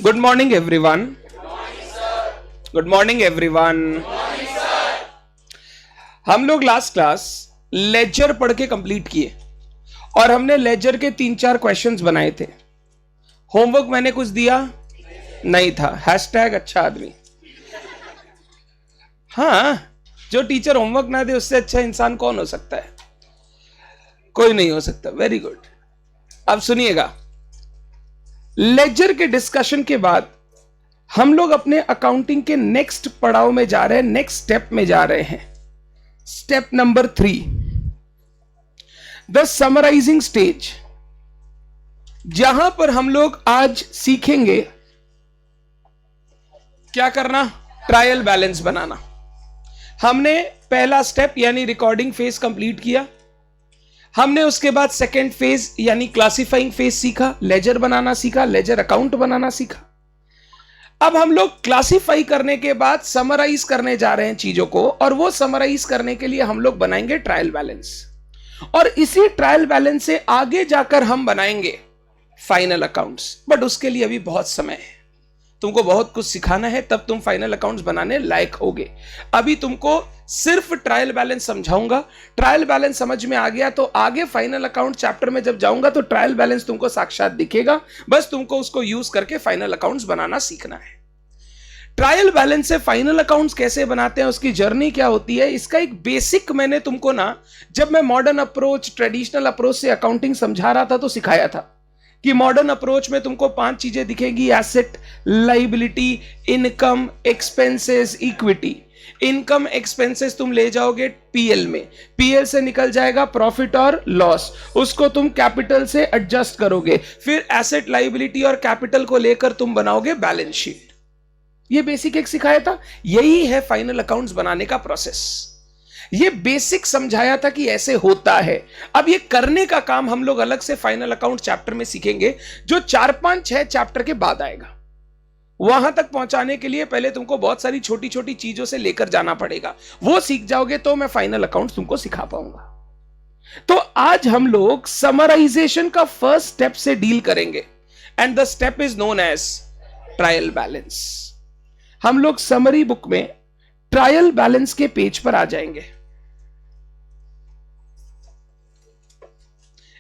Good morning everyone. Good morning everyone. हम लोग last class laser पढ़ के कंप्लीट किए और हमने लेजर के 3-4 क्वेश्चंस बनाए थे। होमवर्क मैंने कुछ दिया नहीं था। हैशटैग अच्छा आदमी। हाँ, जो टीचर होमवर्क ना दे उससे अच्छा इंसान कौन हो सकता है? कोई नहीं हो सकता। Very good. अब सुनिएगा, लेजर के डिस्कशन के बाद हम लोग अपने अकाउंटिंग के नेक्स्ट पड़ाव में जा रहे हैं, नेक्स्ट स्टेप में जा रहे हैं। Step number 3, the summarising stage, जहां पर हम लोग आज सीखेंगे क्या करना, ट्रायल बैलेंस बनाना। हमने पहला स्टेप यानी रिकॉर्डिंग फेज कंप्लीट किया। हमने उसके बाद सेकेंड फेज यानी क्लासिफाइंग फेज सीखा, लेजर बनाना सीखा, लेजर अकाउंट बनाना सीखा। अब हम लोग क्लासिफाई करने के बाद समराइज करने जा रहे हैं चीजों को, और वो समराइज करने के लिए हम लोग बनाएंगे ट्रायल बैलेंस, और इसी ट्रायल बैलेंस से आगे जाकर हम बनाएंगे फाइनल अकाउंट्स। बट उसके लिए अभी बहुत समय है, तुमको बहुत कुछ सिखाना है, तब तुम फाइनल अकाउंट्स बनाने लायक होगे। अभी तुमको सिर्फ ट्रायल बैलेंस समझाऊंगा। ट्रायल बैलेंस समझ में आ गया तो आगे फाइनल अकाउंट चैप्टर में जब जाऊंगा तो ट्रायल बैलेंस तुमको साक्षात दिखेगा। बस तुमको उसको यूज करके फाइनल अकाउंट्स बनाना सीखना है। ट्रायल बैलेंस से फाइनल अकाउंट्स कैसे बनाते हैं, उसकी जर्नी क्या होती है, इसका एक बेसिक मैंने तुमको ना, जब मैं मॉडर्न अप्रोच, ट्रेडिशनल अप्रोच से अकाउंटिंग समझा रहा था तो सिखाया था कि मॉडर्न अप्रोच में तुमको 5 चीजें दिखेगी: asset, liability, income, expenses, equity. Income expenses तुम ले जाओगे पीएल में, पीएल से निकल जाएगा प्रॉफिट और लॉस, उसको तुम कैपिटल से एडजस्ट करोगे, फिर एसेट, लायबिलिटी और कैपिटल को लेकर तुम बनाओगे बैलेंस शीट। ये बेसिक एक सिखाया था। यही है फाइनल अकाउंट्स बनाने का प्रोसेस। ये बेसिक समझाया था कि ऐसे होता है। अब ये करने का काम हम लोग अलग से फाइनल अकाउंट चैप्टर में सीखेंगे, जो 4-5-6 चैप्टर के बाद आएगा। वहां तक पहुंचाने के लिए पहले तुमको बहुत सारी छोटी छोटी चीजों से लेकर जाना पड़ेगा। वो सीख जाओगे तो मैं फाइनल अकाउंट तुमको सिखा पाऊंगा। तो आज हम लोग समराइजेशन का फर्स्ट स्टेप से डील करेंगे, and the step is known as trial balance. हम लोग समरी बुक में ट्रायल बैलेंस के पेज पर आ जाएंगे।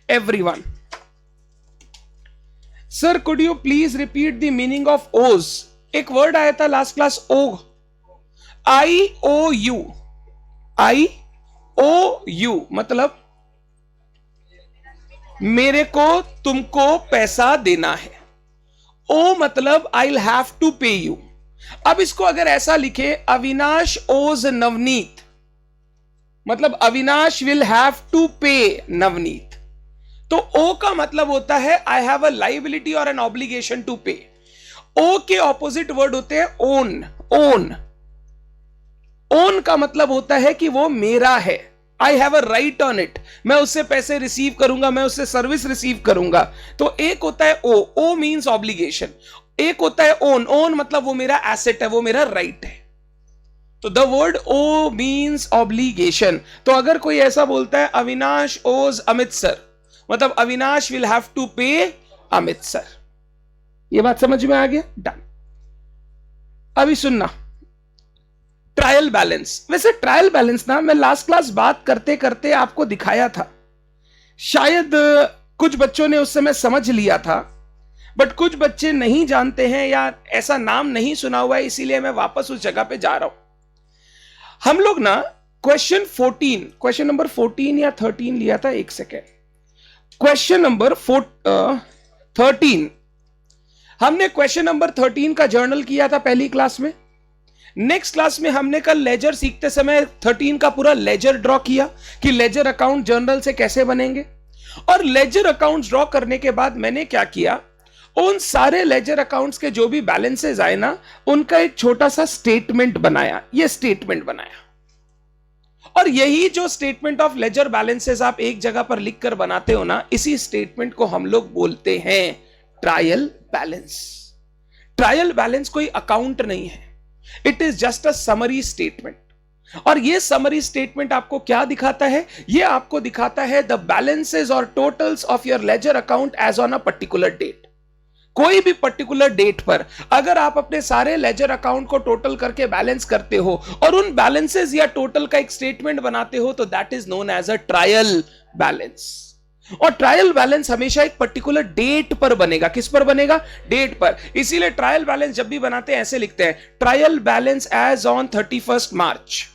Everyone, sir could you please repeat the meaning of O's? एक वर्ड आया था last class, O, IOU। IOU मतलब मेरे को तुमको पैसा देना है। ओ मतलब आई विल हैव टू पे यू। अब इसको अगर ऐसा लिखे, अविनाश ओज नवनीत, मतलब अविनाश विल हैव टू पे नवनीत। तो ओ का मतलब होता है आई हैव अ लायबिलिटी और एन ऑब्लिगेशन टू पे। ओ के ऑपोजिट वर्ड होते हैं ओन। ओन का मतलब होता है कि वो मेरा है, I have a right on it, मैं उससे पैसे रिसीव करूंगा, मैं उससे सर्विस रिसीव करूंगा। तो एक होता है ओ मींस ऑब्लिगेशन, एक होता है ओन मतलब वो मेरा एसेट है, वो मेरा राइट है। तो the word O means obligation. तो अगर कोई ऐसा बोलता है अविनाश ओज अमित सर, मतलब अविनाश विल हैव टू पे अमित सर। ये बात समझ में आ गया? डन। अभी सुनना, ट्रायल बैलेंस। वैसे ट्रायल बैलेंस ना मैं लास्ट क्लास बात करते करते आपको दिखाया था, शायद कुछ बच्चों ने उस समय समझ लिया था, बट कुछ बच्चे नहीं जानते हैं या ऐसा नाम नहीं सुना हुआ है, इसीलिए मैं वापस उस जगह पे जा रहा हूं। हम लोग ना क्वेश्चन नंबर 14 या 13 लिया था, एक सेकेंड, क्वेश्चन नंबर 13। हमने क्वेश्चन नंबर 13 का जर्नल किया था पहली क्लास में। नेक्स्ट क्लास में हमने कल लेजर सीखते समय 13 का पूरा लेजर ड्रॉ किया कि लेजर अकाउंट जर्नल से कैसे बनेंगे। और लेजर अकाउंट ड्रॉ करने के बाद मैंने क्या किया, उन सारे लेजर अकाउंट्स के जो भी बैलेंसेस आए ना, उनका एक छोटा सा स्टेटमेंट बनाया। ये स्टेटमेंट बनाया, और यही जो स्टेटमेंट ऑफ लेजर बैलेंसेस आप एक जगह पर लिखकर बनाते हो ना, इसी स्टेटमेंट को हम लोग बोलते हैं ट्रायल बैलेंस। ट्रायल बैलेंस कोई अकाउंट नहीं है, it is just a summary statement. और ये समरी स्टेटमेंट आपको क्या दिखाता है? ये आपको दिखाता है द बैलेंसेस और totals of your ledger account as on a particular date. कोई भी पर्टिकुलर डेट पर अगर आप अपने सारे लेजर अकाउंट को टोटल करके बैलेंस करते हो और उन बैलेंसेस या टोटल का एक स्टेटमेंट बनाते हो तो that is known as a trial balance. और ट्रायल बैलेंस हमेशा एक पर्टिकुलर डेट पर बनेगा। किस पर बनेगा? डेट पर। इसीलिए ट्रायल बैलेंस जब भी बनाते हैं ऐसे लिखते हैं, trial balance as on 31 March,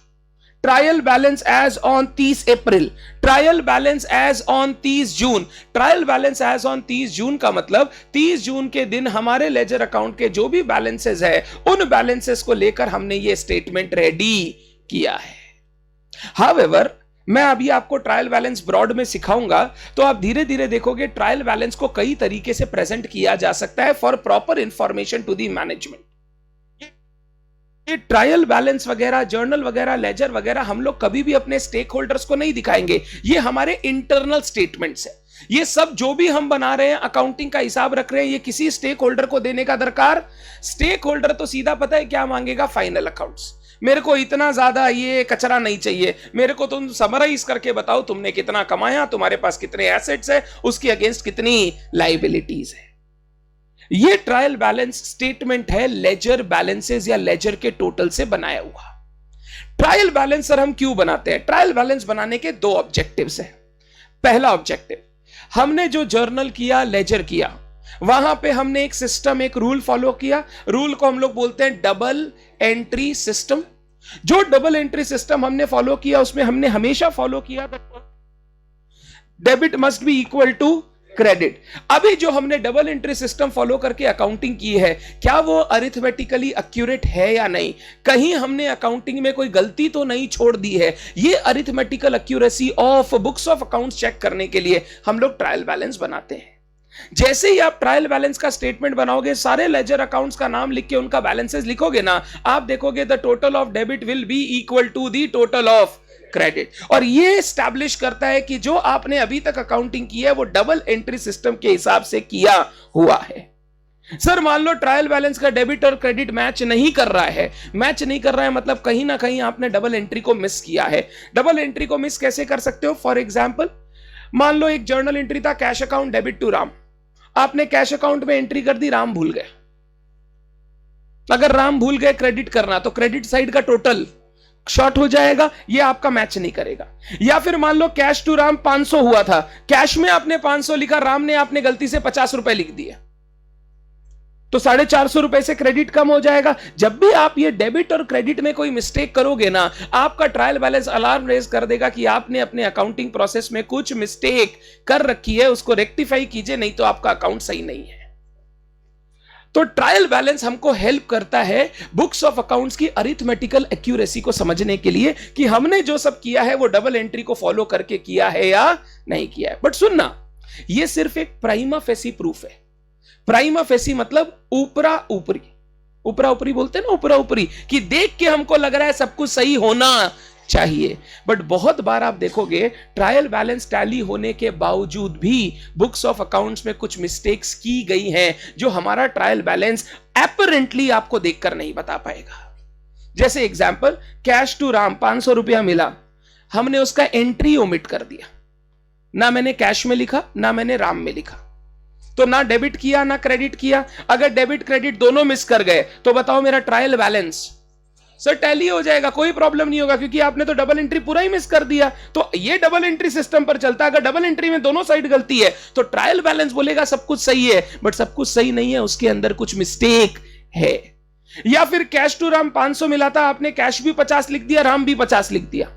trial balance as on 30 April, trial balance as on 30 June. Trial balance as on 30 June का मतलब 30 जून के दिन हमारे लेजर अकाउंट के जो भी बैलेंसेस है उन बैलेंसेस को लेकर हमने ये स्टेटमेंट रेडी किया है। हाउएवर, मैं अभी आपको ट्रायल बैलेंस ब्रॉड में सिखाऊंगा तो आप धीरे धीरे देखोगे ट्रायल बैलेंस को कई तरीके से प्रेजेंट किया जा सकता है for proper information to the management. ये ट्रायल बैलेंस वगैरह, जर्नल वगैरह, लेजर वगैरह हम लोग कभी भी अपने स्टेक होल्डर्स को नहीं दिखाएंगे। ये हमारे इंटरनल स्टेटमेंट्स है। ये सब जो भी हम बना रहे हैं, अकाउंटिंग का हिसाब रख रहे हैं, ये किसी स्टेक होल्डर को देने का दरकार। स्टेक होल्डर तो सीधा पता है क्या मांगेगा? Final accounts. मेरे को इतना ज्यादा ये कचरा नहीं चाहिए, मेरे को तुम समराइज करके बताओ तुमने कितना कमाया, तुम्हारे पास कितने एसेट्स है, उसके अगेंस्ट कितनी लायबिलिटीज है। ये ट्रायल बैलेंस स्टेटमेंट है लेजर बैलेंसेस या लेजर के टोटल से बनाया हुआ। ट्रायल बैलेंस सर हम क्यों बनाते हैं? ट्रायल बैलेंस बनाने के दो ऑब्जेक्टिव्स हैं। पहला ऑब्जेक्टिव, हमने जो जर्नल किया, लेजर किया, वहां पे हमने एक सिस्टम, एक रूल फॉलो किया। रूल को हम लोग बोलते हैं डबल एंट्री सिस्टम। जो डबल एंट्री सिस्टम हमने फॉलो किया उसमें हमने हमेशा फॉलो किया debit must be equal to credit. अभी जो हमने डबल एंट्री सिस्टम फॉलो करके अकाउंटिंग की है, क्या वो अरिथमेटिकली एक्यूरेट है या नहीं? कहीं हमने अकाउंटिंग में कोई गलती तो नहीं छोड़ दी है? ये arithmetical accuracy of books of accounts check करने के लिए हम लोग ट्रायल बैलेंस बनाते हैं। जैसे ही आप ट्रायल बैलेंस का स्टेटमेंट बनाओगे, सारे लेजर अकाउंट्स का नाम लिख के उनका बैलेंसेस लिखोगे ना, आप देखोगे the total of debit will be equal to the total of credit. और ये स्टैब्लिश करता है कि जो आपने अभी तक अकाउंटिंग की है वो डबल एंट्री सिस्टम के हिसाब से किया हुआ है। सर मान लो ट्रायल बैलेंस का डेबिट और क्रेडिट मैच नहीं कर रहा है। मैच नहीं कर रहा है मतलब कहीं ना कहीं आपने डबल एंट्री को मिस किया है। डबल एंट्री को मिस कैसे कर सकते हो? फॉर एग्जाम्पल, मान लो एक जर्नल एंट्री था, cash account debit to Ram. आपने कैश अकाउंट में एंट्री कर दी, राम भूल गए। अगर राम भूल गए क्रेडिट करना तो क्रेडिट साइड का टोटल शॉर्ट हो जाएगा, ये आपका मैच नहीं करेगा। या फिर मान लो कैश टू राम 500 हुआ था, कैश में आपने 500 लिखा, राम ने आपने गलती से 50 रुपए लिख दिए, तो 450 रुपए से क्रेडिट कम हो जाएगा। जब भी आप ये डेबिट और क्रेडिट में कोई मिस्टेक करोगे ना, आपका ट्रायल बैलेंस अलार्म रेज कर देगा कि आपने अपने अकाउंटिंग प्रोसेस में कुछ मिस्टेक कर रखी है, उसको रेक्टिफाई कीजिए, नहीं तो आपका अकाउंट सही नहीं है। तो ट्रायल बैलेंस हमको हेल्प करता है बुक्स ऑफ अकाउंट्स की अरिथमेटिकल एक्यूरेसी को समझने के लिए कि हमने जो सब किया है वो डबल एंट्री को फॉलो करके किया है या नहीं किया है। बट सुनना, ये सिर्फ एक प्राइमा फेसी प्रूफ है। प्राइमा फेसी मतलब ऊपरा ऊपरी, ऊपरा ऊपरी बोलते हैं ना, ऊपरा ऊपरी, कि देख के हमको लग रहा है सब कुछ सही होना चाहिए। बट बहुत बार आप देखोगे ट्रायल बैलेंस टैली होने के बावजूद भी बुक्स ऑफ अकाउंट्स में कुछ मिस्टेक्स की गई हैं जो हमारा ट्रायल बैलेंस एपरेंटली आपको देखकर नहीं बता पाएगा। जैसे एग्जांपल, कैश टू राम 500 रुपया मिला, हमने उसका एंट्री ओमिट कर दिया। ना मैंने कैश में लिखा, ना मैंने राम में लिखा, तो ना डेबिट किया ना क्रेडिट किया। अगर डेबिट क्रेडिट दोनों मिस कर गए तो बताओ मेरा ट्रायल बैलेंस सर टैली हो जाएगा, कोई प्रॉब्लम नहीं होगा, क्योंकि आपने तो डबल एंट्री पूरा ही मिस कर दिया। तो ये डबल एंट्री सिस्टम पर चलता है। अगर डबल एंट्री में दोनों साइड गलती है तो ट्रायल बैलेंस बोलेगा सब कुछ सही है, बट सब कुछ सही नहीं है, उसके अंदर कुछ मिस्टेक है। या फिर कैश टू राम 500 मिला था, आपने कैश भी 50 लिख दिया, राम भी 50 लिख दिया।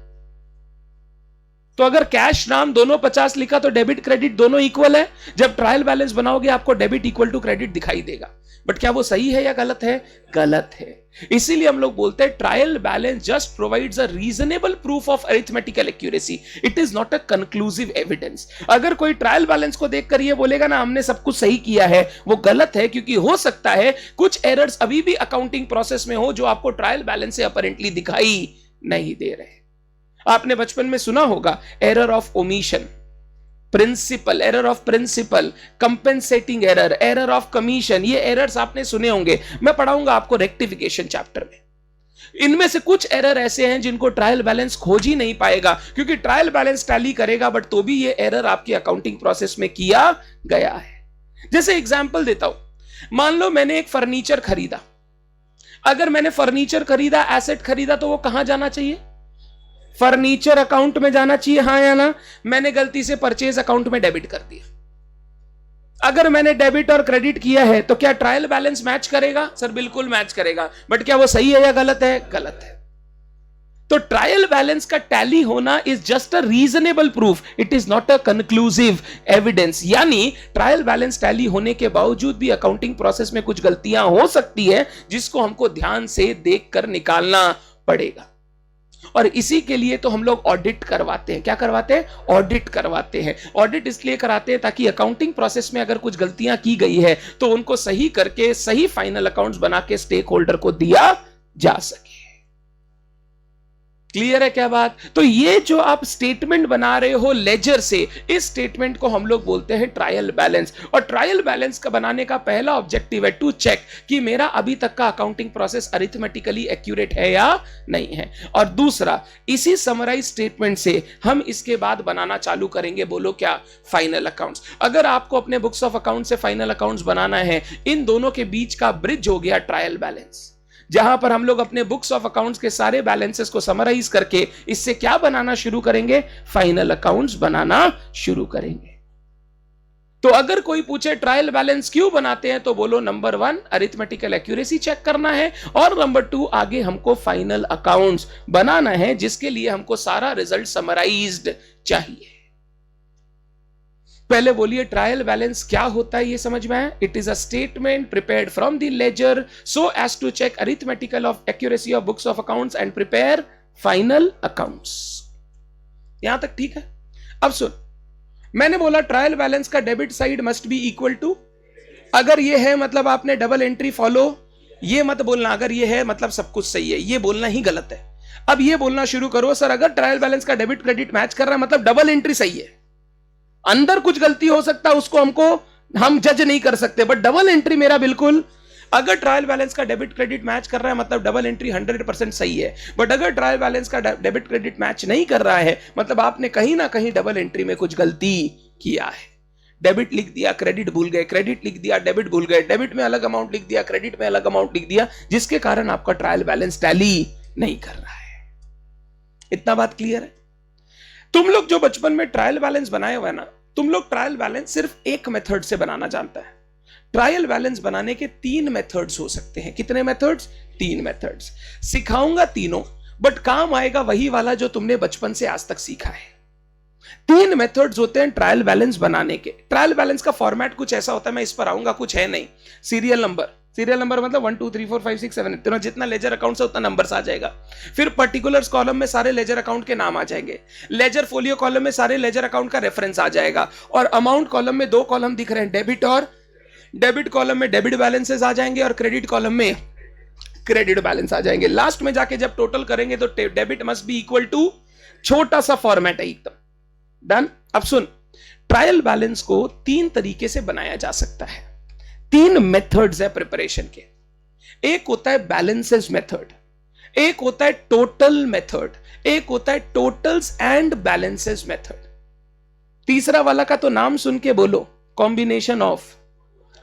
तो अगर कैश राम दोनों 50 लिखा तो डेबिट क्रेडिट दोनों इक्वल है। जब ट्रायल बैलेंस बनाओगे आपको डेबिट इक्वल टू क्रेडिट दिखाई देगा। बट क्या वो सही है या गलत है? गलत है। इसीलिए हम लोग बोलते हैं trial balance just provides a reasonable proof of arithmetical accuracy, it is not a conclusive evidence. अगर कोई ट्रायल बैलेंस को देखकर ये बोलेगा ना हमने सब कुछ सही किया है, वो गलत है, क्योंकि हो सकता है कुछ एरर्स अभी भी अकाउंटिंग प्रोसेस में हो जो आपको ट्रायल बैलेंस से अपरेंटली दिखाई नहीं दे रहे। आपने बचपन में सुना होगा error of omission, principle, error of principle, compensating error, error of commission, ये एरर्स आपने सुने होंगे। मैं पढ़ाऊंगा आपको रेक्टिफिकेशन चैप्टर में। इनमें से कुछ एरर ऐसे हैं जिनको ट्रायल बैलेंस खोज ही नहीं पाएगा, क्योंकि ट्रायल बैलेंस टैली करेगा बट तो भी ये एरर आपकी अकाउंटिंग प्रोसेस में किया गया है। जैसे एग्जांपल देता हूं, मान लो मैंने एक फर्नीचर खरीदा, अगर मैंने फर्नीचर खरीदा, एसेट खरीदा, तो वो कहां जाना चाहिए? फर्नीचर अकाउंट में जाना चाहिए, हाँ या ना? मैंने गलती से परचेज अकाउंट में डेबिट कर दिया। अगर मैंने डेबिट और क्रेडिट किया है तो क्या ट्रायल बैलेंस मैच करेगा? सर बिल्कुल मैच करेगा, बट क्या वो सही है या गलत है? गलत है। तो ट्रायल बैलेंस का टैली होना is just a reasonable proof, it is not a conclusive evidence. यानी ट्रायल बैलेंस टैली होने के बावजूद भी अकाउंटिंग प्रोसेस में कुछ गलतियां हो सकती है, जिसको हमको ध्यान से देखकर निकालना पड़ेगा। और इसी के लिए तो हम लोग ऑडिट करवाते हैं। क्या करवाते हैं? ऑडिट करवाते हैं। ऑडिट इसलिए कराते हैं ताकि अकाउंटिंग प्रोसेस में अगर कुछ गलतियां की गई है तो उनको सही करके सही फाइनल अकाउंट्स बना के स्टेक होल्डर को दिया जा सके। क्लियर है क्या बात? तो ये जो आप स्टेटमेंट बना रहे हो लेजर से, इस स्टेटमेंट को हम लोग बोलते हैं ट्रायल बैलेंस। और ट्रायल बैलेंस का बनाने का पहला ऑब्जेक्टिव है टू चेक कि मेरा अभी तक का अकाउंटिंग प्रोसेस अरिथमेटिकली एक्यूरेट है या नहीं है। और दूसरा, इसी समराइज स्टेटमेंट से हम इसके बाद बनाना चालू करेंगे, बोलो क्या? Final accounts. अगर आपको अपने बुक्स ऑफ अकाउंट से फाइनल अकाउंट्स बनाना है, इन दोनों के बीच का ब्रिज हो गया ट्रायल बैलेंस, जहां पर हम लोग अपने बुक्स ऑफ अकाउंट्स के सारे बैलेंसेस को समराइज करके इससे क्या बनाना शुरू करेंगे? फाइनल अकाउंट्स बनाना शुरू करेंगे। तो अगर कोई पूछे ट्रायल बैलेंस क्यों बनाते हैं, तो बोलो नंबर 1 अरिथमेटिकल एक्यूरेसी चेक करना है, और नंबर 2 आगे हमको फाइनल अकाउंट्स बनाना है, जिसके लिए हमको सारा रिजल्ट समराइज्ड चाहिए। पहले बोलिए ट्रायल बैलेंस क्या होता है, ये समझ में आया? It is a statement prepared from the ledger so as to check arithmetical of accuracy of books of accounts and prepare final accounts. यहां तक ठीक है? अब सुन, मैंने बोला ट्रायल बैलेंस का debit side must be equal to, अगर ये है मतलब आपने डबल एंट्री फॉलो, ये मत बोलना अगर ये है मतलब सब कुछ सही है, ये बोलना ही गलत है। अब ये बोलना शुरू करो, सर अगर ट्रायल बैलेंस का डेबिट क्रेडिट मैच कर रहा है मतलब डबल एंट्री सही है। अंदर कुछ गलती हो सकता है, उसको हम जज नहीं कर सकते, बट डबल एंट्री मेरा बिल्कुल, अगर ट्रायल बैलेंस का डेबिट क्रेडिट मैच कर रहा है मतलब डबल एंट्री 100% सही है। बट अगर ट्रायल बैलेंस का डेबिट क्रेडिट मैच नहीं कर रहा है मतलब आपने कहीं ना कहीं डबल एंट्री में कुछ गलती किया है। डेबिट लिख दिया, क्रेडिट भूल गए, क्रेडिट लिख दिया, डेबिट भूल गए, डेबिट में अलग अमाउंट लिख दिया, क्रेडिट में अलग अमाउंट लिख दिया, जिसके कारण आपका ट्रायल बैलेंस टैली नहीं कर रहा है। इतना बात क्लियर है? तुम लोग जो बचपन में ट्रायल बैलेंस बनाए हुए ना, तुम लोग ट्रायल बैलेंस सिर्फ एक मेथड से बनाना जानता है। ट्रायल बैलेंस बनाने के 3 मेथड्स हो सकते हैं। कितने मेथड्स? 3 मेथड्स। सिखाऊंगा तीनों, बट काम आएगा वही वाला जो तुमने बचपन से आज तक सीखा है। 3 मेथड्स होते हैं ट्रायल बैलेंस बनाने के। ट्रायल बैलेंस का फॉर्मेट कुछ ऐसा होता है, मैं इस पर आऊंगा, कुछ है नहीं। सीरियल नंबर मतलब 1 2 3 4 5 6 7 इतना जितना लेजर अकाउंट से उतना नंबर्स आ जाएगा। फिर पर्टिकुलर्स कॉलम में सारे लेजर अकाउंट के नाम आ जाएंगे, लेजर फोलियो कॉलम में सारे लेजर अकाउंट का रेफरेंस आ जाएगा, और अमाउंट कॉलम में 2 कॉलम दिख रहे हैं, डेबिट और डेबिट कॉलम में डेबिट बैलेंसेस आ जाएंगे और क्रेडिट कॉलम में क्रेडिट बैलेंस आ जाएंगे। लास्ट में जाके जब टोटल करेंगे तो debit must be equal to, छोटा सा फॉर्मेट है एकदम। डन? अब सुन, ट्रायल बैलेंस को 3 तरीके से बनाया जा सकता है। 3 मेथड्स है प्रिपरेशन के। एक होता है बैलेंसेस मेथड, एक होता है टोटल मेथड, एक होता है टोटल्स एंड बैलेंसेस मेथड। तीसरा वाला का तो नाम सुन के बोलो, कॉम्बिनेशन ऑफ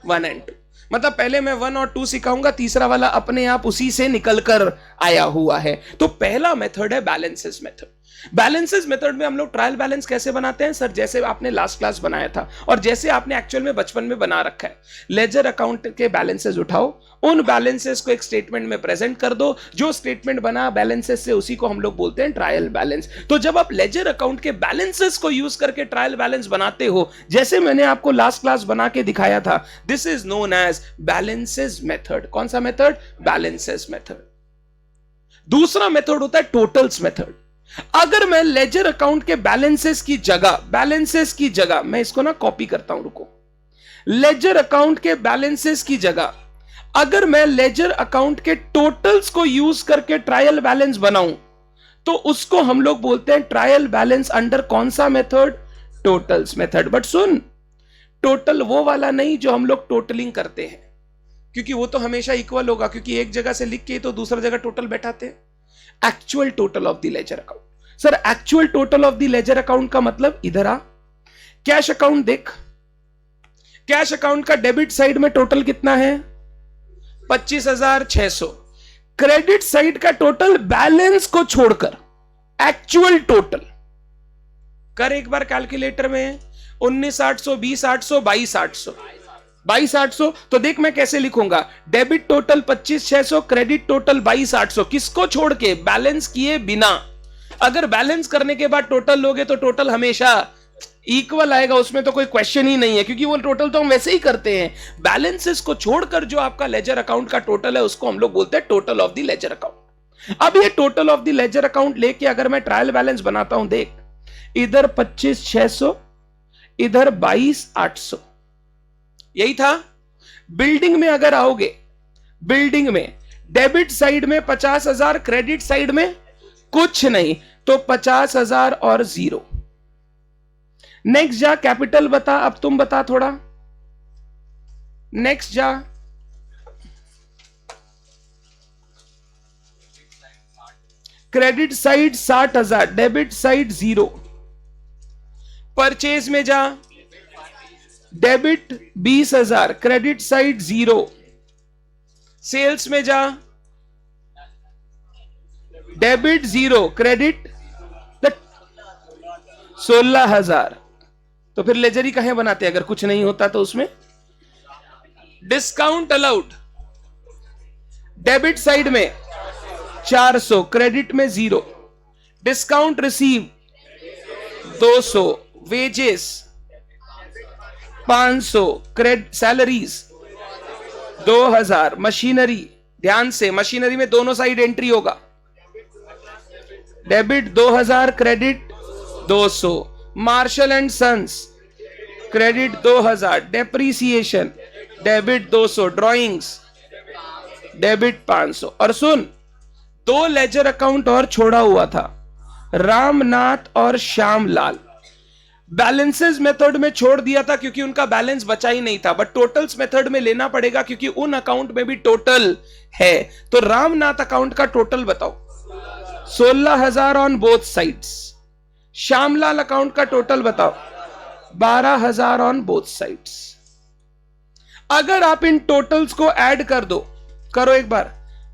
1 and 2। मतलब पहले मैं 1 और 2 सिखाऊंगा, तीसरा वाला अपने आप उसी से निकलकर आया हुआ है। तो पहला मेथड है बैलेंसेस मेथड। बैलेंसेस मेथड में हम लोग ट्रायल बैलेंस कैसे बनाते हैं सर? जैसे आपने लास्ट क्लास बनाया था और जैसे आपने एक्चुअल में बचपन में बना रखा है। लेजर अकाउंट के बैलेंसेस उठाओ, उन बैलेंसेस को एक स्टेटमेंट में प्रेजेंट कर दो, जो स्टेटमेंट बना बैलेंसेस से उसी को हम लोग बोलते हैं ट्रायल बैलेंस। तो जब आप लेजर अकाउंट के बैलेंसेस को यूज करके ट्रायल बैलेंस बनाते हो, जैसे मैंने आपको लास्ट क्लास बना के दिखाया था, this is known as balances method. कौन सा मेथड? Balances method. दूसरा मेथड होता है टोटल्स मेथड। अगर मैं लेजर अकाउंट के बैलेंसेस की जगह मैं इसको ना कॉपी करता हूं, रुको। लेजर अकाउंट के बैलेंसेस की जगह अगर मैं लेजर अकाउंट के टोटल्स को यूज करके ट्रायल बैलेंस बनाऊं, तो उसको हम लोग बोलते हैं ट्रायल बैलेंस अंडर कौन सा method? Totals method. But soon, total वो वाला नहीं जो हम लोग टोटलिंग करते हैं, क्योंकि वो तो हमेशा इक्वल होगा, क्योंकि एक जगह से लिख के तो दूसरा जगह टोटल बैठाते हैं। Actual total of the ledger account. Sir actual total of the laser account का मतलब, इधर आ, कैश अकाउंट देख, कैश अकाउंट का डेबिट साइड में टोटल कितना है? 25,600। क्रेडिट साइड का टोटल बैलेंस को छोड़कर एक्चुअल टोटल कर एक बार कैलकुलेटर में। 19,800, 20,800, 22,800, 22,800। तो देख मैं कैसे लिखूंगा, डेबिट टोटल 25,600, क्रेडिट टोटल 22,800। किसको छोड़ के? बैलेंस किए बिना। अगर बैलेंस करने के बाद टोटल लोगे तो टोटल हमेशा इक्वल आएगा, उसमें तो कोई क्वेश्चन ही नहीं है, क्योंकि वो टोटल तो हम वैसे ही करते हैं। बैलेंसेस को छोड़कर जो आपका लेजर अकाउंट का टोटल है उसको हम लोग बोलते हैं total of the ledger account. अब ये total of the ledger account लेके अगर मैं ट्रायल बैलेंस बनाता हूं, देख इधर 25,600, इधर 22,800, यही था। बिल्डिंग में अगर आओगे, बिल्डिंग में डेबिट साइड में 50,000, क्रेडिट साइड में कुछ नहीं, तो 50,000 और 0। नेक्स्ट जा, कैपिटल बता, अब तुम बता थोड़ा। नेक्स्ट जा, credit side 60,000, debit side 0। Purchase में जा, डेबिट 20,000, क्रेडिट साइड 0। सेल्स में जा, डेबिट 0, क्रेडिट 16,000। तो फिर लेजर ही कहें बनाते अगर कुछ नहीं होता तो उसमें। डिस्काउंट अलाउड, डेबिट साइड में 400, क्रेडिट में 0। Discount receive 200, wages 500, credit salaries 2,000। Machinery, ध्यान से, मशीनरी में दोनों साइड एंट्री होगा। Debit 2,000, credit 200। Marshall and Sons, credit 2,000। Depreciation, debit 200। Drawings, debit 500। और सुन, 2 लेजर अकाउंट और छोड़ा हुआ था, रामनाथ और श्यामलाल। बैलेंसेस मेथड में छोड़ दिया था क्योंकि उनका बैलेंस बचा ही नहीं था, बट टोटल्स मेथड में लेना पड़ेगा क्योंकि उन अकाउंट में भी टोटल है। तो रामनाथ अकाउंट का टोटल बताओ। 16,000 on both sides. Shyamlal account का टोटल बताओ। 12,000 ऑन बोथ साइड्स। अगर आप इन टोटल्स को ऐड कर दो, करो एक बार।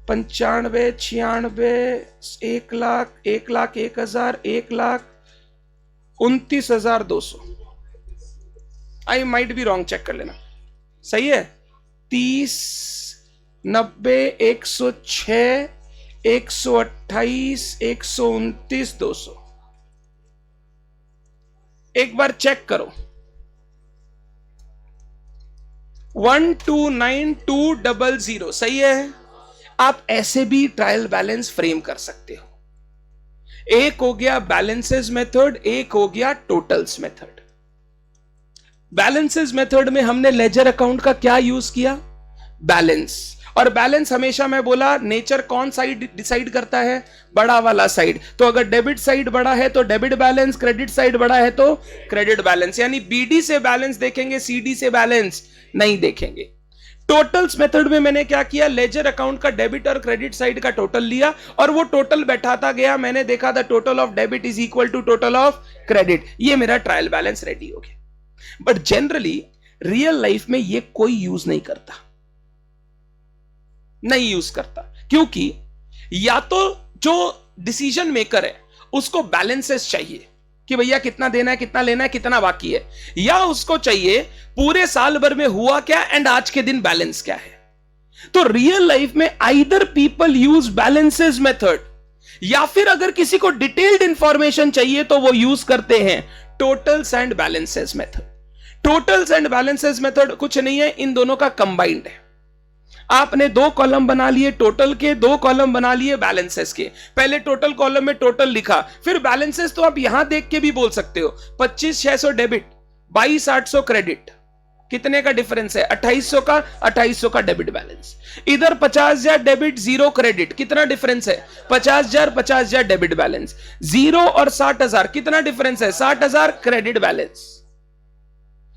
95, 96, 1,00,000, 1,01,000, 1,29,200। I might be wrong, check कर लेना। सही है? 30, 90, 106, 128, 129, 200। एक बार चेक करो। 129,200 सही है। आप ऐसे भी ट्रायल बैलेंस फ्रेम कर सकते हो। एक हो गया बैलेंसेस मेथड, एक हो गया टोटल्स मेथड। बैलेंसेस मेथड में हमने लेजर अकाउंट का क्या यूज किया? बैलेंस। और बैलेंस हमेशा मैं बोला नेचर कौन साइड डिसाइड करता है? बड़ा वाला साइड। तो अगर डेबिट साइड बड़ा है तो डेबिट बैलेंस, क्रेडिट साइड बड़ा है तो क्रेडिट बैलेंस। यानी बीडी से बैलेंस देखेंगे, सीडी से बैलेंस नहीं देखेंगे। टोटल्स मेथड में मैंने क्या किया? लेजर अकाउंट का डेबिट और क्रेडिट साइड का टोटल लिया और वो टोटल बैठाता गया। मैंने देखा था total of debit is equal to total of credit. ये मेरा ट्रायल बैलेंस रेडी हो गया। बट जनरली रियल लाइफ में ये कोई यूज नहीं करता, नहीं यूज करता, क्योंकि या तो जो डिसीजन मेकर है उसको बैलेंसेस चाहिए कि भैया कितना देना है, कितना लेना है, कितना बाकी है, या उसको चाहिए पूरे साल भर में हुआ क्या एंड आज के दिन बैलेंस क्या है। तो रियल लाइफ में either people use balances method या फिर अगर किसी को डिटेल्ड इंफॉर्मेशन चाहिए तो वो यूज करते हैं totals and balances method. Totals and balances method कुछ नहीं है, इन दोनों का कंबाइंड है। आपने 2 कॉलम बना लिए टोटल के, 2 कॉलम बना लिए बैलेंसेस के। पहले टोटल कॉलम में टोटल लिखा, फिर बैलेंसेस तो आप यहां देख के भी बोल सकते हो। 25,600 डेबिट, 22,800 क्रेडिट, कितने का डिफरेंस है? 2,800 का, 2,800 का डेबिट बैलेंस। इधर 50,000 डेबिट, 0 क्रेडिट, कितना डिफरेंस है? 50,000, 50,000 डेबिट बैलेंस। 0 और 60,000 कितना डिफरेंस है? 60,000 क्रेडिट बैलेंस।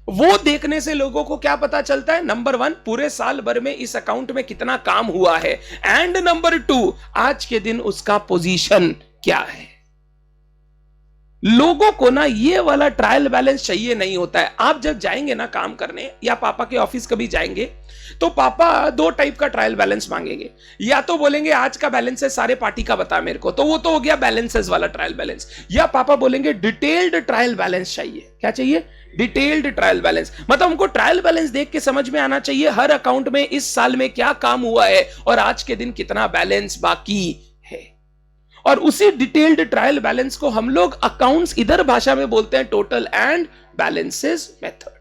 वो देखने से लोगों को क्या पता चलता है? नंबर 1, पूरे साल भर में इस अकाउंट में कितना काम हुआ है, एंड नंबर 2, आज के दिन उसका पोजीशन क्या है। लोगों को ना ये वाला ट्रायल बैलेंस चाहिए नहीं होता है। आप जब जाएंगे ना काम करने या पापा के ऑफिस कभी जाएंगे तो पापा दो टाइप का ट्रायल बैलेंस मांगेंगे। या तो बोलेंगे आज का बैलेंस है सारे पार्टी का बता मेरे को, तो वो तो हो गया बैलेंसेस वाला ट्रायल बैलेंस। या पापा बोलेंगे डिटेल्ड ट्रायल बैलेंस चाहिए। क्या चाहिए? Detailed trial balance. मतलब हमको ट्रायल बैलेंस देख के समझ में आना चाहिए हर अकाउंट में इस साल में क्या काम हुआ है और आज के दिन कितना बैलेंस बाकी है। और उसी डिटेल्ड ट्रायल बैलेंस को हम लोग अकाउंट्स इधर भाषा में बोलते हैं total and balances method.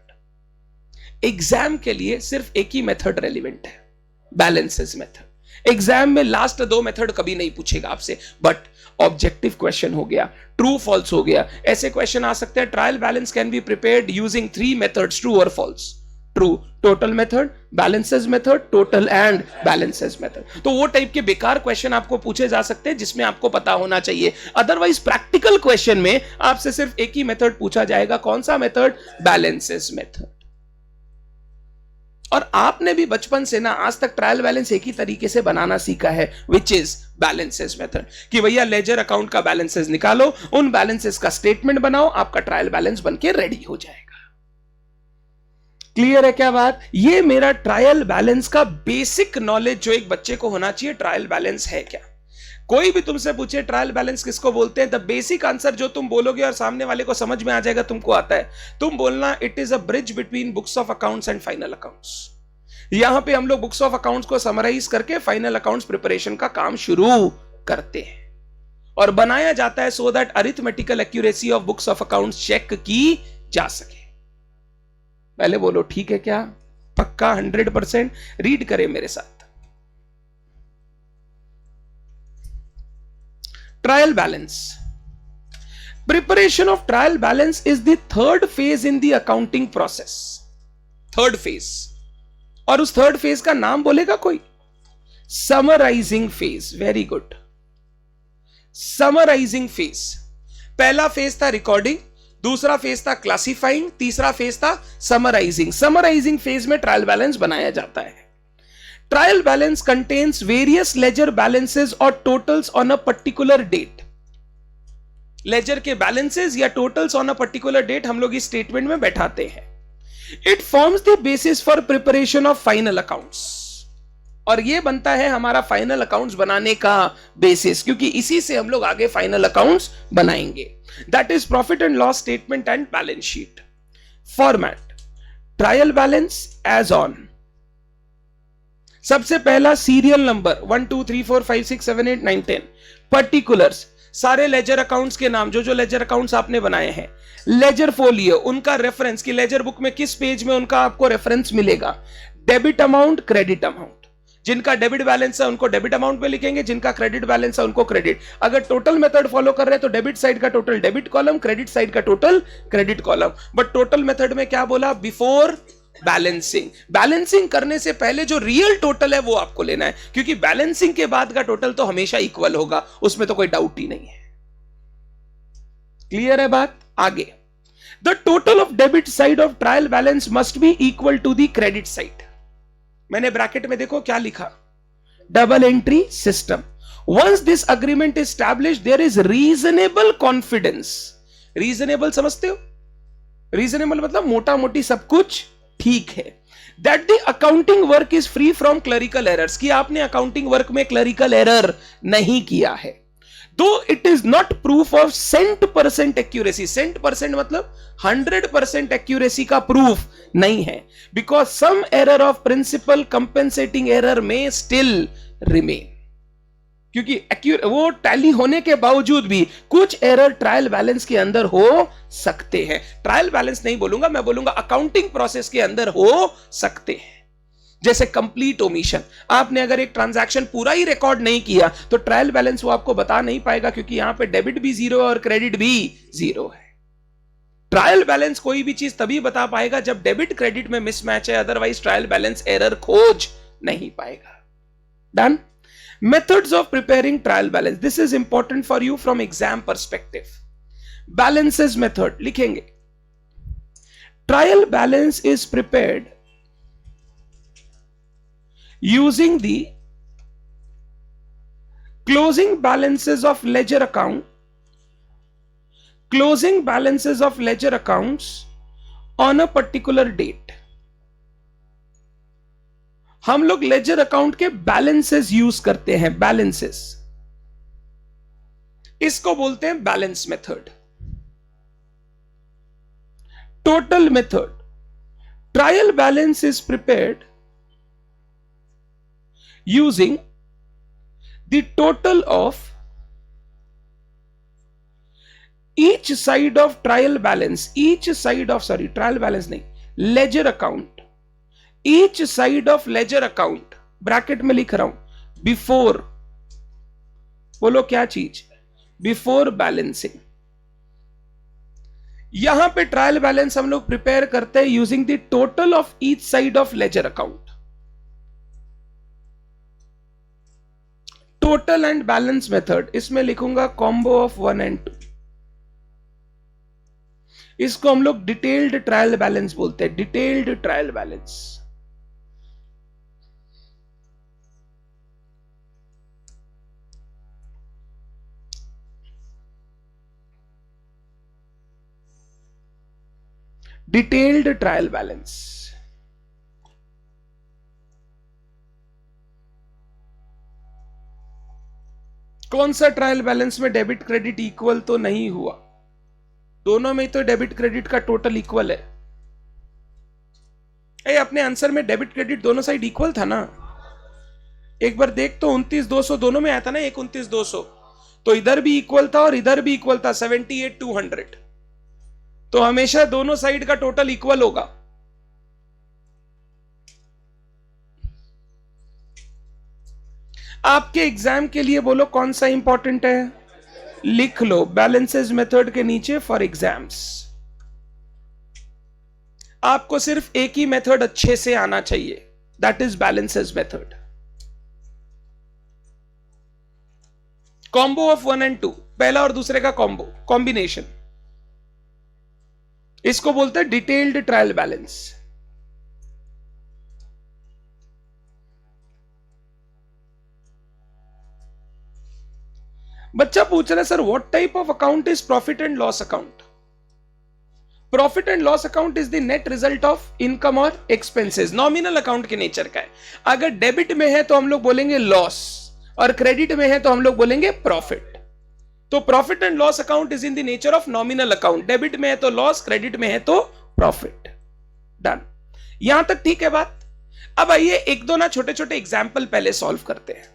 Exam के लिए सिर्फ एक ही मेथड रेलिवेंट है, बैलेंसेस मेथड। एग्जाम में लास्ट दो मेथड कभी नहीं पूछेगा आपसे, बट ऑब्जेक्टिव क्वेश्चन हो गया, ट्रू फॉल्स हो गया, ऐसे क्वेश्चन आ सकते हैं। Trial balance can be prepared using 3 methods, true और false. True total method, balances method, total and balances method. तो वो टाइप के बेकार क्वेश्चन आपको पूछे जा सकते हैं जिसमें आपको पता होना चाहिए। अदरवाइज प्रैक्टिकल क्वेश्चन में आपसे सिर्फ एक ही मेथड पूछा जाएगा। कौन सा मेथड? Balances method. और आपने भी बचपन से ना आज तक ट्रायल बैलेंस एक ही तरीके से बनाना सीखा है, विच इज बैलेंसेस मेथड। कि भैया लेजर अकाउंट का बैलेंसेस निकालो, उन बैलेंसेस का स्टेटमेंट बनाओ, आपका ट्रायल बैलेंस बनके रेडी हो जाएगा। क्लियर है क्या बात? ये मेरा ट्रायल बैलेंस का बेसिक नॉलेज जो एक बच्चे को होना चाहिए। ट्रायल बैलेंस है क्या? कोई भी तुमसे पूछे ट्रायल बैलेंस किसको बोलते हैं, द बेसिक आंसर जो तुम बोलोगे और सामने वाले को समझ में आ जाएगा, तुमको आता है, तुम बोलना it is a bridge between books of accounts and final accounts. यहां पे हम लोग बुक्स ऑफ अकाउंट्स को समराइज करके फाइनल अकाउंट्स प्रिपरेशन का काम शुरू करते हैं और बनाया जाता है so that arithmetical accuracy of books of accounts check की जा सके। पहले बोलो ठीक है क्या? पक्का 100%? रीड करें मेरे साथ। Trial balance. Preparation of trial balance is the third phase in the accounting process. Third phase. और उस थर्ड फेज का नाम बोलेगा कोई? Summarising phase. Very good. Summarising phase. पहला फेज था रिकॉर्डिंग, दूसरा फेज था क्लासिफाइंग, तीसरा फेज था समराइजिंग। समराइजिंग फेज में ट्रायल बैलेंस बनाया जाता है। Trial balance contains various ledger balances और totals on a particular date. Ledger के बैलेंसेस या totals on a particular date हम लोग इस स्टेटमेंट में बैठाते हैं। It forms the basis for preparation of final accounts. और यह बनता है हमारा फाइनल अकाउंट्स बनाने का बेसिस, क्योंकि इसी से हम लोग आगे फाइनल अकाउंट्स बनाएंगे। That is profit and loss statement and balance sheet. Format trial balance as on. सबसे पहला सीरियल नंबर 1 2 3 4 5 6 7 8 9 10। पर्टिकुलर्स सारे लेजर अकाउंट्स के नाम, जो लेजर अकाउंट्स आपने बनाए हैं। लेजर फोलियो उनका रेफरेंस कि लेजर बुक में किस पेज में उनका आपको रेफरेंस मिलेगा। Debit amount, credit amount. जिनका डेबिट बैलेंस है उनको डेबिट अमाउंट पे लिखेंगे, जिनका क्रेडिट बैलेंस है उनको क्रेडिट। अगर टोटल मेथड फॉलो कर रहे हैं तो डेबिट साइड का total debit column, credit side का total credit column. But total method में क्या बोला? Before balancing. बैलेंसिंग करने से पहले जो रियल टोटल है वो आपको लेना है, क्योंकि बैलेंसिंग के बाद का टोटल तो हमेशा इक्वल होगा, उसमें तो कोई डाउट ही नहीं है। क्लियर है बात? आगे, the total of debit side of trial balance must be equal to the credit side. मैंने ब्रैकेट में देखो क्या लिखा, double entry system. Once this agreement is established there is reasonable confidence. Reasonable समझते हो? रीजनेबल मतलब मोटा मोटी सब कुछ ठीक है। That the accounting work is free from clerical errors, कि आपने अकाउंटिंग वर्क में क्लरिकल एरर नहीं किया है। Though it is not proof of 100% accuracy. 100% मतलब 100% एक्यूरेसी का प्रूफ नहीं है, because some error of principle compensating error में स्टिल रिमेन। क्योंकि वो टैली होने के बावजूद भी कुछ एरर ट्रायल बैलेंस के अंदर हो सकते हैं। ट्रायल बैलेंस नहीं बोलूंगा, मैं बोलूंगा अकाउंटिंग प्रोसेस के अंदर हो सकते हैं। जैसे कंप्लीट ओमिशन, आपने अगर एक ट्रांजैक्शन पूरा ही रिकॉर्ड नहीं किया तो ट्रायल बैलेंस वो आपको बता नहीं पाएगा, क्योंकि यहां पे डेबिट भी 0 है और क्रेडिट भी 0 है। ट्रायल बैलेंस कोई भी चीज तभी बता पाएगा जब डेबिट क्रेडिट में मिसमैच है, अदरवाइज ट्रायल बैलेंस एरर खोज नहीं पाएगा। Done. Methods of preparing trial balance. This is important for you from exam perspective. Balances method लिखेंगे। Trial balance is prepared using the closing balances of ledger account, closing balances of ledger accounts on a particular date. हम लोग ledger account के balances use करते हैं, balances, इसको बोलते हैं balance method. Total method, trial balance is prepared using the total of each side of trial balance, each side of, sorry, trial balance नहीं, ledger account, each side of ledger account, bracket में लिख रहा हूं, before, बोलो क्या चीज, before balancing. यहां पे ट्रायल बैलेंस हम लोग प्रिपेयर करते हैं using the total of each side of ledger account. Total and balance method, इसमें लिखूंगा कॉम्बो ऑफ 1 and 2। इसको हम लोग डिटेल्ड ट्रायल बैलेंस बोलते हैं, detailed trial balance. Detailed trial balance. कौन सा ट्रायल बैलेंस में डेबिट क्रेडिट इक्वल तो नहीं हुआ, दोनों में तो डेबिट क्रेडिट का टोटल इक्वल है। अपने आंसर में डेबिट क्रेडिट दोनों साइड इक्वल था ना, एक बार देख तो 29,200 दोनों में आया था ना, 29,200, तो इधर भी इक्वल था और इधर भी इक्वल था 78,200, तो हमेशा दोनों साइड का टोटल इक्वल होगा। आपके एग्जाम के लिए बोलो कौन सा इंपॉर्टेंट है, लिख लो बैलेंसेस मेथड के नीचे फॉर एग्जाम्स। आपको सिर्फ एक ही मेथड अच्छे से आना चाहिए, that is balances method. Combo of 1 and 2, पहला और दूसरे का कॉम्बो, कॉम्बिनेशन, इसको बोलते हैं डिटेल्ड ट्रायल बैलेंस। बच्चा पूछ रहा है sir what type of account is profit and loss account. Profit and loss account is the net result of income और एक्सपेंसेस, नॉमिनल अकाउंट के नेचर का है। अगर डेबिट में है तो हम लोग बोलेंगे लॉस, और क्रेडिट में है तो हम लोग बोलेंगे प्रॉफिट। तो profit and loss account is in the nature of nominal account, debit में है तो लॉस, क्रेडिट में है तो प्रॉफिट। डन, यहां तक ठीक है बात। अब आइए एक दो ना छोटे छोटे एग्जाम्पल पहले सॉल्व करते हैं।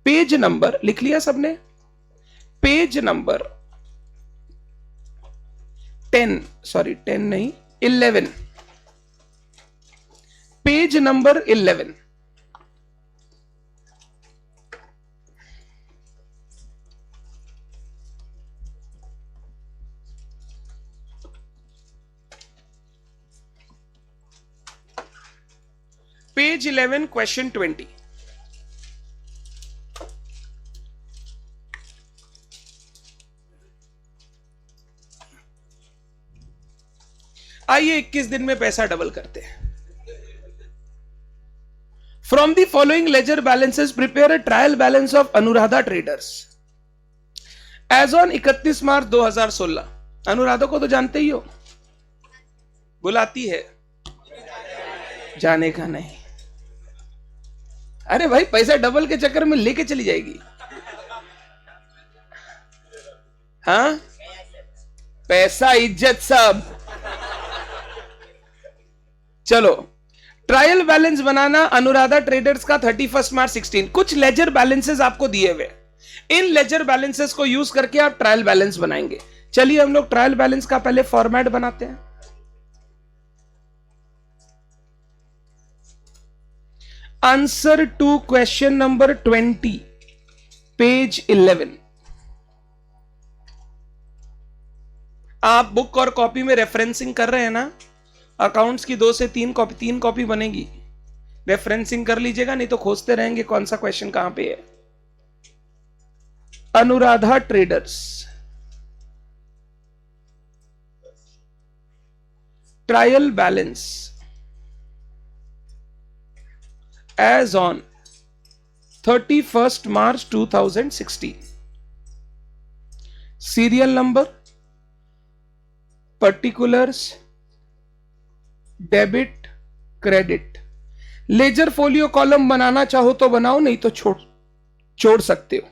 पेज नंबर लिख लिया सबने, पेज नंबर 10, सॉरी 10 नहीं 11, पेज नंबर 11। Page 11 question 20। आइए 21 दिन में पैसा डबल करते हैं। From the following ledger balances prepare a trial balance of Anuradha traders as on 31 March 2016। Anuradha को तो जानते ही हो, बुलाती है, जाने का नहीं। अरे भाई पैसा डबल के चक्कर में लेके चली जाएगी। हाँ, पैसा इज्जत सब। चलो, ट्रायल बैलेंस बनाना अनुराधा ट्रेडर्स का 31 मार्च 16। कुछ लेजर बैलेंसेस आपको दिए हुए, इन लेजर बैलेंसेस को यूज करके आप ट्रायल बैलेंस बनाएंगे। चलिए हम लोग ट्रायल बैलेंस का पहले फॉर्मेट बनाते हैं। Answer to question number 20, page 11। आप बुक और कॉपी में रेफरेंसिंग कर रहे हैं ना, अकाउंट्स की 2 से 3 कॉपी, 3 कॉपी बनेगी, रेफरेंसिंग कर लीजिएगा, नहीं तो खोजते रहेंगे कौन सा क्वेश्चन कहां पे है। Anuradha traders trial balance as on 31st March 2016, serial number particulars, debit, credit. Ledger folio column बनाना चाहो तो बनाओ, नहीं तो छोड़ सकते हो।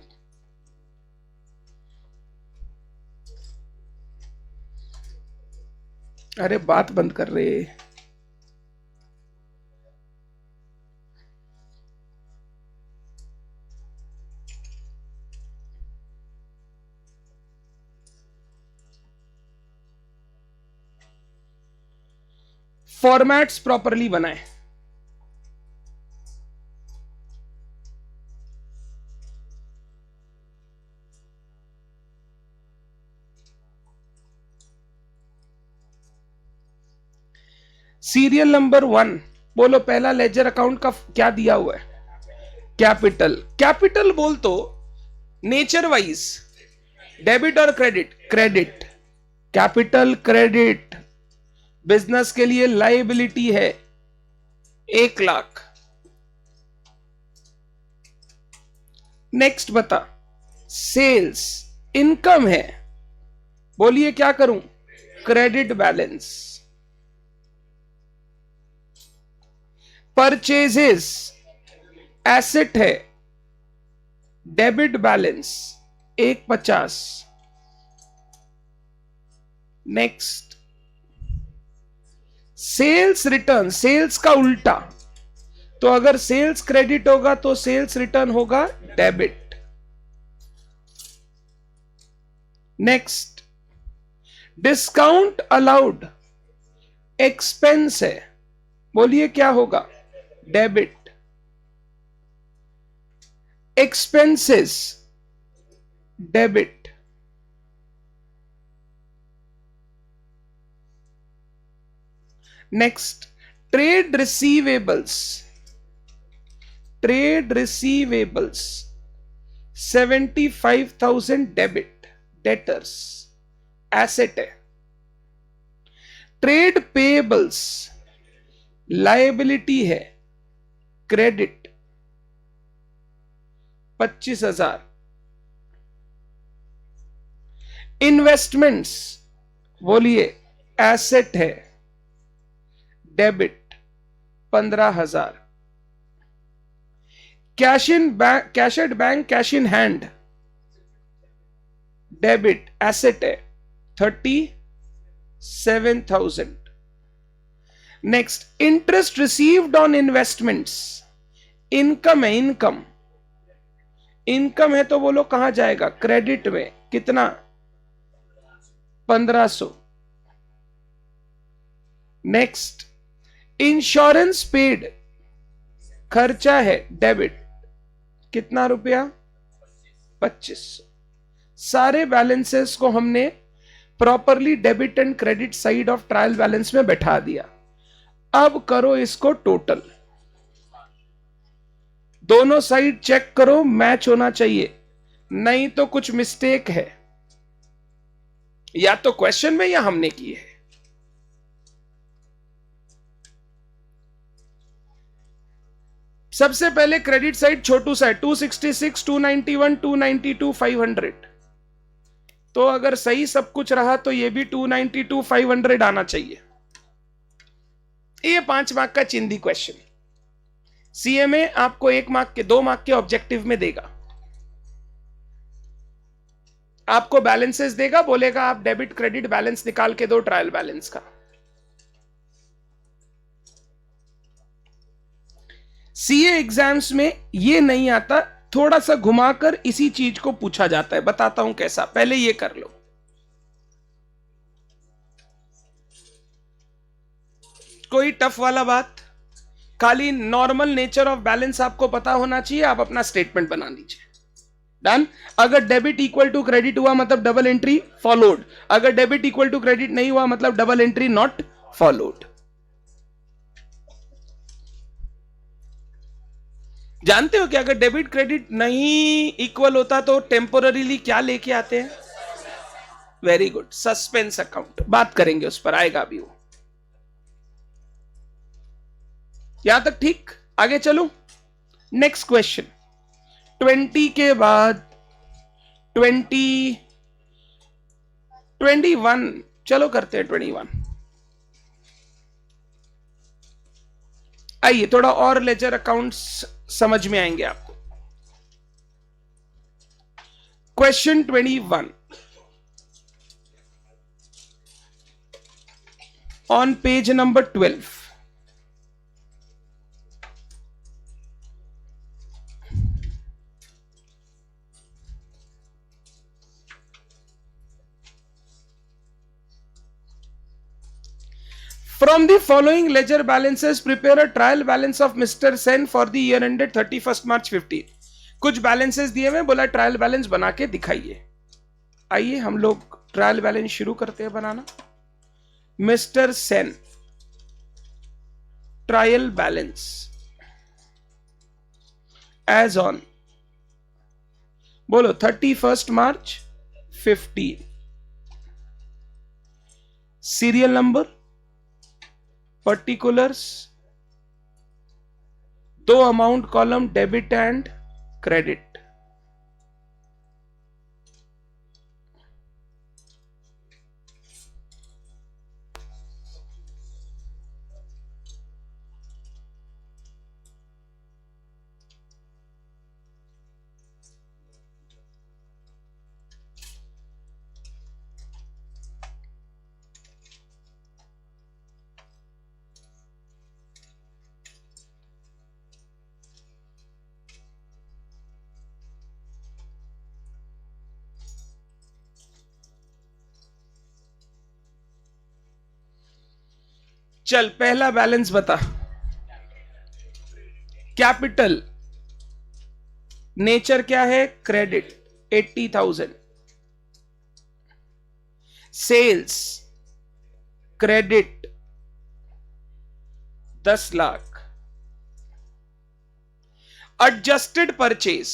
अरे बात बंद कर रहे। फॉर्मेट्स प्रॉपरली बनाए। सीरियल नंबर 1 बोलो, पहला लेजर अकाउंट का क्या दिया हुआ है? कैपिटल। कैपिटल बोल तो नेचर वाइज डेबिट और credit. Credit, capital credit. Business के लिए लाइबिलिटी है 1,00,000। नेक्स्ट बता, सेल्स इनकम है, बोलिए क्या करूं? Credit balance. परचेजेस एसेट है, debit balance 1,50। Next, sales return, sales का उल्टा, तो अगर सेल्स क्रेडिट होगा तो सेल्स रिटर्न होगा debit. Next, discount allowed expense है, बोलिए क्या होगा? Debit. Expenses debit. Next, trade receivables. Trade receivables 75,000 debit, debtors asset है। ट्रेड पेएबल्स लायबिलिटी है, क्रेडिट 25,000। इन्वेस्टमेंट्स बोलिए एसेट है, debit 15,000। Cash in bank, cash at bank, cash in hand, debit asset है 37,000। Next, interest received on investments, income है, income. Income है तो बोलो कहां जाएगा? क्रेडिट में। कितना? 1,500। नेक्स्ट, इंश्योरेंस पेड, खर्चा है, डेबिट। कितना रुपया? 2500। सारे बैलेंसेस को हमने properly debit and credit side of trial balance में बैठा दिया। अब करो इसको टोटल, दोनों साइड चेक करो, मैच होना चाहिए, नहीं तो कुछ मिस्टेक है, या तो क्वेश्चन में या हमने की है। सबसे पहले क्रेडिट साइड छोटू सा है, 266, 291, 292, 500। तो अगर सही सब कुछ रहा तो ये भी 292, 500 आना चाहिए। ये 5 मार्क का चिंदी क्वेश्चन। सीएमए आपको 1 मार्क के, 2 मार्क के ऑब्जेक्टिव में देगा। आपको बैलेंसेस देगा, बोलेगा आप डेबिट क्रेडिट बैलेंस निकाल के दो ट्रायल बैलेंस का। सीए एग्जाम्स में ये नहीं आता, थोड़ा सा घुमाकर इसी चीज को पूछा जाता है। बताता हूं कैसा, पहले ये कर लो। कोई टफ वाला बात, खाली नॉर्मल नेचर ऑफ बैलेंस आपको पता होना चाहिए। आप अपना स्टेटमेंट बना लीजिए। डन। अगर डेबिट इक्वल टू क्रेडिट हुआ मतलब डबल एंट्री फॉलोड, अगर डेबिट इक्वल टू क्रेडिट नहीं हुआ मतलब डबल एंट्री नॉट फॉलोड। जानते हो कि अगर डेबिट क्रेडिट नहीं इक्वल होता तो टेम्पोररीली क्या लेके आते हैं? Very good, suspense account. बात करेंगे उस पर, आएगा भी वो। यहां तक ठीक? आगे चलो, नेक्स्ट क्वेश्चन। 20 के बाद 20, 21 चलो करते हैं 21। आइए थोड़ा और लेजर अकाउंट्स समझ में आएंगे आपको। Question 21 on page number 12। From the following ledger balances, prepare a trial balance of Mr. Sen for the year ended 31st March 15। कुछ बैलेंसेस दिए हुए, बोला ट्रायल बैलेंस बना के दिखाइए। आइए हम लोग ट्रायल बैलेंस शुरू करते हैं बनाना। Mister Sen trial balance as on, बोलो 31st March 15। Serial number, particulars, दो amount column debit and credit. चल पहला बैलेंस बता। कैपिटल, नेचर क्या है, credit 80,000। Sales credit 10 lakh. Adjusted purchase,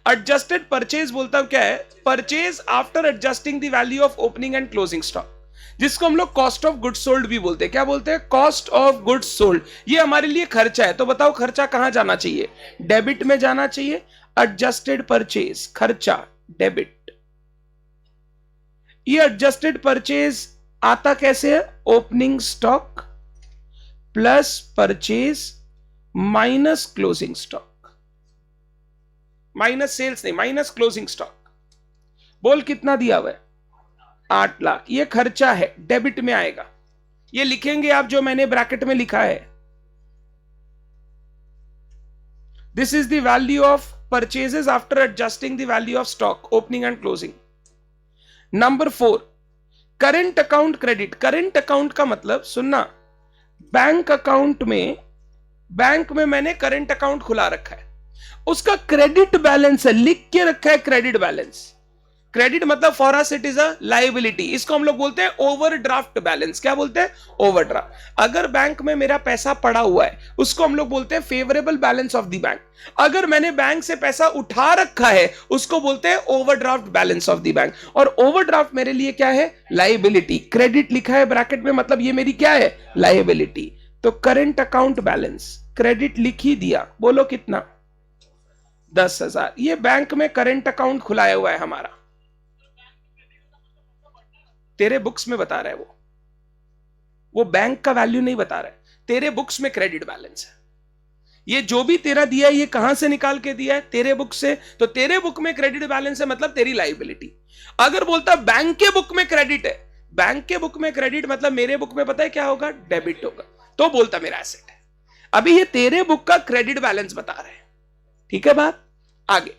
adjusted purchase बोलता हूं क्या है, purchase after adjusting the value of opening and closing stock, जिसको हम लोग कॉस्ट ऑफ गुड्स सोल्ड भी बोलते हैं। क्या बोलते हैं, कॉस्ट ऑफ गुड्स सोल्ड। ये हमारे लिए खर्चा है, तो बताओ खर्चा कहां जाना चाहिए, डेबिट में जाना चाहिए। एडजस्टेड परचेज खर्चा डेबिट। ये एडजस्टेड परचेज आता कैसे है, opening stock plus purchase minus closing stock, minus sales नहीं, माइनस क्लोजिंग स्टॉक। बोल कितना दिया हुआ है, 8 लाख। ये खर्चा है, डेबिट में आएगा। ये लिखेंगे आप जो मैंने ब्रैकेट में लिखा है, this is the value of purchases after adjusting the value of stock opening and closing. Number 4 current account credit. Current account का मतलब सुनना, बैंक अकाउंट में, बैंक में मैंने करंट अकाउंट खुला रखा है, उसका क्रेडिट बैलेंस है, लिख के रखा है क्रेडिट बैलेंस। क्रेडिट मतलब for us it is a liability, इसको हम लोग बोलते हैं ओवरड्राफ्ट बैलेंस। क्या बोलते हैं, ओवरड्राफ्ट। अगर बैंक में मेरा पैसा पड़ा हुआ है उसको हम लोग बोलते हैं favourable balance of the bank. अगर मैंने बैंक से पैसा उठा रखा है उसको बोलते हैं overdraft balance of the bank. और ओवरड्राफ्ट मेरे लिए क्या है, लायबिलिटी। क्रेडिट लिखा है ब्रैकेट में, मतलब ये मेरी क्या है, लायबिलिटी। तो करंट अकाउंट बैलेंस, क्रेडिट लिख ही दिया, बोलो कितना, 10,000। ये बैंक में करंट अकाउंट खुलाया हुआ है हमारा, तेरे बुक्स में बता रहा है वो बैंक का वैल्यू नहीं बता रहा है, तेरे बुक्स में क्रेडिट बैलेंस है। ये जो भी तेरा दिया है ये कहां से निकाल के दिया है, तेरे बुक से। तो तेरे बुक में क्रेडिट बैलेंस है मतलब तेरी लायबिलिटी। अगर बोलता बैंक के बुक में क्रेडिट है, बैंक के बुक में क्रेडिट मतलब मेरे बुक में पता है क्या होगा, डेबिट होगा, तो बोलता मेरा एसेट है। अभी ये तेरे बुक का क्रेडिट बैलेंस बता रहे हैं, ठीक है बात। आगे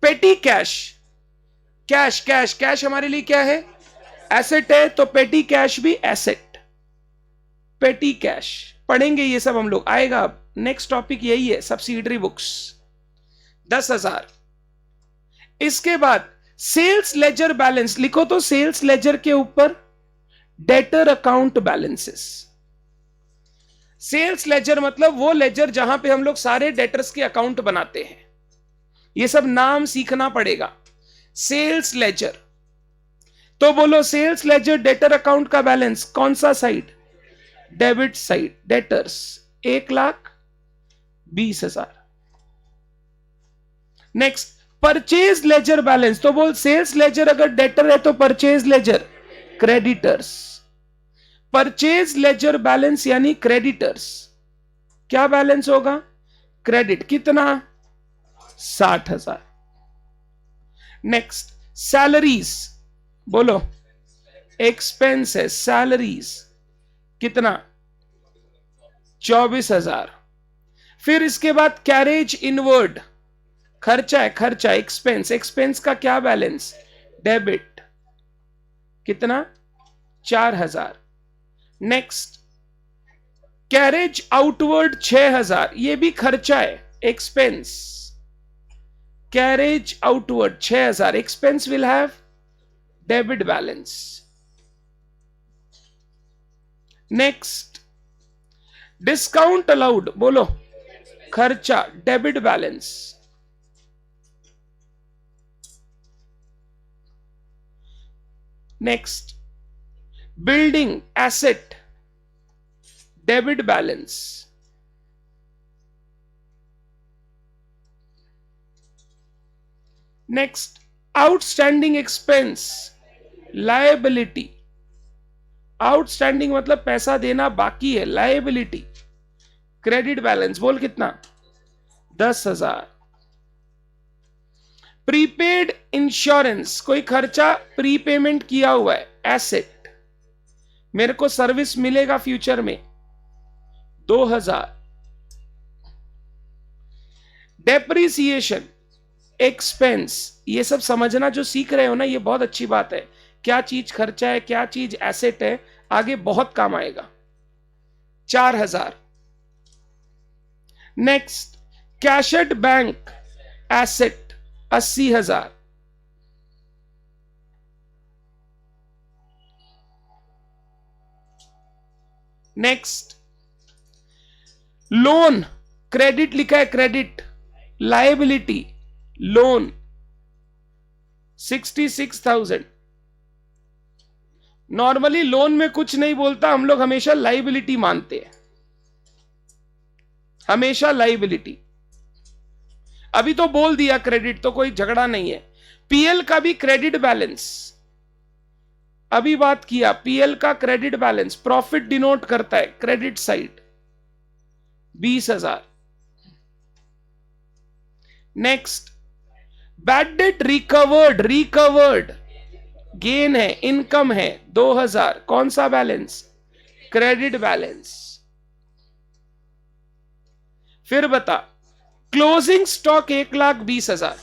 पेटी कैश, कैश कैश कैश हमारे लिए क्या है, एसेट है, तो पेटी कैश भी एसेट। पेटी कैश पढ़ेंगे, ये सब हम लोग आएगा। अब नेक्स्ट टॉपिक यही है, सब्सिडरी बुक्स 10,000। इसके बाद सेल्स लेजर बैलेंस लिखो, तो सेल्स लेजर के ऊपर debtor account balances. Sales ledger मतलब वो लेजर जहां पे हम लोग सारे डेटर्स के अकाउंट बनाते हैं। ये सब नाम सीखना पड़ेगा। सेल्स लेजर, तो बोलो सेल्स लेजर डेटर अकाउंट का बैलेंस कौन सा side, debit side. Debtors 1,20,000। Next purchase ledger balance, तो बोल सेल्स लेजर अगर डेटर है तो purchase laser creditors. Purchase ledger balance यानी क्रेडिटर्स, क्या बैलेंस होगा? क्रेडिट, कितना? 60,000। नेक्स्ट सैलरीज, बोलो। एक्सपेंस है सैलरीज, कितना? 24,000। फिर इसके बाद कैरेज इनवर्ड, खर्चा है, खर्चा एक्सपेंस, एक्सपेंस का क्या बैलेंस? डेबिट, कितना? 4,000। नेक्स्ट कैरेज आउटवर्ड 6,000, ये भी खर्चा है, expense. Carriage outward 6,000, expense will have debit balance. Next discount allowed, बोलो। खर्चा, debit balance. Next building asset, debit balance. Next outstanding expense, liability. Outstanding मतलब पैसा देना बाकी है, लायबिलिटी। क्रेडिट बैलेंस बोल कितना? 10,000। प्रीपेड इंश्योरेंस, कोई खर्चा प्रीपेमेंट किया हुआ है, एसेट, मेरे को सर्विस मिलेगा फ्यूचर में, 2,000। डेप्रिसिएशन एक्सपेंस, ये सब समझना जो सीख रहे हो ना, ये बहुत अच्छी बात है। क्या चीज खर्चा है, क्या चीज एसेट है, आगे बहुत काम आएगा। 4,000। Next cash at bank asset, 80,000। Next loan, credit लिखा है, credit, liability, loan 66,000। Normally loan में कुछ नहीं बोलता, हम लोग हमेशा लायबिलिटी मानते हैं, हमेशा लायबिलिटी। अभी तो बोल दिया क्रेडिट, तो कोई झगड़ा नहीं है। पीएल का भी क्रेडिट बैलेंस, अभी बात किया, पीएल का क्रेडिट बैलेंस प्रॉफिट डिनोट करता है, credit side 20,000। Next bad debt recovered, recovered gain है, इनकम है, 2,000। कौन सा बैलेंस? Credit balance. फिर बता, क्लोजिंग स्टॉक 1,20,000।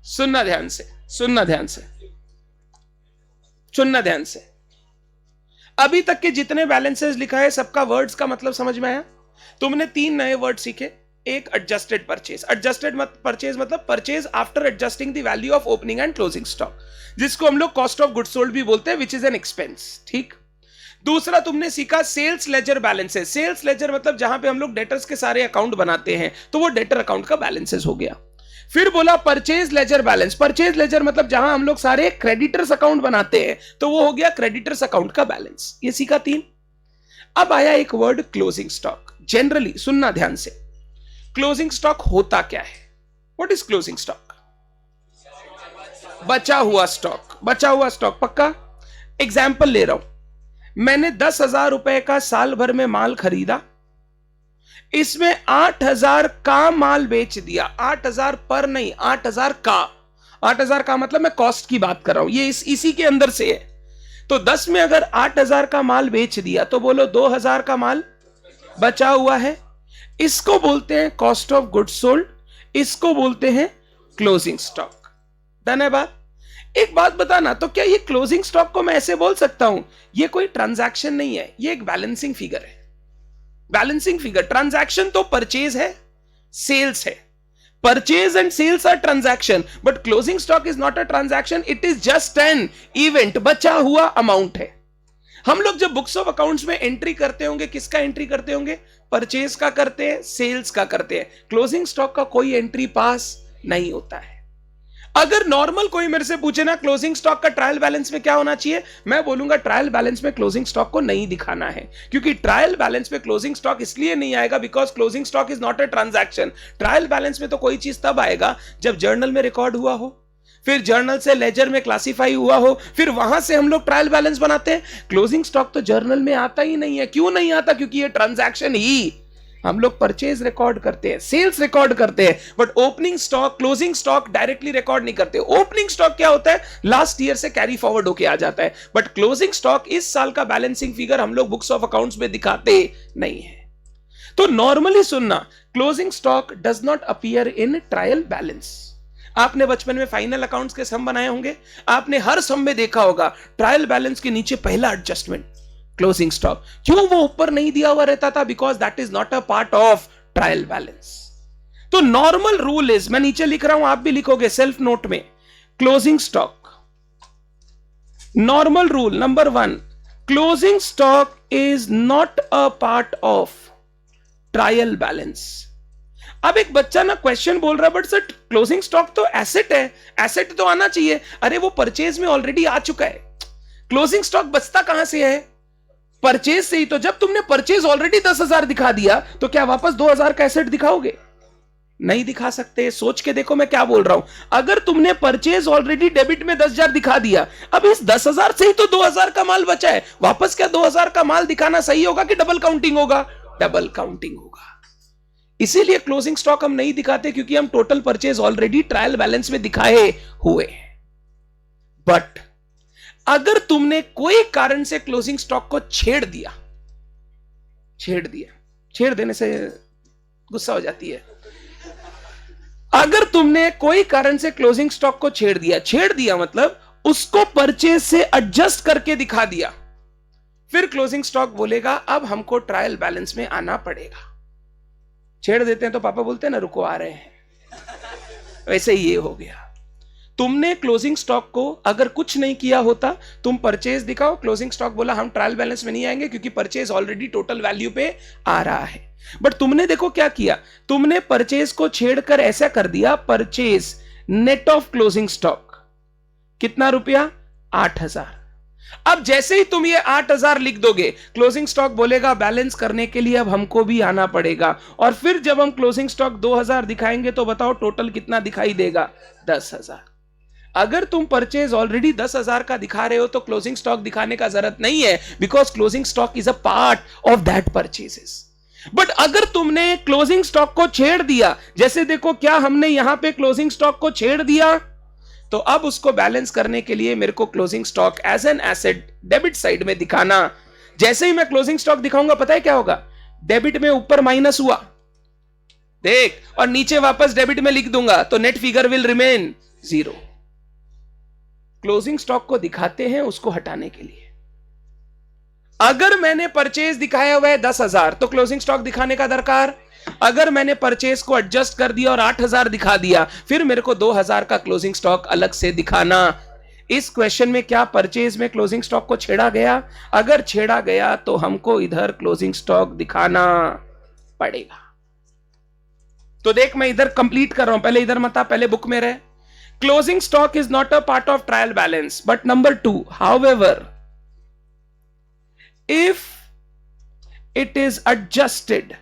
सुनना ध्यान से, सुनना ध्यान से, सुनना ध्यान से। अभी तक के जितने बैलेंसेस लिखा है सबका वर्ड्स का मतलब समझ में आया? तुमने 3 नए वर्ड सीखे। एक एडजस्टेड परचेज, एडजस्टेड परचेज मतलब purchase after adjusting the value of opening and closing stock, जिसको हम लोग कॉस्ट ऑफ गुड्स सोल्ड भी बोलते हैं, विच इज एन एक्सपेंस। ठीक। दूसरा तुमने सीखा sales ledger balances. Sales ledger मतलब जहां पे हम लोग डेटर्स के सारे अकाउंट बनाते हैं, तो वो डेटर अकाउंट का बैलेंसेस हो गया। फिर बोला purchase ledger balance. Purchase laser मतलब जहां हम लोग सारे क्रेडिटर्स अकाउंट बनाते हैं, तो वो हो गया क्रेडिटर्स अकाउंट का बैलेंस। ये सीखा 3। अब आया एक वर्ड क्लोजिंग स्टॉक। जनरली सुनना ध्यान से, क्लोजिंग स्टॉक होता क्या है? What is closing stock? बचा हुआ स्टॉक, बचा हुआ स्टॉक। पक्का? एग्जाम्पल ले रहा हूं, मैंने 10,000 रुपए का साल भर में माल खरीदा, इसमें 8,000 का माल बेच दिया। 8,000 पर नहीं, 8,000 का। 8,000 का मतलब मैं कॉस्ट की बात कर रहा हूं, ये इसी के अंदर से है। तो 10 में अगर 8,000 का माल बेच दिया, तो बोलो 2,000 का माल बचा हुआ है। इसको बोलते हैं कॉस्ट ऑफ गुड्स सोल्ड, इसको बोलते हैं क्लोजिंग स्टॉक। डन है बात? एक बात बताना, तो क्या ये क्लोजिंग स्टॉक को मैं ऐसे बोल सकता हूं, ये कोई ट्रांजैक्शन नहीं है, ये एक बैलेंसिंग फिगर है। Balancing figure. ट्रांजैक्शन तो परचेज है, सेल्स है। Purchase and sales are transaction, but closing stock is not a transaction, it is just an event, बचा हुआ अमाउंट है। हम लोग जब बुक्स ऑफ अकाउंट्स में एंट्री करते होंगे, किसका एंट्री करते होंगे? परचेज का करते हैं, सेल्स का करते हैं। क्लोजिंग स्टॉक का कोई एंट्री पास नहीं होता है। अगर नॉर्मल कोई मेरे से पूछे ना क्लोजिंग स्टॉक का ट्रायल बैलेंस में क्या होना चाहिए, मैं बोलूंगा ट्रायल बैलेंस में क्लोजिंग स्टॉक को नहीं दिखाना है, क्योंकि ट्रायल बैलेंस में क्लोजिंग स्टॉक इसलिए नहीं आएगा because closing stock is not a transaction. Trial balance में तो कोई चीज तब आएगा जब जर्नल में रिकॉर्ड हुआ हो, फिर जर्नल से लेजर में क्लासिफाई हुआ हो, फिर वहां से हम लोग ट्रायल बैलेंस बनाते हैं। क्लोजिंग स्टॉक तो जर्नल में आता ही नहीं है। क्यों नहीं आता? क्योंकि ये ट्रांजैक्शन ही हम लोग परचेज रिकॉर्ड करते हैं, सेल्स रिकॉर्ड करते हैं, but opening stock, closing stock directly record नहीं करते। ओपनिंग स्टॉक क्या होता है? लास्ट ईयर से कैरी फॉरवर्ड होके आ जाता है, बट क्लोजिंग स्टॉक इस साल का बैलेंसिंग फिगर हम लोग बुक्स ऑफ अकाउंट्स में दिखाते नहीं है। तो नॉर्मली सुनना, closing stock does not appear in trial balance. आपने बचपन में फाइनल अकाउंट्स के सम बनाए होंगे, आपने हर सम में देखा होगा ट्रायल बैलेंस के नीचे पहला एडजस्टमेंट क्लोजिंग स्टॉक। क्यों वो ऊपर नहीं दिया हुआ रहता था? Because that is not a part of trial balance. तो नॉर्मल रूल इज, मैं नीचे लिख रहा हूं, आप भी लिखोगे सेल्फ नोट में, closing stock normal rule number 1, closing stock is not a part of trial balance. अब एक बच्चा ना क्वेश्चन बोल रहा है, बट सर क्लोजिंग स्टॉक तो एसेट है, एसेट तो आना चाहिए। अरे वो परचेज में ऑलरेडी आ चुका है, क्लोजिंग स्टॉक बचता कहां से है? परचेज से ही। तो जब तुमने परचेज ऑलरेडी 10,000 दिखा दिया, तो क्या वापस 2,000 का एसेट दिखाओगे? नहीं दिखा सकते। सोच के देखो मैं क्या बोल रहा हूं। अगर तुमने परचेज ऑलरेडी डेबिट में 10,000 दिखा दिया, अब इस 10,000 से ही तो 2,000 का माल बचा है, वापस क्या 2,000 का माल दिखाना सही होगा कि डबल काउंटिंग होगा? डबल काउंटिंग होगा। इसीलिए क्लोजिंग स्टॉक हम नहीं दिखाते, क्योंकि हम total purchase already trial balance में दिखाए हुए हैं। बट अगर तुमने कोई कारण से क्लोजिंग स्टॉक को छेड़ दिया, छेड़ देने से गुस्सा हो जाती है। अगर तुमने कोई कारण से क्लोजिंग स्टॉक को छेड़ दिया मतलब उसको परचेज से एडजस्ट करके दिखा दिया, फिर क्लोजिंग स्टॉक बोलेगा अब हमको ट्रायल बैलेंस में आना पड़ेगा। छेड़ देते हैं तो पापा बोलते हैं ना रुको आ रहे हैं, वैसे ही ये हो गया। तुमने क्लोजिंग स्टॉक को अगर कुछ नहीं किया होता, तुम परचेज दिखाओ, क्लोजिंग स्टॉक बोला हम ट्रायल बैलेंस में नहीं आएंगे क्योंकि परचेज ऑलरेडी टोटल वैल्यू पे आ रहा है। बट तुमने देखो क्या किया, तुमने परचेज को छेड़कर ऐसा कर दिया, purchase net of closing stock कितना रुपया? 8,000। अब जैसे ही तुम ये 8,000 लिख दोगे, क्लोजिंग स्टॉक बोलेगा बैलेंस करने के लिए अब हमको भी आना पड़ेगा। और फिर जब हम क्लोजिंग स्टॉक 2,000 दिखाएंगे तो बताओ टोटल कितना दिखाई देगा? 10,000। अगर तुम परचेज ऑलरेडी 10,000 का दिखा रहे हो तो क्लोजिंग स्टॉक दिखाने का जरूरत नहीं है, because closing stock is a part of that purchases. But अगर तुमने क्लोजिंग स्टॉक को छेड़ दिया, जैसे देखो क्या हमने यहां पे क्लोजिंग स्टॉक को छेड़ दिया, तो अब उसको बैलेंस करने के लिए मेरे को closing stock as an asset debit side में दिखाना। जैसे ही मैं क्लोजिंग स्टॉक दिखाऊंगा, पता है क्या होगा? डेबिट में ऊपर माइनस हुआ देख, और नीचे वापस डेबिट में लिख दूंगा, तो net figure will remain 0। Closing stock को दिखाते हैं उसको हटाने के लिए। अगर मैंने परचेज दिखाया हुआ है 10,000 तो क्लोजिंग स्टॉक दिखाने का दरकार। अगर मैंने परचेज को एडजस्ट कर दिया और 8,000 दिखा दिया, फिर मेरे को 2,000 का क्लोजिंग स्टॉक अलग से दिखाना। इस क्वेश्चन में क्या परचेज में क्लोजिंग स्टॉक को छेड़ा गया? अगर छेड़ा गया तो हमको इधर क्लोजिंग स्टॉक दिखाना पड़ेगा। तो देख मैं इधर कंप्लीट कर रहा हूं, पहले इधर मत आ, पहले बुक में रहे। Closing stock is not a part of trial balance, but number 2, however, if it is adjusted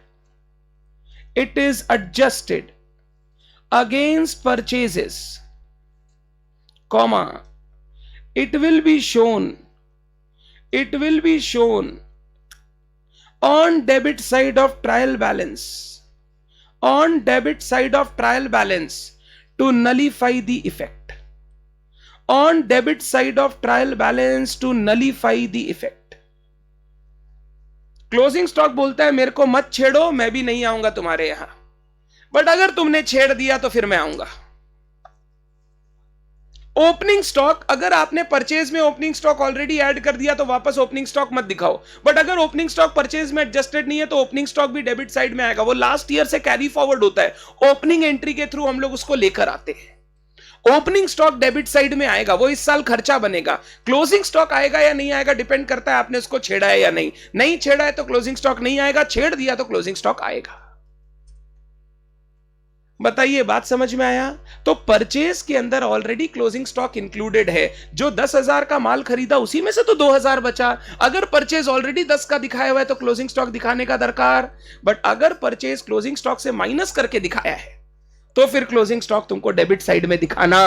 against purchases, comma, it will be shown on debit side of trial balance, to nullify the effect. On debit side of trial balance to nullify the effect. Closing stock बोलता है मेरे को मत छेड़ो, मैं भी नहीं आऊंगा तुम्हारे यहां, बट अगर तुमने छेड़ दिया तो फिर मैं आऊंगा। ओपनिंग स्टॉक, अगर आपने परचेज में ओपनिंग स्टॉक ऑलरेडी ऐड कर दिया तो वापस ओपनिंग स्टॉक मत दिखाओ। बट अगर ओपनिंग स्टॉक परचेज में एडजस्टेड नहीं है तो ओपनिंग स्टॉक भी डेबिट साइड में आएगा। वो लास्ट ईयर से कैरी फॉरवर्ड होता है, ओपनिंग एंट्री के थ्रू हम लोग उसको लेकर आते हैं। ओपनिंग स्टॉक डेबिट साइड में आएगा, वो इस साल खर्चा बनेगा। क्लोजिंग स्टॉक आएगा या नहीं आएगा डिपेंड करता है आपने उसको छेड़ा है या नहीं। नहीं छेड़ा है तो क्लोजिंग स्टॉक नहीं आएगा, छेड़ दिया तो क्लोजिंग स्टॉक आएगा। बताइए बात समझ में आया? तो परचेज के अंदर ऑलरेडी क्लोजिंग स्टॉक इंक्लूडेड है। जो 10,000 का माल खरीदा उसी में से तो 2,000 बचा। अगर परचेज ऑलरेडी 10 का दिखाया हुआ है तो क्लोजिंग स्टॉक दिखाने का दरकार। बट अगर परचेज क्लोजिंग स्टॉक से माइनस करके दिखाया है तो फिर क्लोजिंग स्टॉक तुमको डेबिट साइड में दिखाना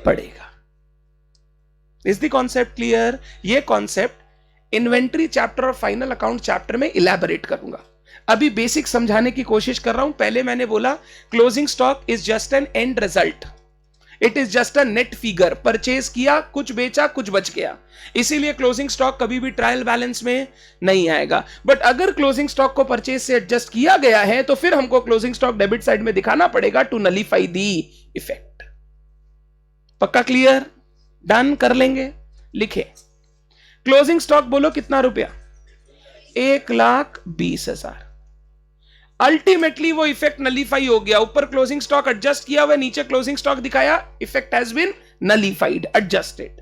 पड़ेगा। Is the concept clear? ये कॉन्सेप्ट इन्वेंट्री चैप्टर और फाइनल अकाउंट चैप्टर में इलैबोरेट करूंगा। अभी बेसिक समझाने की कोशिश कर रहा हूं। पहले मैंने बोला closing stock is just N and result, it is just a net figure. Purchase किया, कुछ बेचा, कुछ बच गया, इसीलिए क्लोजिंग स्टॉक कभी भी ट्रायल बैलेंस में नहीं आएगा। बट अगर क्लोजिंग स्टॉक को परचेज से एडजस्ट किया गया है तो फिर हमको क्लोजिंग स्टॉक डेबिट साइड में दिखाना पड़ेगा टू नलीफाई दी इफेक्ट। पक्का क्लियर? डन कर लेंगे। लिखे क्लोजिंग स्टॉक बोलो कितना रुपया? 1,20,000। अल्टीमेटली वो इफेक्ट नलीफाई हो गया। ऊपर क्लोजिंग स्टॉक एडजस्ट किया हुआ, नीचे क्लोजिंग स्टॉक दिखाया, effect has been nullified, adjusted.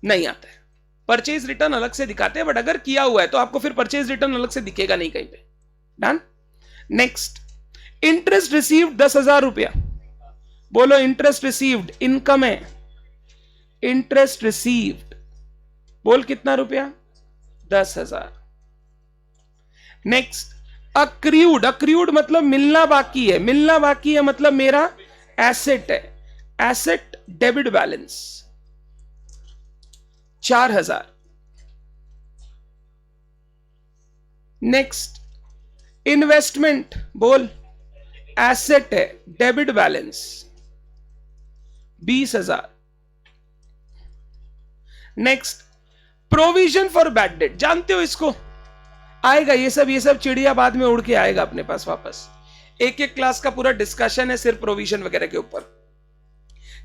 नहीं आता है। परचेज रिटर्न अलग से दिखाते हैं, बट अगर किया हुआ है तो आपको फिर परचेज रिटर्न अलग से दिखेगा नहीं कहीं पे। डन। नेक्स्ट, इंटरेस्ट रिसीव्ड 10,000 रुपया। बोलो इंटरेस्ट रिसीव्ड, इनकम है। इंटरेस्ट रिसीव्ड बोल कितना रुपया? 10,000। Next, accrued. अक्रूड मतलब मिलना बाकी है। मिलना बाकी है मतलब मेरा एसेट है। Asset debit balance 4,000। Next, investment बोल, एसेट है, debit balance 20,000। Next, provision for bad debt. जानते हो इसको? आएगा ये सब चिड़िया बाद में उड़ के आएगा अपने पास वापस। एक एक क्लास का पूरा डिस्कशन है सिर्फ प्रोविजन वगैरह के ऊपर।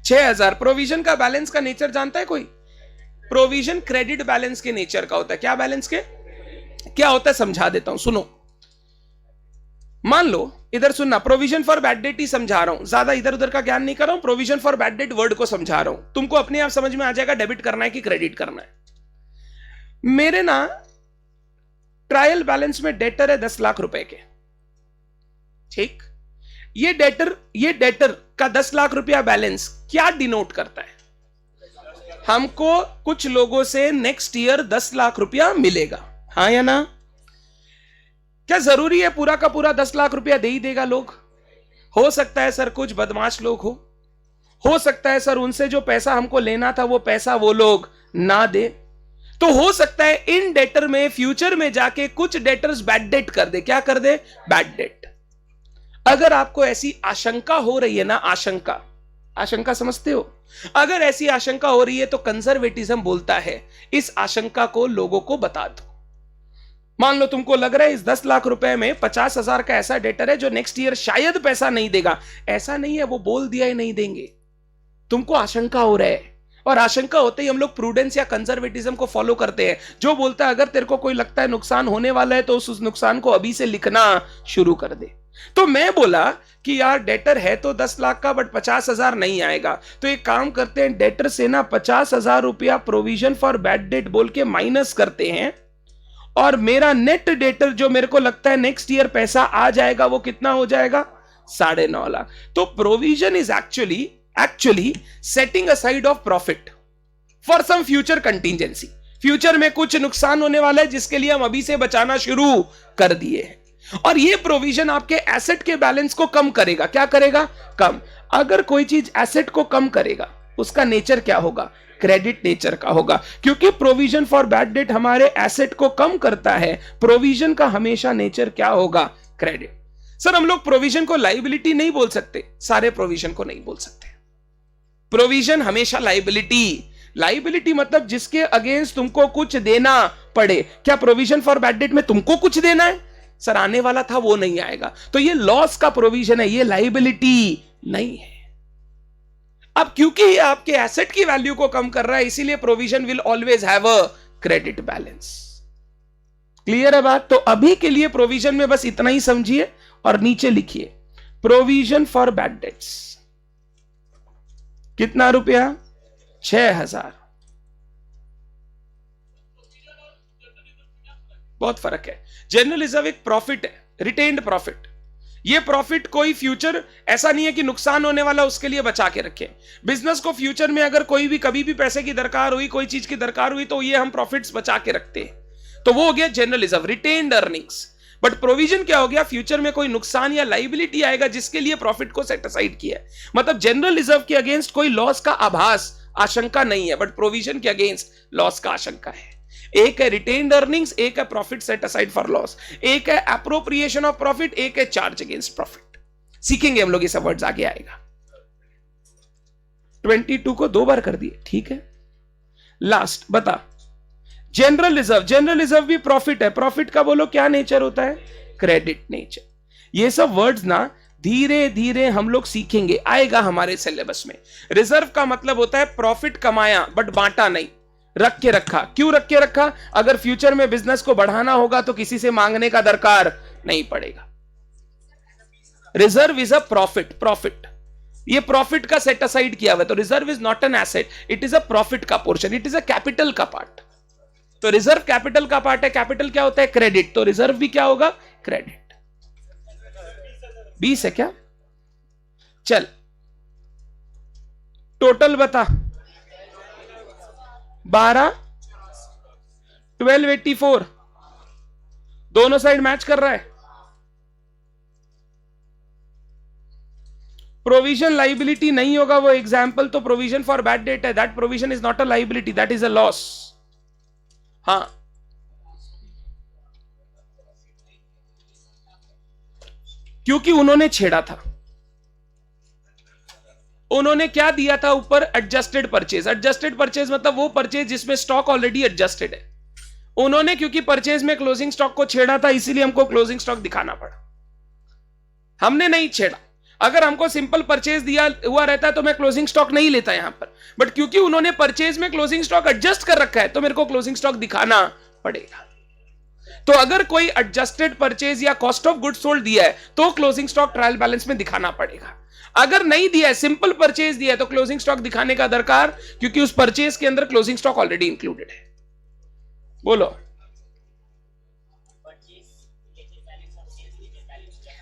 6,000। प्रोविजन का बैलेंस का नेचर जानता है कोई? प्रोविजन क्रेडिट बैलेंस के नेचर का होता है। क्या बैलेंस के? क्या होता है समझा देता हूं, सुनो। मान लो, इधर सुनना, प्रोविजन फॉर बैड डेट ही समझा रहा हूं, ज्यादा इधर उधर का ज्ञान नहीं कर रहा हूं। Provision for bad debt word को समझा रहा हूं, तुमको अपने आप समझ में आ जाएगा डेबिट करना है कि क्रेडिट करना है। मेरे ना ट्रायल बैलेंस में डेटर है 10 लाख रुपए के, ठीक? ये डेटर का 10 लाख रुपया बैलेंस क्या डिनोट करता है? हमको कुछ लोगों से नेक्स्ट ईयर 10 लाख रुपया मिलेगा, हाँ या ना? क्या जरूरी है पूरा का पूरा 10 लाख रुपया दे ही देगा लोग? हो सकता है सर कुछ बदमाश लोग हो सकता है सर उनसे जो पैसा हमको लेना था वो पैसा वो लोग ना दे, तो हो सकता है इन डेटर में फ्यूचर में जाके कुछ डेटर्स बैड डेट कर दे। क्या कर दे? Bad debt. अगर आपको ऐसी आशंका हो रही है ना, आशंका समझते हो? अगर ऐसी आशंका हो रही है तो कंजर्वेटिज्म बोलता है इस आशंका को लोगों को बता दो। मान लो तुमको लग रहा है इस 10 लाख रुपए में 50,000 का ऐसा डेटर है जो नेक्स्ट ईयर शायद पैसा नहीं देगा। ऐसा नहीं है वो बोल दिया ही नहीं देंगे, तुमको आशंका हो रहा है। और आशंका होते ही हम लोग प्रूडेंस या कंजर्वेटिज्म को फॉलो करते हैं, जो बोलता है अगर तेरे को कोई लगता है नुकसान होने वाला है तो उस नुकसान को अभी से लिखना शुरू कर दे। तो मैं बोला कि यार डेटर है तो 10 लाख का बट 50,000 नहीं आएगा, तो एक काम करते हैं डेटर से ना 50,000 रुपया प्रोविजन फॉर बैड डेट बोल के माइनस करते हैं, और मेरा नेट डेटर जो मेरे को लगता है नेक्स्ट ईयर पैसा आ जाएगा वो कितना हो जाएगा? 9.5 लाख। तो provision is actually setting aside of profit for some future contingency. Future में कुछ नुकसान होने वाला है जिसके लिए हम अभी से बचाना शुरू कर दिए हैं, और ये प्रोविजन आपके एसेट के बैलेंस को कम करेगा। क्या करेगा? कम। अगर कोई चीज एसेट को कम करेगा उसका नेचर क्या होगा? क्रेडिट नेचर का होगा, क्योंकि प्रोविजन फॉर बैड डेट हमारे एसेट को कम करता है। प्रोविजन का हमेशा नेचर क्या होगा? क्रेडिट। सर हम लोग प्रोविजन को लाइबिलिटी नहीं बोल सकते, सारे प्रोविजन को नहीं बोल सकते। प्रोविजन हमेशा लाइबिलिटी मतलब जिसके अगेंस्ट तुमको कुछ देना पड़े। क्या प्रोविजन फॉर बैड डेट में तुमको कुछ देना है? सर आने वाला था वो नहीं आएगा, तो ये लॉस का प्रोविजन है, ये लाइबिलिटी नहीं है। अब क्योंकि ये आपके एसेट की वैल्यू को कम कर रहा है इसीलिए provision will always have a credit balance. Clear है बात? तो अभी के लिए प्रोविजन में बस इतना ही समझिए और नीचे लिखिए प्रोविजन फॉर बैड डेट्स कितना रुपया? 6,000। बहुत फर्क है। जनरल रिजर्व एक प्रॉफिट है, रिटेन्ड प्रॉफिट। ये प्रॉफिट कोई फ्यूचर ऐसा नहीं है कि नुकसान होने वाला उसके लिए बचा के रखें। बिजनेस को फ्यूचर में अगर कोई भी कभी भी पैसे की दरकार हुई, कोई चीज की दरकार हुई, तो ये हम प्रॉफिट्स बचा के रखते हैं, तो वो हो गया general reserve, retained earnings. But provision क्या हो गया, फ्यूचर में कोई नुकसान या लाइबिलिटी आएगा जिसके लिए प्रॉफिट को सेट असाइड किया है। मतलब जनरल रिजर्व के अगेंस्ट कोई लॉस का आभास, आशंका नहीं है, बट प्रोविजन के अगेंस्ट लॉस का आशंका है। एक है रिटेन्ड अर्निंग्स, एक है profit set aside for loss, एक है अप्रोप्रिएशन ऑफ प्रॉफिट, एक है चार्ज अगेंस्ट प्रॉफिट। सीखेंगे हम लोग ये सब वर्ड्स, आगे आएगा। 22 को 2 बार कर दिए, ठीक है। लास्ट बता, जनरल रिजर्व, जनरल रिजर्व भी प्रॉफिट है। प्रॉफिट का बोलो क्या नेचर होता है, क्रेडिट नेचर। ये सब वर्ड्स ना धीरे धीरे हम लोग सीखेंगे, आएगा हमारे सिलेबस में। रिजर्व का मतलब होता है प्रॉफिट कमाया बट बांटा नहीं, रख के रखा। क्यों रख के रखा, अगर फ्यूचर में बिजनेस को बढ़ाना होगा तो किसी से मांगने का दरकार नहीं पड़ेगा। Reserve is a profit, profit ये प्रॉफिट का सेट असाइड किया हुआ है। तो reserve is not an asset, it is a profit का portion, it is a capital का पार्ट। तो रिजर्व कैपिटल का पार्ट है। कैपिटल क्या होता है, क्रेडिट। तो रिजर्व भी क्या होगा, क्रेडिट। 20 है क्या, चल टोटल बता। 12, 1284, दोनों साइड मैच कर रहा है। प्रोविजन लाइबिलिटी नहीं होगा, वो एग्जाम्पल तो प्रोविजन फॉर बैड डेट है। That provision is not a liability, that is a loss. हाँ, क्योंकि उन्होंने छेड़ा था। उन्होंने क्या दिया था ऊपर, एडजस्टेड परचेज। एडजस्टेड परचेज मतलब वो परचेज जिसमें स्टॉक ऑलरेडी एडजस्टेड है। उन्होंने क्योंकि परचेज में क्लोजिंग स्टॉक को छेड़ा था, इसीलिए हमको क्लोजिंग स्टॉक दिखाना पड़ा। हमने नहीं छेड़ा। अगर हमको सिंपल परचेज दिया हुआ रहता तो मैं क्लोजिंग स्टॉक नहीं लेता यहां पर, बट क्योंकि उन्होंने परचेज में क्लोजिंग स्टॉक एडजस्ट कर रखा है तो मेरे को क्लोजिंग स्टॉक दिखाना पड़ेगा। तो अगर कोई एडजस्टेड परचेज या कॉस्ट ऑफ गुड्स सोल्ड दिया है तो क्लोजिंग स्टॉक ट्रायल बैलेंस में दिखाना पड़ेगा। अगर नहीं दिया है, सिंपल परचेज दिया है, तो क्लोजिंग स्टॉक दिखाने का दरकार, क्योंकि उस परचेज के अंदर क्लोजिंग स्टॉक ऑलरेडी इंक्लूडेड है। बोलो,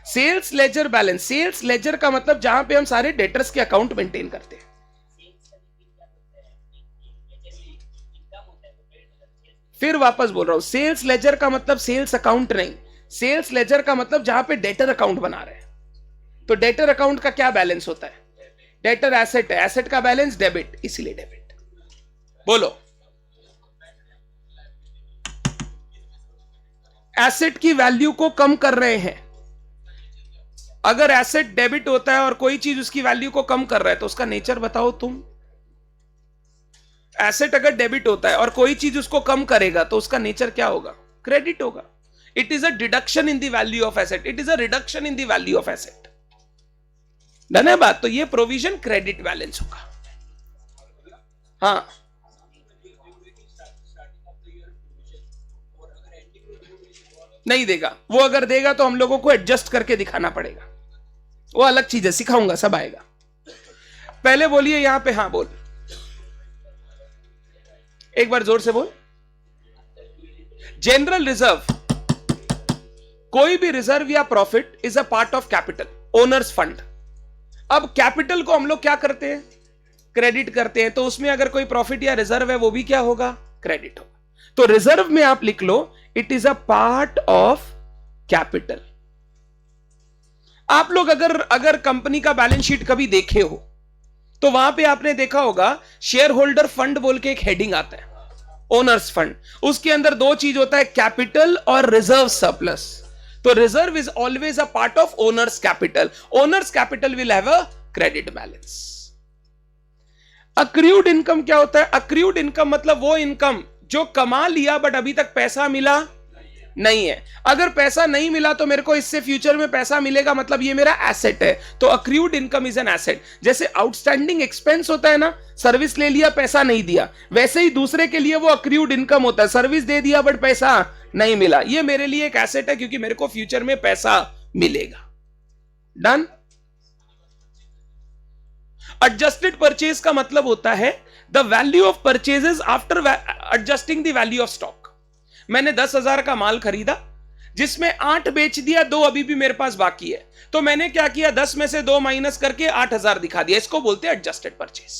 sales ledger balance. Sales ledger का मतलब जहां पे हम सारे डेटर्स के अकाउंट मेंटेन करते हैं। फिर वापस बोल रहा हूं, सेल्स लेजर का मतलब सेल्स अकाउंट नहीं, सेल्स लेजर का मतलब जहां पे डेटर अकाउंट बना रहे हैं। तो डेटर अकाउंट का क्या बैलेंस होता है, डेटर एसेट है, एसेट का बैलेंस डेबिट, इसीलिए डेबिट। बोलो, एसेट की वैल्यू को कम कर रहे हैं। अगर एसेट डेबिट होता है और कोई चीज उसकी वैल्यू को कम कर रहा है तो उसका नेचर बताओ तुम। एसेट अगर डेबिट होता है और कोई चीज उसको कम करेगा तो उसका नेचर क्या होगा, क्रेडिट होगा। It is a deduction in the value of asset, it is a reduction in the value of asset. Done है बात। तो ये प्रोविजन क्रेडिट बैलेंस होगा। हाँ, नहीं देगा वो, अगर देगा तो हम लोगों को एडजस्ट करके दिखाना पड़ेगा, वो अलग चीज है, सिखाऊंगा, सब आएगा। पहले बोलिए यहां पे, हाँ बोल, एक बार जोर से बोल। जनरल रिजर्व, कोई भी रिजर्व या profit is a part of capital, owner's fund. अब कैपिटल को हम लोग क्या करते हैं, क्रेडिट करते हैं। तो उसमें अगर कोई प्रॉफिट या रिजर्व है वो भी क्या होगा, क्रेडिट होगा। तो रिजर्व में आप लिख लो, it is a part of capital. आप लोग अगर कंपनी का बैलेंस शीट कभी देखे हो तो वहां पे आपने देखा होगा शेयर होल्डर फंड बोल के एक हेडिंग आता है, ओनर्स फंड। उसके अंदर दो चीज होता है, कैपिटल और रिजर्व सरप्लस। तो reserve is always a part of owners capital. Owners capital will have a credit balance. Accrued income क्या होता है, अक्रूड इनकम मतलब वो इनकम जो कमा लिया बट अभी तक पैसा मिला नहीं है। अगर पैसा नहीं मिला तो मेरे को इससे फ्यूचर में पैसा मिलेगा, मतलब ये मेरा एसेट है। तो accrued income is an asset. जैसे आउटस्टैंडिंग एक्सपेंस होता है ना, सर्विस ले लिया पैसा नहीं दिया, वैसे ही दूसरे के लिए वो अक्रूड इनकम होता है, सर्विस दे दिया बट पैसा नहीं मिला। ये मेरे लिए एक एसेट है क्योंकि मेरे को फ्यूचर में पैसा मिलेगा। डन। एडजस्टेड परचेज का मतलब होता है the value of purchases after adjusting the value of stock. मैंने 10,000 का माल खरीदा जिसमें 8 बेच दिया, 2 अभी भी मेरे पास बाकी है। तो मैंने क्या किया, 10 में से 2 माइनस करके 8,000 दिखा दिया। इसको बोलते हैं एडजस्टेड परचेज।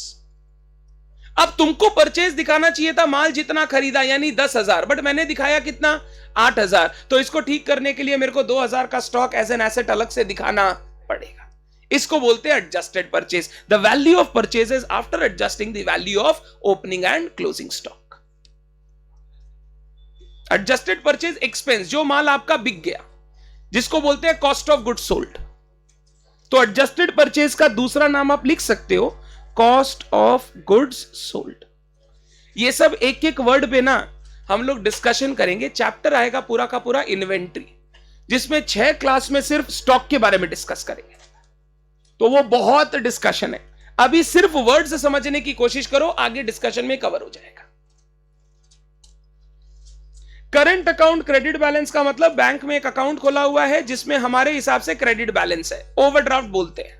अब तुमको परचेज दिखाना चाहिए था माल जितना खरीदा यानी 10,000, बट मैंने दिखाया कितना 8,000, तो इसको ठीक करने के लिए मेरे को 2,000 का स्टॉक एज एन एसेट अलग से दिखाना पड़ेगा। इसको बोलते हैं adjusted purchase. The value of purchases after adjusting the value of opening and closing stock. Adjusted purchase expense, जो माल आपका बिक गया, जिसको बोलते हैं कॉस्ट ऑफ गुड्स सोल्ड। तो एडजस्टेड परचेज का दूसरा नाम आप लिख सकते हो कॉस्ट ऑफ गुड्स सोल्ड। ये सब एक एक वर्ड पे ना हम लोग डिस्कशन करेंगे। चैप्टर आएगा पूरा का पूरा इन्वेंट्री, जिसमें 6 क्लास में सिर्फ स्टॉक के बारे में डिस्कस करेंगे, तो वो बहुत डिस्कशन है। अभी सिर्फ वर्ड से समझने की कोशिश करो, आगे डिस्कशन में कवर हो जाएगा। करंट अकाउंट क्रेडिट बैलेंस का मतलब बैंक में एक अकाउंट खोला हुआ है जिसमें हमारे हिसाब से क्रेडिट बैलेंस है, ओवरड्राफ्ट बोलते हैं।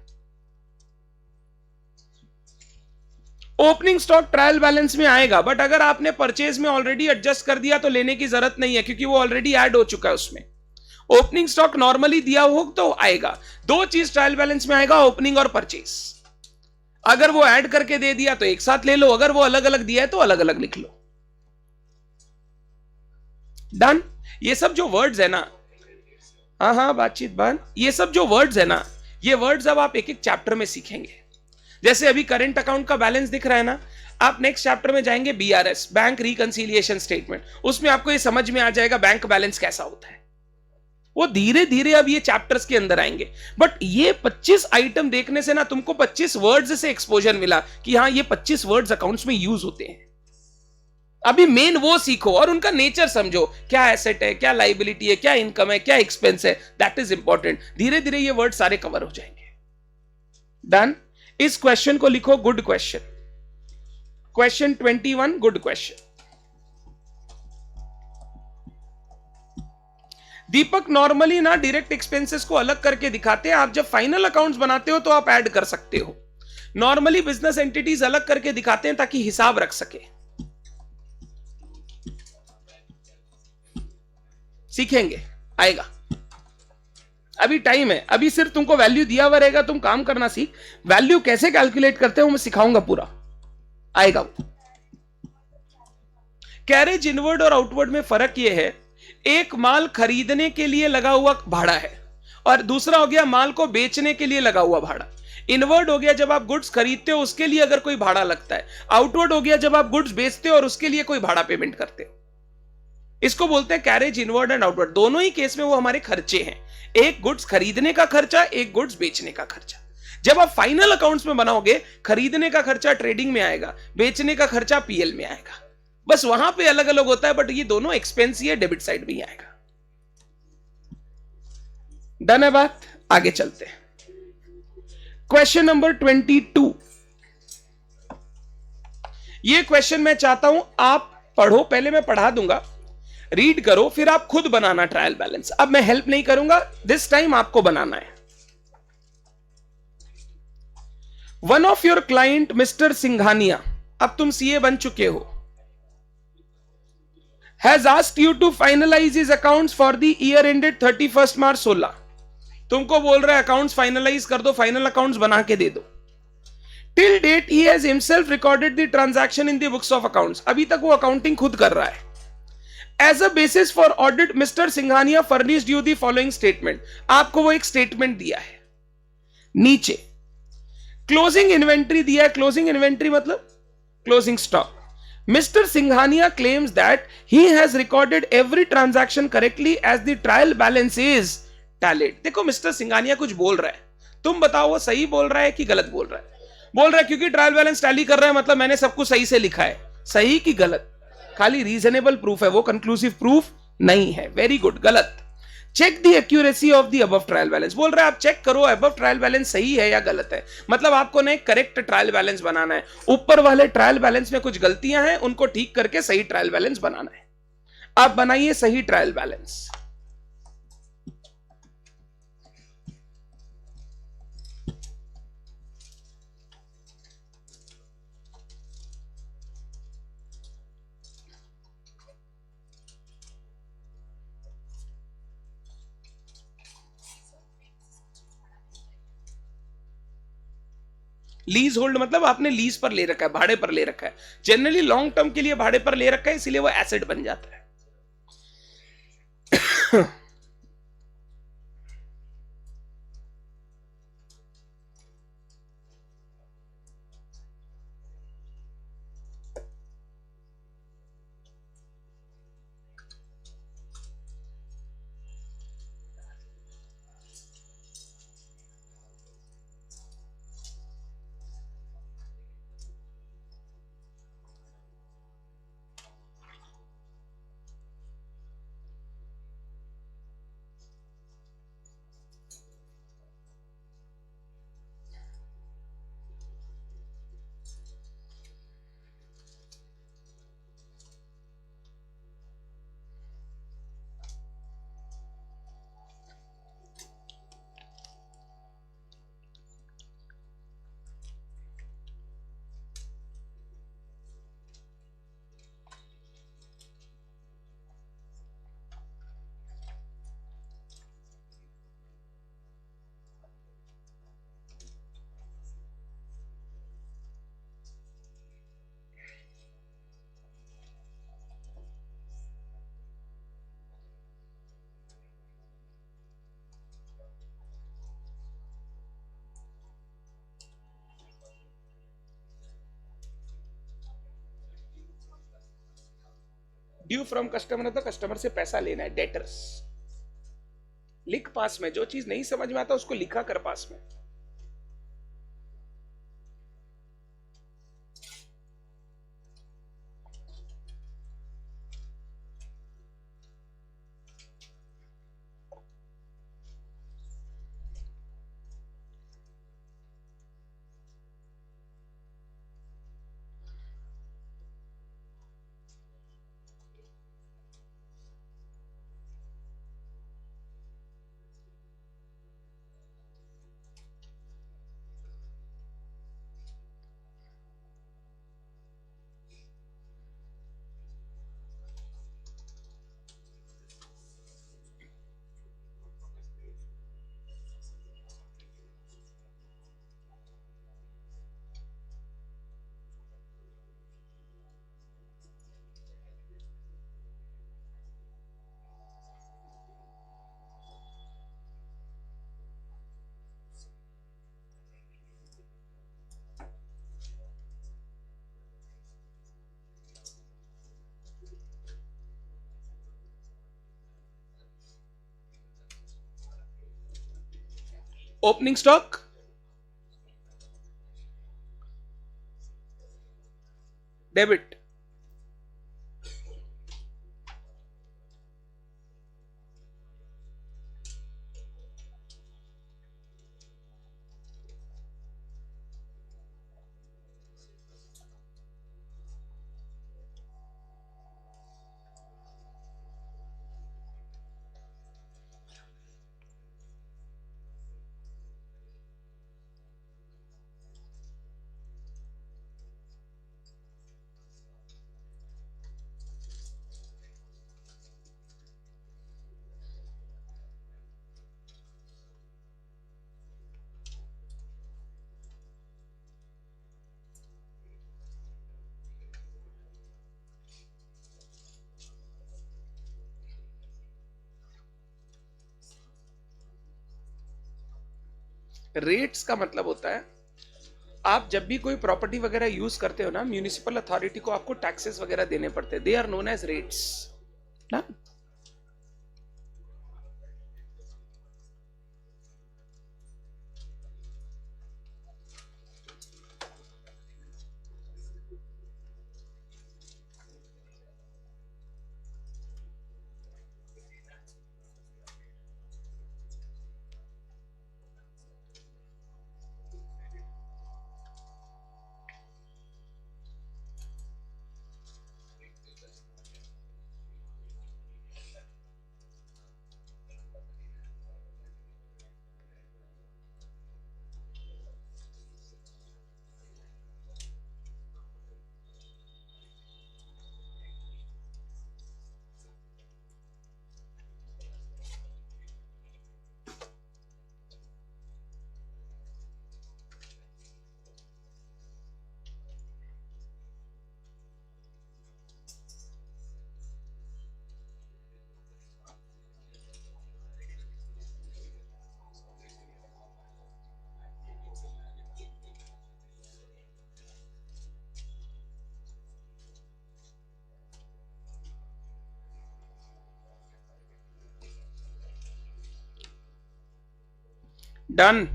ओपनिंग स्टॉक ट्रायल बैलेंस में आएगा, बट अगर आपने परचेज में ऑलरेडी एडजस्ट कर दिया तो लेने की जरूरत नहीं है, क्योंकि वो ऑलरेडी ऐड हो चुका है उसमें। ओपनिंग स्टॉक नॉर्मली दिया हो तो आएगा। 2 चीज ट्रायल बैलेंस में आएगा, ओपनिंग और परचेज। अगर वो ऐड करके दे दिया तो एक साथ ले लो, अगर वो अलग अलग दिया है तो अलग अलग लिख लो। डन। ये सब जो वर्ड्स है ना, हाँ बातचीत बन, ये सब जो वर्ड्स है ना, ये वर्ड्स अब आप एक एक चैप्टर में सीखेंगे। जैसे अभी करंट अकाउंट का बैलेंस दिख रहा है ना, आप नेक्स्ट चैप्टर में जाएंगे बीआरएस, बैंक रिकंसिलिएशन स्टेटमेंट, उसमें आपको ये समझ में आ जाएगा बैंक बैलेंस कैसा होता है। वो धीरे धीरे अब ये चैप्टर्स के अंदर आएंगे। बट ये 25 आइटम देखने से ना तुमको 25 वर्ड्स से एक्सपोजर मिला कि हाँ ये 25 वर्ड्स अकाउंट्स में यूज होते हैं। अभी मेन वो सीखो और उनका नेचर समझो, क्या एसेट है, क्या लाइबिलिटी है, क्या इनकम है, क्या एक्सपेंस है, दैट इज इंपॉर्टेंट। धीरे धीरे ये वर्ड सारे कवर हो जाएंगे। डन। इस क्वेश्चन को लिखो good question. Question 21 good question. Deepak normally ना डायरेक्ट एक्सपेंसेस को अलग करके दिखाते हैं, आप जब फाइनल अकाउंट्स बनाते हो तो आप ऐड कर सकते हो। नॉर्मली बिजनेस एंटिटीज अलग करके दिखाते हैं ताकि हिसाब रख सके। सीखेंगे, आएगा, अभी टाइम है। अभी सिर्फ तुमको वैल्यू दिया हुआ रहेगा, तुम काम करना सीख। वैल्यू कैसे कैलकुलेट करते हो मैं सिखाऊंगा, पूरा आएगा वो। कैरेज इनवर्ड और आउटवर्ड में फर्क यह है, एक माल खरीदने के लिए लगा हुआ भाड़ा है और दूसरा हो गया माल को बेचने के लिए लगा हुआ भाड़ा। इनवर्ड हो गया जब आप गुड्स खरीदते हो उसके लिए अगर कोई भाड़ा लगता है। आउटवर्ड हो गया जब आप गुड्स बेचते हो और उसके लिए कोई भाड़ा पेमेंट करते हो। इसको बोलते हैं कैरेज इनवर्ड एंड आउटवर्ड। दोनों ही केस में वो हमारे खर्चे हैं, एक गुड्स खरीदने का खर्चा, एक गुड्स बेचने का खर्चा। जब आप फाइनल अकाउंट्स में बनाओगे, खरीदने का खर्चा ट्रेडिंग में आएगा, बेचने का खर्चा पीएल में आएगा। बस वहां पे अलग अलग होता है, बट ये दोनों एक्सपेंस ही है, डेबिट साइड भी आएगा। डन है बात, आगे चलते हैं। Question number 22। ये क्वेश्चन मैं चाहता हूं आप पढ़ो, पहले मैं पढ़ा दूंगा, रीड करो, फिर आप खुद बनाना ट्रायल बैलेंस। अब मैं हेल्प नहीं करूंगा, दिस टाइम आपको बनाना है। One of your client mister Singhania, अब तुम सीए बन चुके हो, has asked you to finalize his accounts for the year ended 31st March 16। तुमको बोल रहा है अकाउंट्स फाइनलाइज कर दो, फाइनल अकाउंट्स बना के दे दो। Till date he has himself recorded the transaction in the books of accounts, अभी तक वो अकाउंटिंग खुद कर रहा है। As a basis for audit Mr Singhania furnished you the following statement, आपको वो एक स्टेटमेंट दिया है। नीचे क्लोजिंग इन्वेंट्री दिया है, क्लोजिंग इन्वेंट्री मतलब closing stock. Mr. Singhania claims that he has recorded every transaction correctly as the trial balance is tallied। देखो मिस्टर सिंघानिया कुछ बोल रहा है, तुम बताओ वो सही बोल रहा है कि गलत बोल रहा है। बोल रहा है क्योंकि ट्रायल बैलेंस टैली कर रहा है मतलब मैंने सब कुछ सही से लिखा है। सही कि गलत? खाली रीजनेबल प्रूफ है वो, कंक्लूसिव प्रूफ नहीं है। वेरी गुड, गलत। Check the accuracy of the above trial balance, बोल रहा है आप चेक करो अबव ट्रायल बैलेंस सही है या गलत है। मतलब आपको ना करेक्ट ट्रायल बैलेंस बनाना है। ऊपर वाले ट्रायल बैलेंस में कुछ गलतियां हैं, उनको ठीक करके सही ट्रायल बैलेंस बनाना है। आप बनाइए सही ट्रायल बैलेंस। लीज होल्ड मतलब आपने लीज पर ले रखा है, भाड़े पर ले रखा है, जनरली लॉन्ग टर्म के लिए भाड़े पर ले रखा है, इसीलिए वो एसेट बन जाता है। ड्यू फ्रॉम कस्टमर है तो कस्टमर से पैसा लेना है, डेटर्स। लिख पास में, जो चीज नहीं समझ में आता उसको लिखा कर पास में। Opening stock, debit. रेट्स का मतलब होता है, आप जब भी कोई प्रॉपर्टी वगैरह यूज करते हो ना, म्यूनिसिपल अथॉरिटी को आपको टैक्सेस वगैरह देने पड़ते हैं, they are known as rates ना। डन।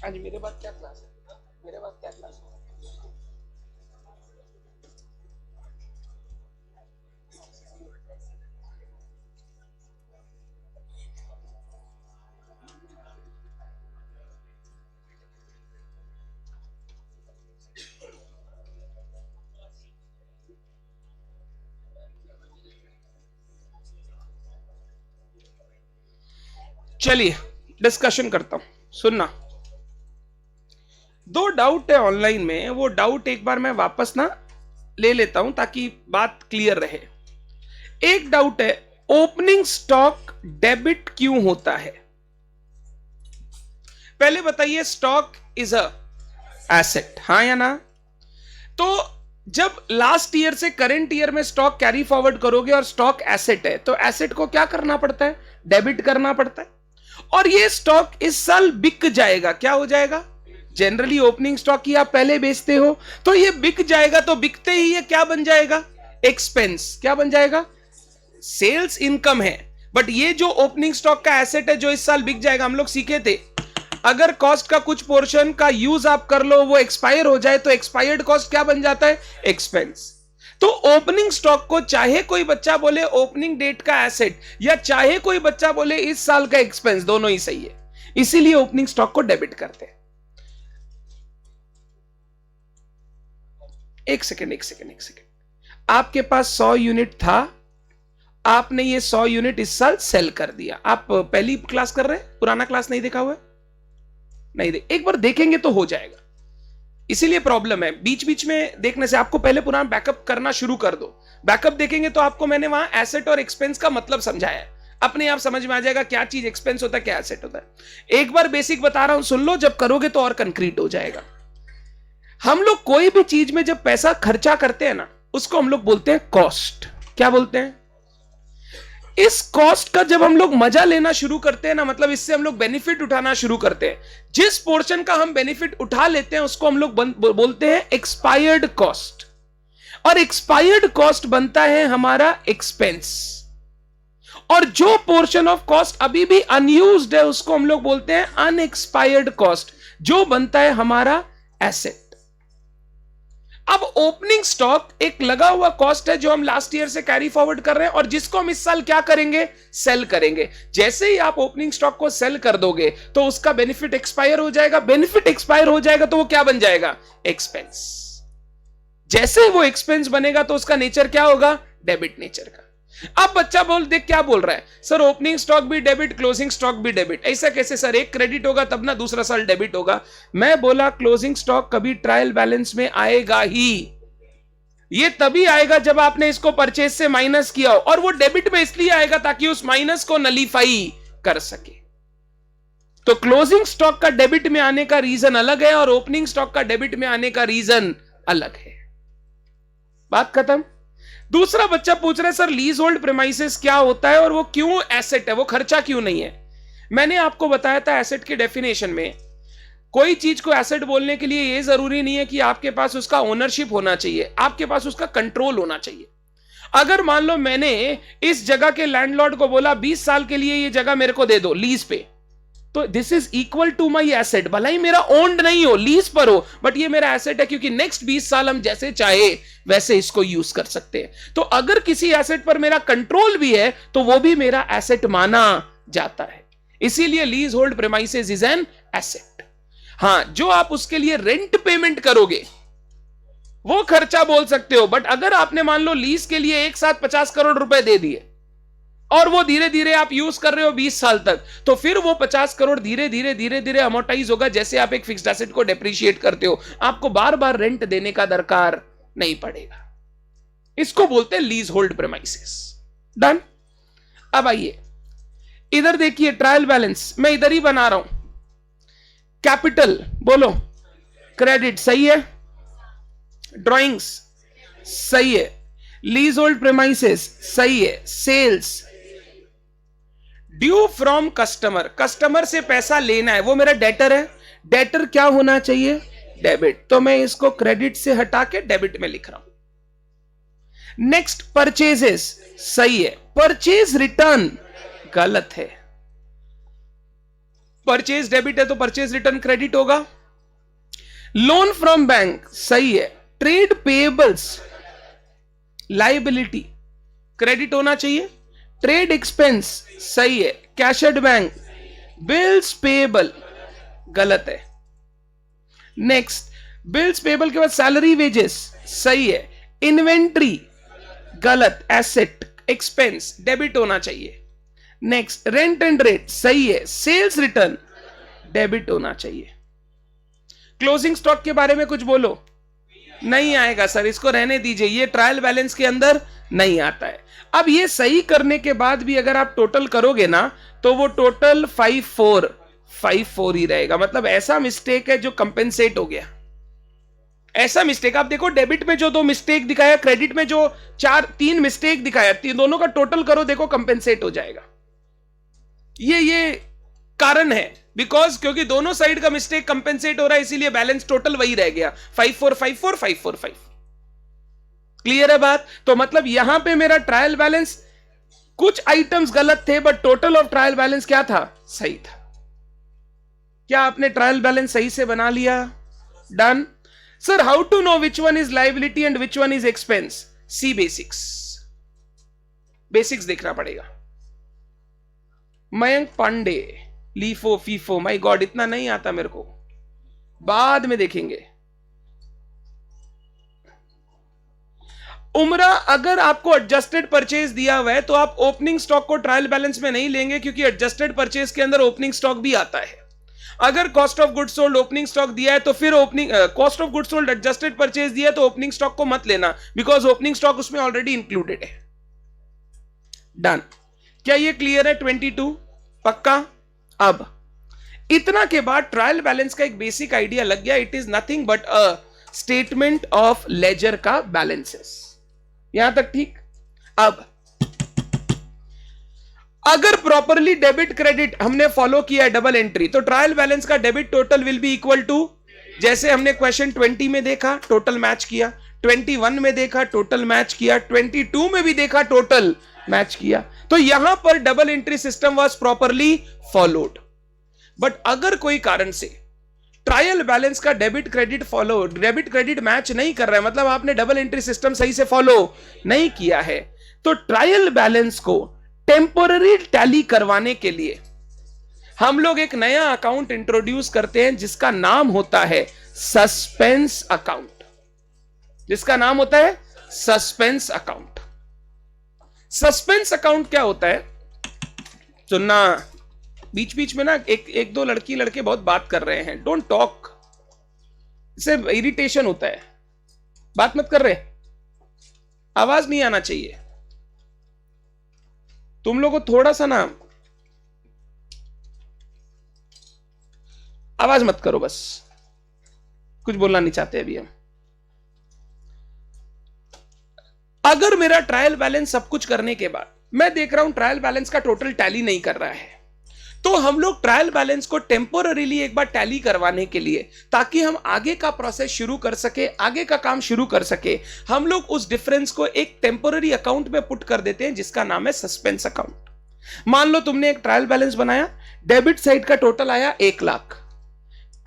आज मेरे बाद क्या क्लास है? मेरे बाद क्या क्लास है? चलिए डिस्कशन करता हूं, सुनना। दो डाउट है ऑनलाइन में, वो डाउट एक बार मैं वापस ना ले लेता हूं ताकि बात क्लियर रहे। एक डाउट है, ओपनिंग स्टॉक डेबिट क्यों होता है? पहले बताइए, स्टॉक इज अ एसेट, हाँ या ना? तो जब लास्ट ईयर से करंट ईयर में स्टॉक कैरी फॉरवर्ड करोगे और स्टॉक एसेट है, तो एसेट को क्या करना पड़ता है? डेबिट करना पड़ता है। और ये स्टॉक इस साल बिक जाएगा, क्या हो जाएगा? जनरली ओपनिंग स्टॉक की आप पहले बेचते हो, तो ये बिक जाएगा, तो बिकते ही ये क्या बन जाएगा? एक्सपेंस। क्या बन जाएगा? सेल्स इनकम है, बट ये जो ओपनिंग स्टॉक का एसेट है जो इस साल बिक जाएगा, हम लोग सीखे थे अगर कॉस्ट का कुछ पोर्शन का यूज आप कर लो, वो एक्सपायर हो जाए, तो एक्सपायर्ड कॉस्ट क्या बन जाता है? एक्सपेंस। तो ओपनिंग स्टॉक को चाहे कोई बच्चा बोले ओपनिंग डेट का एसेट, या चाहे कोई बच्चा बोले इस साल का एक्सपेंस, दोनों ही सही है। इसीलिए ओपनिंग स्टॉक को डेबिट करते हैं। एक सेकेंड, आपके पास 100 यूनिट था, आपने ये 100 यूनिट इस साल सेल कर दिया। आप पहली क्लास कर रहे हैं, पुराना क्लास नहीं देखा हुआ है? नहीं देख, एक बार देखेंगे तो हो जाएगा। इसीलिए प्रॉब्लम है, बीच बीच में देखने से। आपको पहले पुराना बैकअप करना शुरू कर दो। बैकअप देखेंगे तो आपको मैंने वहां एसेट और एक्सपेंस का मतलब समझाया है, अपने आप समझ में आ जाएगा क्या चीज एक्सपेंस होता है, क्या एसेट होता है। एक बार बेसिक बता रहा हूं, सुन लो, जब करोगे तो और कंक्रीट हो जाएगा। हम लोग कोई भी चीज में जब पैसा खर्चा करते हैं ना, उसको हम लोग बोलते हैं कॉस्ट। क्या बोलते हैं? इस कॉस्ट का जब हम लोग मजा लेना शुरू करते हैं ना, मतलब इससे हम लोग बेनिफिट उठाना शुरू करते हैं, जिस पोर्शन का हम बेनिफिट उठा लेते हैं उसको हम लोग बोलते हैं एक्सपायर्ड कॉस्ट। और एक्सपायर्ड कॉस्ट बनता है हमारा एक्सपेंस। और जो पोर्शन ऑफ कॉस्ट अभी भी अनयूज्ड है उसको हम लोग बोलते हैं अनएक्सपायर्ड कॉस्ट, जो बनता है हमारा एसेट। अब ओपनिंग स्टॉक एक लगा हुआ कॉस्ट है जो हम लास्ट ईयर से कैरी फॉरवर्ड कर रहे हैं, और जिसको हम इस साल क्या करेंगे? सेल करेंगे। जैसे ही आप ओपनिंग स्टॉक को सेल कर दोगे तो उसका बेनिफिट एक्सपायर हो जाएगा। बेनिफिट एक्सपायर हो जाएगा तो वो क्या बन जाएगा? एक्सपेंस। जैसे वो एक्सपेंस बनेगा तो उसका नेचर क्या होगा? डेबिट नेचर का। अब बच्चा देख क्या बोल रहा है, सर ओपनिंग स्टॉक भी डेबिट, क्लोजिंग स्टॉक भी डेबिट। ऐसा कैसे सर? एक क्रेडिट होगा तब ना दूसरा साल डेबिट होगा। मैं बोला क्लोजिंग स्टॉक कभी ट्रायल बैलेंस में आएगा ही। ये तभी आएगा जब आपने इसको परचेज से माइनस किया हो, और वो डेबिट में इसलिए आएगा ताकि उस माइनस को नलीफाई कर सके। तो क्लोजिंग स्टॉक का डेबिट में आने का रीजन अलग है और ओपनिंग स्टॉक का डेबिट में आने का रीजन अलग है। बात खत्म। दूसरा बच्चा पूछ रहा है, सर लीज होल्ड प्रेमाइसेस क्या होता है और वो क्यों एसेट है, वो खर्चा क्यों नहीं है? मैंने आपको बताया था एसेट के डेफिनेशन में, कोई चीज को एसेट बोलने के लिए ये जरूरी नहीं है कि आपके पास उसका ओनरशिप होना चाहिए, आपके पास उसका कंट्रोल होना चाहिए। अगर मान लो मैंने इस जगह के लैंडलॉर्ड को बोला 20 साल के लिए ये जगह मेरे को दे दो लीज पे, तो this is equal to my asset. भला ही मेरा ओन्ड नहीं हो, लीज पर हो, बट ये मेरा एसेट है, क्योंकि नेक्स्ट 20 साल हम जैसे चाहे वैसे इसको यूज कर सकते हैं। तो अगर किसी एसेट पर मेरा कंट्रोल भी है तो वो भी मेरा एसेट माना जाता है। इसीलिए lease hold premises is an asset. हां, जो आप उसके लिए रेंट पेमेंट करोगे वो खर्चा बोल सकते हो। बट अगर आपने मान लो लीज के लिए एक साथ 50 करोड़ रुपए दे दिए और वो धीरे धीरे आप यूज कर रहे हो 20 साल तक, तो फिर वो 50 करोड़ धीरे धीरे अमोर्टाइज होगा, जैसे आप एक फिक्स्ड एसेट को डेप्रिशिएट करते हो। आपको बार बार रेंट देने का दरकार नहीं पड़ेगा। इसको बोलते हैं लीज होल्ड प्रेमाइसेस। डन। अब आइए इधर देखिए, ट्रायल बैलेंस मैं इधर ही बना रहा हूं। कैपिटल बोलो, क्रेडिट सही है, ड्राइंग्स सही है, लीज होल्ड प्रेमाइसेस सही है, sales, due from customer, customer से पैसा लेना है, वो मेरा डेटर है। डेटर क्या होना चाहिए? डेबिट। तो मैं इसको क्रेडिट से हटा के डेबिट में लिख रहा हूं। नेक्स्ट परचेजेस सही है, परचेज रिटर्न गलत है। परचेज डेबिट है तो परचेज रिटर्न क्रेडिट होगा। लोन फ्रॉम बैंक सही है, ट्रेड पेएबल्स लायबिलिटी क्रेडिट होना चाहिए। ट्रेड एक्सपेंस सही है, cash at bank, bills payable गलत है। नेक्स्ट बिल्स पेएबल के बाद सैलरी वेजेस सही है, इन्वेंट्री गलत, एसेट एक्सपेंस डेबिट होना चाहिए। नेक्स्ट रेंट एंड रेट सही है, सेल्स रिटर्न डेबिट होना चाहिए। क्लोजिंग स्टॉक के बारे में कुछ बोलो। नहीं आएगा सर, इसको रहने दीजिए, ये ट्रायल बैलेंस के अंदर नहीं आता है। अब ये सही करने के बाद भी अगर आप टोटल करोगे ना तो वो टोटल 5454 ही रहेगा। मतलब ऐसा मिस्टेक है जो कंपेंसेट हो गया। ऐसा मिस्टेक आप देखो, डेबिट में जो 2 मिस्टेक दिखाया, क्रेडिट में जो 3 मिस्टेक दिखाया, दोनों का टोटल करो, देखो कंपेंसेट हो जाएगा। ये कारण है, बिकॉज क्योंकि दोनों साइड का मिस्टेक कंपेंसेट हो रहा है, इसीलिए बैलेंस टोटल वही रह गया 5454 545। क्लियर है बात? तो मतलब यहां पे मेरा ट्रायल बैलेंस कुछ आइटम्स गलत थे, but total of trial balance क्या था? सही था। क्या आपने ट्रायल बैलेंस सही से बना लिया? Done. Sir how to know which one is liability and which one is expense? See basics, basics देखना पड़ेगा। Mayank Pandey, LIFO FIFO, my God इतना नहीं आता मेरे को, बाद में देखेंगे। उमरा, अगर आपको एडजस्टेड परचेज दिया हुआ है तो आप ओपनिंग स्टॉक को ट्रायल बैलेंस में नहीं लेंगे, क्योंकि एडजस्टेड परचेज के अंदर ओपनिंग स्टॉक भी आता है। अगर cost of goods sold opening stock दिया है तो फिर opening cost of goods sold adjusted purchase दिया है तो ओपनिंग स्टॉक को मत लेना, बिकॉज ओपनिंग स्टॉक उसमें ऑलरेडी इंक्लूडेड है। डन। क्या ये क्लियर है? 22 पक्का। अब इतना के बाद ट्रायल बैलेंस का एक बेसिक आइडिया लग गया। It is nothing but a statement of ledger का बैलेंसेस। यहां तक ठीक। अब अगर प्रॉपरली डेबिट क्रेडिट हमने फॉलो किया है डबल एंट्री, तो ट्रायल बैलेंस का debit total will be equal to, जैसे हमने क्वेश्चन 20 में देखा टोटल मैच किया, 21 में देखा टोटल मैच किया, 22 में भी देखा टोटल मैच किया। तो यहां पर double entry system was properly followed. But अगर कोई कारण से ट्रायल बैलेंस का डेबिट क्रेडिट मैच नहीं कर रहा है, मतलब आपने डबल एंट्री सिस्टम सही से फॉलो नहीं किया है, तो ट्रायल बैलेंस को टेम्पोररी टैली करवाने के लिए हम लोग एक नया अकाउंट इंट्रोड्यूस करते हैं जिसका नाम होता है सस्पेंस अकाउंट। जिसका नाम होता है सस्पेंस अकाउंट। सस्पेंस अकाउंट क्या होता है? सुनना, बीच बीच में ना एक दो लड़के बहुत बात कर रहे हैं। डोंट टॉक, इससे इरिटेशन होता है। बात मत कर रहे, आवाज नहीं आना चाहिए। तुम लोगों को थोड़ा सा ना आवाज मत करो, बस कुछ बोलना नहीं चाहते अभी हम। अगर मेरा ट्रायल बैलेंस सब कुछ करने के बाद मैं देख रहा हूं ट्रायल बैलेंस का टोटल टैली नहीं कर रहा है, तो हम लोग ट्रायल बैलेंस को टेम्पोररीली एक बार टैली करवाने के लिए, ताकि हम आगे का प्रोसेस शुरू कर सके, आगे का काम शुरू कर सके, हम लोग उस डिफरेंस को एक टेम्पोररी अकाउंट में पुट कर देते हैं जिसका नाम है सस्पेंस अकाउंट। मान लो तुमने एक ट्रायल बैलेंस बनाया, डेबिट साइड का टोटल आया 1 लाख,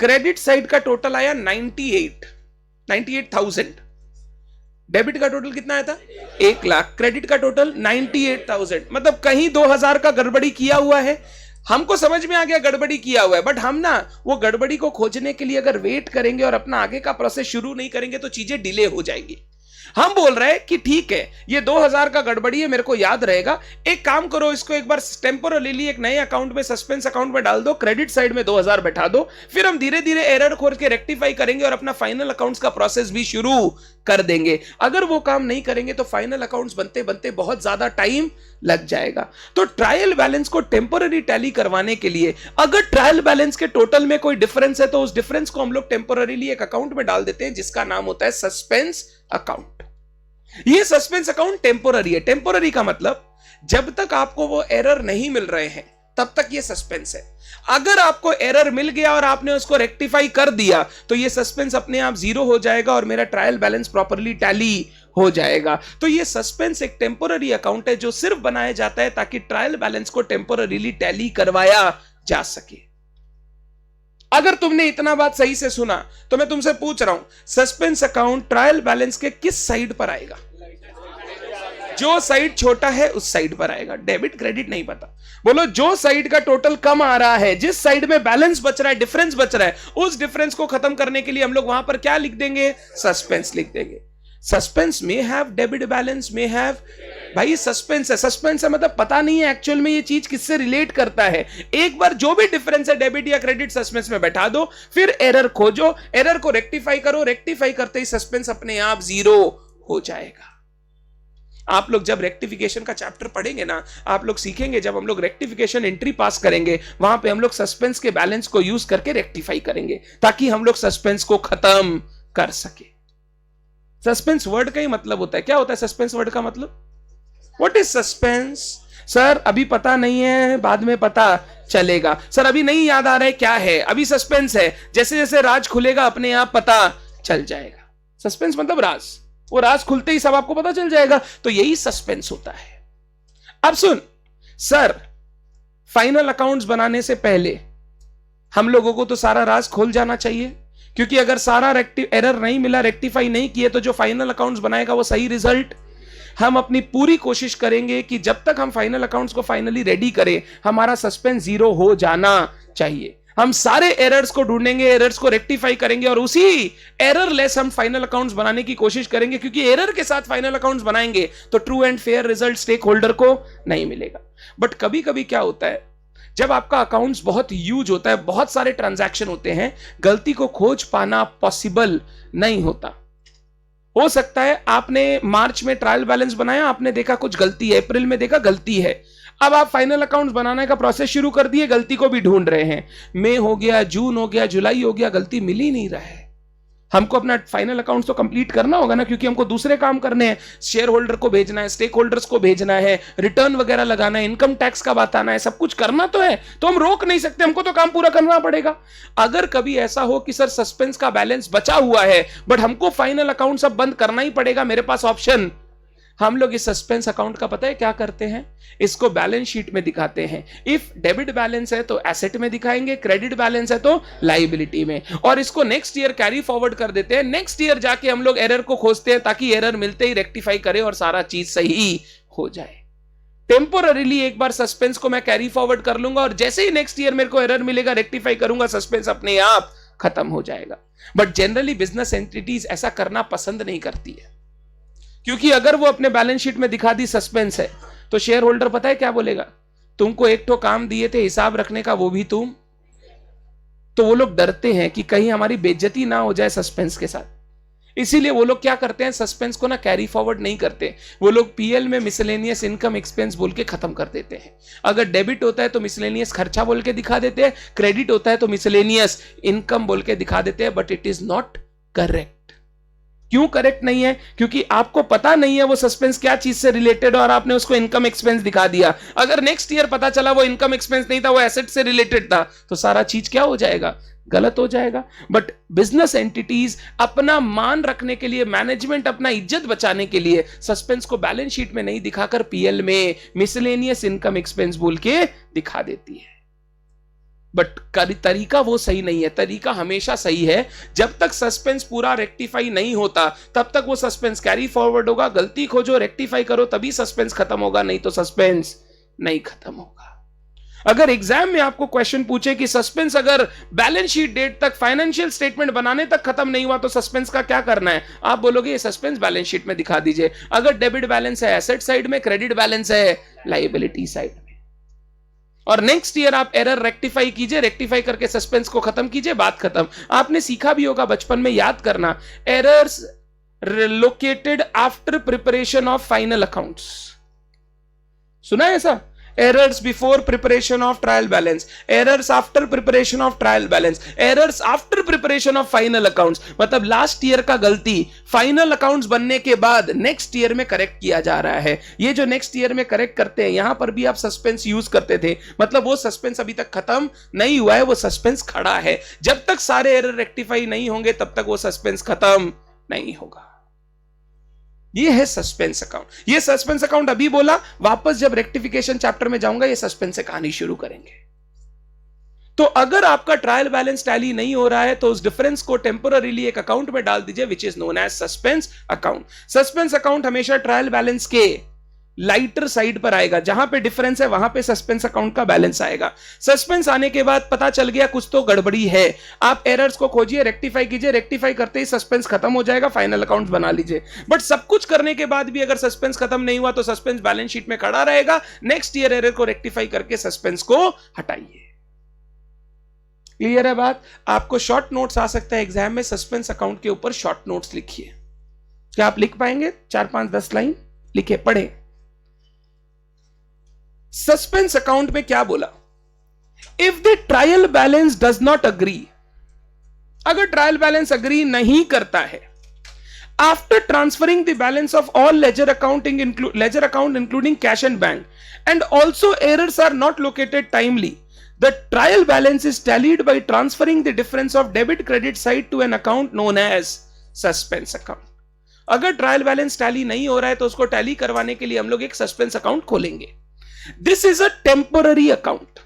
क्रेडिट साइड का टोटल आया 98,000। डेबिट का टोटल कितना आया था? 1 लाख, क्रेडिट का टोटल 98,000। मतलब कहीं 2,000 का गड़बड़ी किया हुआ है, हमको समझ में आ गया गड़बड़ी किया हुआ है, बट हम ना वो गड़बड़ी को खोजने के लिए अगर वेट करेंगे और अपना आगे का प्रोसेस शुरू नहीं करेंगे तो चीजें डिले हो जाएगी। हम बोल रहे हैं कि ठीक है ये 2000 का गड़बड़ी है, मेरे को याद रहेगा, एक काम करो, इसको एक बार टेम्पोररीली एक नए अकाउंट में, सस्पेंस अकाउंट में डाल दो, क्रेडिट साइड में 2000 बैठा दो, फिर हम धीरे धीरे एरर खोज के रेक्टिफाई करेंगे और अपना फाइनल अकाउंट्स का प्रोसेस भी शुरू कर देंगे। अगर वो काम नहीं करेंगे तो फाइनल अकाउंट्स बनते बनते बहुत ज्यादा टाइम लग जाएगा। तो ट्रायल बैलेंस को टेम्पोररी टैली करवाने के लिए अगर ट्रायल बैलेंस के टोटल में कोई डिफरेंस है तो उस डिफरेंस को हम लोग टेम्पोररीली एक अकाउंट में डाल देते हैं जिसका नाम होता है सस्पेंस अकाउंट। ये सस्पेंस अकाउंट टेम्पोररी है। टेम्पोररी का मतलब जब तक आपको वो एरर नहीं मिल रहे हैं तब तक ये सस्पेंस है। अगर आपको एरर मिल गया और आपने उसको रेक्टिफाई कर दिया तो ये सस्पेंस अपने आप जीरो हो जाएगा और मेरा ट्रायल बैलेंस प्रॉपर्ली टैली हो जाएगा। तो ये सस्पेंस एक टेम्पोररी अकाउंट है जो सिर्फ बनाया जाता है ताकि ट्रायल बैलेंस को टेम्पोररीली टैली करवाया जा सके। अगर तुमने इतना बात सही से सुना तो मैं तुमसे पूछ रहा हूं, सस्पेंस अकाउंट ट्रायल बैलेंस के किस साइड पर आएगा? जो साइड छोटा है उस साइड पर आएगा। डेबिट क्रेडिट नहीं पता, बोलो जो साइड का टोटल कम आ रहा है, जिस साइड में बैलेंस बच रहा है, डिफरेंस बच रहा है, उस डिफरेंस को खत्म करने के लिए हम लोग वहां पर क्या लिख देंगे? सस्पेंस लिख देंगे। सस्पेंस में हैव डेबिट बैलेंस में हैव, भाई सस्पेंस है, सस्पेंस है मतलब पता नहीं है एक्चुअल में ये चीज किससे रिलेट करता है। एक बार जो भी डिफरेंस है डेबिट या क्रेडिट सस्पेंस में बैठा दो, फिर एरर खोजो, एरर को रेक्टिफाई करो, रेक्टिफाई करते ही सस्पेंस अपने आप जीरो हो जाएगा। आप लोग जब रेक्टिफिकेशन का चैप्टर पढ़ेंगे ना, आप लोग सीखेंगे जब हम लोग रेक्टिफिकेशन एंट्री पास करेंगे वहां पे हम लोग सस्पेंस के बैलेंस को यूज करके रेक्टिफाई करेंगे ताकि हम लोग सस्पेंस को खत्म कर सके। सस्पेंस वर्ड का ही मतलब होता है, क्या होता है सस्पेंस वर्ड का मतलब? What is suspense? सर अभी पता नहीं है, बाद में पता चलेगा। सर अभी नहीं याद आ रहा है क्या है, अभी सस्पेंस है, जैसे जैसे राज खुलेगा अपने आप पता चल जाएगा। सस्पेंस मतलब राज, वो राज खुलते ही सब आपको पता चल जाएगा, तो यही सस्पेंस होता है। अब सुन सर, फाइनल अकाउंट्स बनाने से पहले हम लोगों को तो सारा राज खोल जाना चाहिए, क्योंकि अगर सारा एरर नहीं मिला, रेक्टिफाई नहीं किए, तो जो फाइनल अकाउंट्स बनाएगा वो सही रिजल्ट। हम अपनी पूरी कोशिश करेंगे कि जब तक हम फाइनल अकाउंट्स को फाइनली रेडी करें हमारा सस्पेंस जीरो हो जाना चाहिए। हम सारे एरर्स को ढूंढेंगे, एरर्स को रेक्टिफाई करेंगे और उसी एरर लेस हम फाइनल अकाउंट्स बनाने की कोशिश करेंगे, क्योंकि एरर के साथ फाइनल अकाउंट्स बनाएंगे तो true and fair result stakeholder को नहीं मिलेगा। बट कभी कभी क्या होता है, जब आपका अकाउंट्स बहुत यूज होता है, बहुत सारे ट्रांजैक्शन होते हैं, गलती को खोज पाना पॉसिबल नहीं होता। हो सकता है आपने मार्च में ट्रायल बैलेंस बनाया, आपने देखा कुछ गलती है, अप्रैल में देखा गलती है, अब आप फाइनल अकाउंट्स बनाने का प्रोसेस शुरू कर दिए, गलती को भी ढूंढ रहे हैं। मई हो गया, जून हो गया, जुलाई हो गया, गलती मिल ही नहीं रहा है। हमको अपना फाइनल अकाउंट्स तो कंप्लीट करना होगा ना, क्योंकि हमको दूसरे काम करने हैं, शेयर होल्डर को भेजना है, स्टेक होल्डर्स को भेजना है, रिटर्न वगैरह लगाना है, इनकम टैक्स का बताना है, सब कुछ करना तो है, तो हम रोक नहीं सकते, हमको तो काम पूरा करना पड़ेगा। अगर कभी ऐसा हो कि सर सस्पेंस का बैलेंस बचा हुआ है बट हमको फाइनल अकाउंट सब बंद करना ही पड़ेगा, मेरे पास ऑप्शन, हम लोग इस सस्पेंस अकाउंट का पता है क्या करते हैं? इसको बैलेंस शीट में दिखाते हैं। इफ डेबिट बैलेंस है तो एसेट में दिखाएंगे, क्रेडिट बैलेंस है तो लायबिलिटी में, और इसको नेक्स्ट ईयर कैरी फॉरवर्ड कर देते हैं। नेक्स्ट ईयर जाके हम लोग एरर को खोजते हैं ताकि एरर मिलते ही रेक्टिफाई करे और सारा चीज सही हो जाए। टेम्पोररीली एक बार सस्पेंस को मैं कैरी फॉरवर्ड कर लूंगा और जैसे ही नेक्स्ट ईयर मेरे को एरर मिलेगा, रेक्टिफाई करूंगा, सस्पेंस अपने आप खत्म हो जाएगा। बट जनरली बिजनेस एंटिटीज ऐसा करना पसंद नहीं करती है, क्योंकि अगर वो अपने बैलेंस शीट में दिखा दी सस्पेंस है तो शेयर होल्डर पता है क्या बोलेगा? तुमको एक तो काम दिए थे हिसाब रखने का, वो भी तुम। तो वो लोग डरते हैं कि कहीं हमारी बेइज्जती ना हो जाए सस्पेंस के साथ, इसीलिए वो लोग क्या करते हैं, सस्पेंस को ना कैरी फॉरवर्ड नहीं करते, वो लोग पीएल में मिसलेनियस इनकम एक्सपेंस बोल के खत्म कर देते हैं। अगर डेबिट होता है तो मिसलेनियस खर्चा बोल के दिखा देते हैं, क्रेडिट होता है तो मिसलेनियस इनकम बोल के दिखा देते हैं, but it is not correct. क्यों करेक्ट नहीं है? क्योंकि आपको पता नहीं है वो सस्पेंस क्या चीज से रिलेटेड और आपने उसको इनकम एक्सपेंस दिखा दिया। अगर नेक्स्ट ईयर पता चला वो इनकम एक्सपेंस नहीं था, वो एसेट से रिलेटेड था, तो सारा चीज क्या हो जाएगा? गलत हो जाएगा। बट बिजनेस एंटिटीज अपना मान रखने के लिए, मैनेजमेंट अपना इज्जत बचाने के लिए सस्पेंस को बैलेंस शीट में नहीं दिखाकर पीएल में मिसलेनियस इनकम एक्सपेंस बोल के दिखा देती है। बट तरीका वो सही नहीं है। तरीका हमेशा सही है, जब तक सस्पेंस पूरा रेक्टिफाई नहीं होता तब तक वो सस्पेंस कैरी फॉरवर्ड होगा। गलती खोजो, रेक्टिफाई करो, तभी सस्पेंस खत्म होगा, नहीं तो सस्पेंस नहीं खत्म होगा। अगर एग्जाम में आपको क्वेश्चन पूछे कि सस्पेंस अगर बैलेंस शीट डेट तक फाइनेंशियल स्टेटमेंट बनाने तक खत्म नहीं हुआ तो सस्पेंस का क्या करना है, आप बोलोगे ये सस्पेंस बैलेंस शीट में दिखा दीजिए। अगर डेबिट बैलेंस है एसेट साइड में, क्रेडिट बैलेंस है लायबिलिटी साइड में। और नेक्स्ट ईयर आप एरर रेक्टिफाई कीजिए, रेक्टिफाई करके सस्पेंस को खत्म कीजिए, बात खत्म। आपने सीखा भी होगा बचपन में, याद करना, errors located after preparation of final accounts. सुना है ऐसा? Errors before preparation of trial balance, errors after preparation of trial balance, errors after preparation of final accounts. मतलब लास्ट ईयर का गलती फाइनल अकाउंट्स बनने के बाद नेक्स्ट ईयर में करेक्ट किया जा रहा है। ये जो नेक्स्ट ईयर में करेक्ट करते हैं, यहां पर भी आप सस्पेंस यूज करते थे, मतलब वो सस्पेंस अभी तक खत्म नहीं हुआ है, वो सस्पेंस खड़ा है। जब तक सारे एरर रेक्टिफाई नहीं होंगे तब तक वो सस्पेंस खत्म नहीं होगा। ये है सस्पेंस अकाउंट। ये सस्पेंस अकाउंट अभी बोला, वापस जब रेक्टिफिकेशन चैप्टर में जाऊंगा ये सस्पेंस से कहानी शुरू करेंगे। तो अगर आपका ट्रायल बैलेंस टैली नहीं हो रहा है तो उस डिफरेंस को टेम्पोररीली एक अकाउंट में डाल दीजिए which is known as suspense account. Suspense account हमेशा ट्रायल बैलेंस के लाइटर साइड पर आएगा, जहां पे डिफरेंस है वहां पे सस्पेंस अकाउंट का बैलेंस आएगा। सस्पेंस आने के बाद पता चल गया कुछ तो गड़बड़ी है, आप एरर्स को खोजिए, रेक्टिफाई कीजिए, रेक्टिफाई करते ही सस्पेंस खत्म हो जाएगा, फाइनल अकाउंट बना लीजिए। बट सब कुछ करने के बाद भी अगर सस्पेंस खत्म नहीं हुआ तो सस्पेंस बैलेंस शीट में खड़ा रहेगा। नेक्स्ट ईयर एरर को रेक्टिफाई करके सस्पेंस को हटाइए। क्लियर है बात? आपको शॉर्ट नोट्स आ सकता है एग्जाम में, सस्पेंस अकाउंट के ऊपर शॉर्ट नोट्स लिखिए। क्या आप लिख पाएंगे? 4, 5, 10 लाइन लिखे, पढ़े। सस्पेंस अकाउंट में क्या बोला? If the trial balance does not agree, अगर ट्रायल बैलेंस अग्री नहीं करता है, after transferring the balance of all ledger account including cash and bank and also errors are not located timely, the trial balance is tallied by transferring the difference of debit credit side to an account known as suspense account. अगर trial balance tally नहीं हो रहा है तो उसको tally करवाने के लिए हम लोग एक सस्पेंस अकाउंट खोलेंगे। This is a temporary account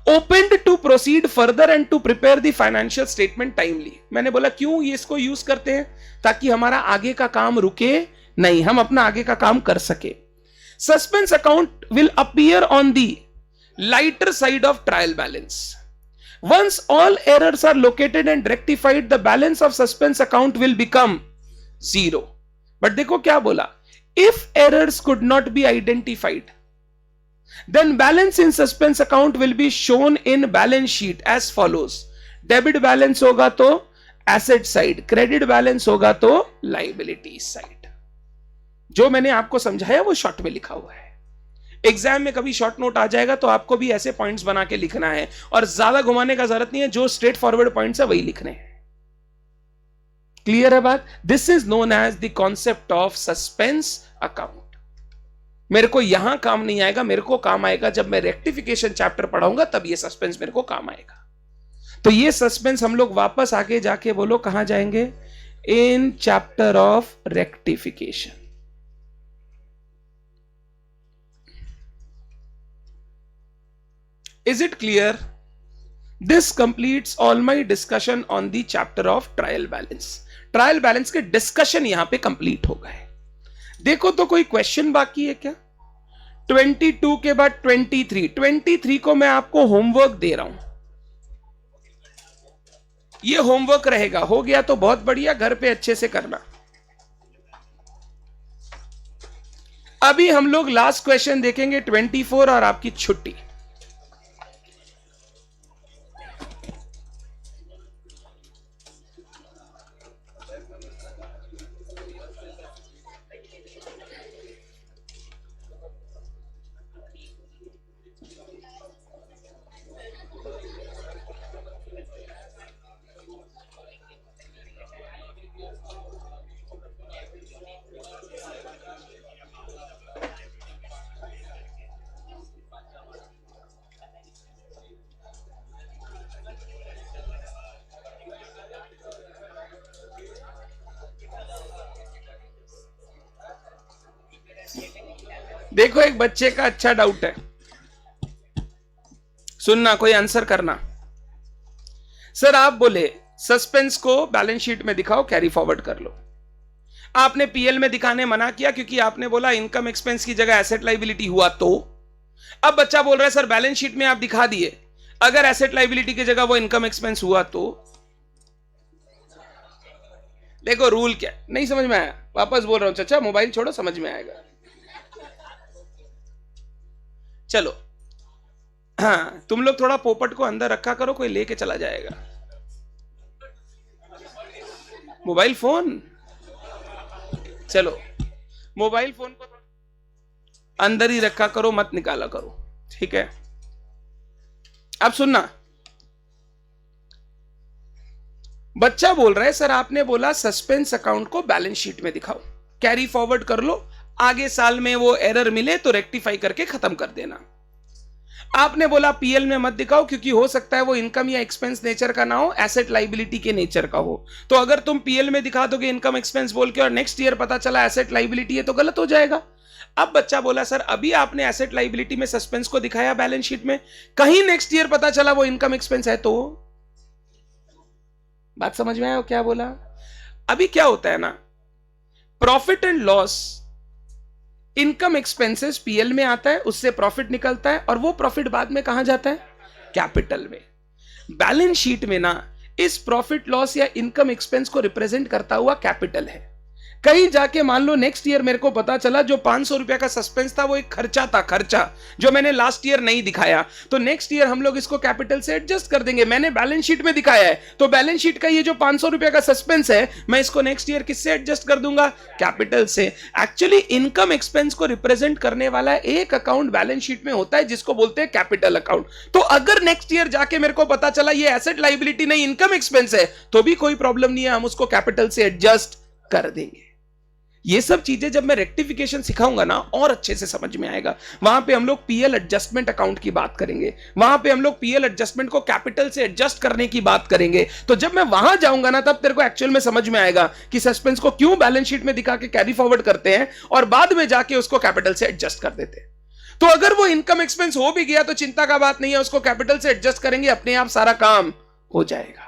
opened to proceed further and to prepare the financial statement timely। मैंने बोला क्यों ये इसको यूज करते हैं, ताकि हमारा आगे का काम रुके नहीं, हम अपना आगे का काम कर सके। Suspense account will appear on the lighter side of trial balance. Once all errors are located and rectified, the balance of suspense account will become 0। But देखो क्या बोला, if errors could not be identified, then balance in suspense account will be shown in balance sheet as follows। Debit balance होगा तो asset side, credit balance होगा तो liability side. जो मैंने आपको समझाया वो शॉर्ट में लिखा हुआ है। एग्जाम में कभी शॉर्ट नोट आ जाएगा तो आपको भी ऐसे पॉइंट्स बना के लिखना है, और ज्यादा घुमाने का जरूरत नहीं है, जो स्ट्रेट फॉरवर्ड पॉइंट्स है वही लिखने हैं। क्लियर है बात? This is known as the concept of suspense account. मेरे को यहां काम नहीं आएगा, मेरे को काम आएगा जब मैं रेक्टिफिकेशन चैप्टर पढ़ाऊंगा, तब ये सस्पेंस मेरे को काम आएगा। तो ये सस्पेंस हम लोग वापस आगे जाके बोलो कहां जाएंगे? In chapter of rectification. Is it clear? This completes all my discussion on the chapter of trial balance. Trial balance के डिस्कशन यहां पे कंप्लीट हो गए। देखो तो कोई क्वेश्चन बाकी है क्या? 22 के बाद 23 को मैं आपको होमवर्क दे रहा हूं, ये होमवर्क रहेगा। हो गया तो बहुत बढ़िया, घर पे अच्छे से करना। अभी हम लोग लास्ट क्वेश्चन देखेंगे 24 और आपकी छुट्टी। देखो एक बच्चे का अच्छा डाउट है, सुनना, कोई आंसर करना। सर आप बोले सस्पेंस को बैलेंस शीट में दिखाओ, कैरी फॉरवर्ड कर लो। आपने पीएल में दिखाने मना किया क्योंकि आपने बोला इनकम एक्सपेंस की जगह एसेट लायबिलिटी हुआ तो अब बच्चा बोल रहा है सर बैलेंस शीट में आप दिखा दिए, अगर एसेट लाइबिलिटी की जगह वो इनकम एक्सपेंस हुआ तो देखो रूल क्या, नहीं समझ में आया? वापस बोल रहा हूं चाचा, मोबाइल छोड़ो, समझ में आएगा। चलो हाँ, तुम लोग थोड़ा पोपट को अंदर रखा करो, कोई लेके चला जाएगा। मोबाइल फोन, चलो मोबाइल फोन को अंदर ही रखा करो, मत निकाला करो, ठीक है? अब सुनना, बच्चा बोल रहा है सर आपने बोला सस्पेंस अकाउंट को बैलेंस शीट में दिखाओ, कैरी फॉरवर्ड कर लो, आगे साल में वो एरर मिले तो रेक्टिफाई करके खत्म कर देना। आपने बोला पीएल में मत दिखाओ क्योंकि हो सकता है वो इनकम या एक्सपेंस नेचर का ना हो, एसेट लाइबिलिटी के नेचर का हो। तो अगर तुम पीएल में दिखा दोगे इनकम एक्सपेंस बोल के और नेक्स्ट ईयर पता चला एसेट लाइबिलिटी है तो गलत हो जाएगा। अब बच्चा बोला सर अभी आपने एसेट लाइबिलिटी में सस्पेंस को दिखाया बैलेंस शीट में, कहीं नेक्स्ट ईयर पता चला वो इनकम एक्सपेंस है तो? बात समझ में आया क्या बोला? अभी क्या होता है ना, profit and loss, income expenses PL में आता है, उससे प्रॉफिट निकलता है और वो प्रॉफिट बाद में कहां जाता है? कैपिटल में। बैलेंस शीट में ना इस प्रॉफिट लॉस या इनकम एक्सपेंस को रिप्रेजेंट करता हुआ कैपिटल है। कहीं जाके मान लो नेक्स्ट ईयर मेरे को पता चला जो 500 रुपया का सस्पेंस था वो एक खर्चा था, खर्चा जो मैंने लास्ट ईयर नहीं दिखाया, तो नेक्स्ट ईयर हम लोग इसको कैपिटल से एडजस्ट कर देंगे। मैंने बैलेंस शीट में दिखाया है तो बैलेंस शीट का ये जो 500 रुपया का सस्पेंस है मैं इसको नेक्स्ट ईयर किससे एडजस्ट कर दूंगा? कैपिटल से। एक्चुअली इनकम एक्सपेंस को रिप्रेजेंट करने वाला एक अकाउंट बैलेंस शीट में होता है जिसको बोलते हैं कैपिटल अकाउंट। तो अगर नेक्स्ट ईयर जाके मेरे को पता चला ये एसेट लाइबिलिटी नहीं इनकम एक्सपेंस है तो भी कोई प्रॉब्लम नहीं है, हम उसको कैपिटल से एडजस्ट कर देंगे। ये सब चीजें जब मैं रेक्टिफिकेशन सिखाऊंगा ना और अच्छे से समझ में आएगा। वहां पे हम लोग पीएल एडजस्टमेंट अकाउंट की बात करेंगे, वहां पे हम लोग पीएल एडजस्टमेंट को कैपिटल से एडजस्ट करने की बात करेंगे। तो जब मैं वहां जाऊंगा ना तब तेरे को एक्चुअल में समझ में आएगा कि सस्पेंस को क्यों बैलेंस शीट में दिखा के कैरी फॉरवर्ड करते हैं और बाद में जाके उसको कैपिटल से एडजस्ट कर देते हैं। तो अगर वो इनकम एक्सपेंस हो भी गया तो चिंता का बात नहीं है, उसको कैपिटल से एडजस्ट करेंगे, अपने आप सारा काम हो जाएगा।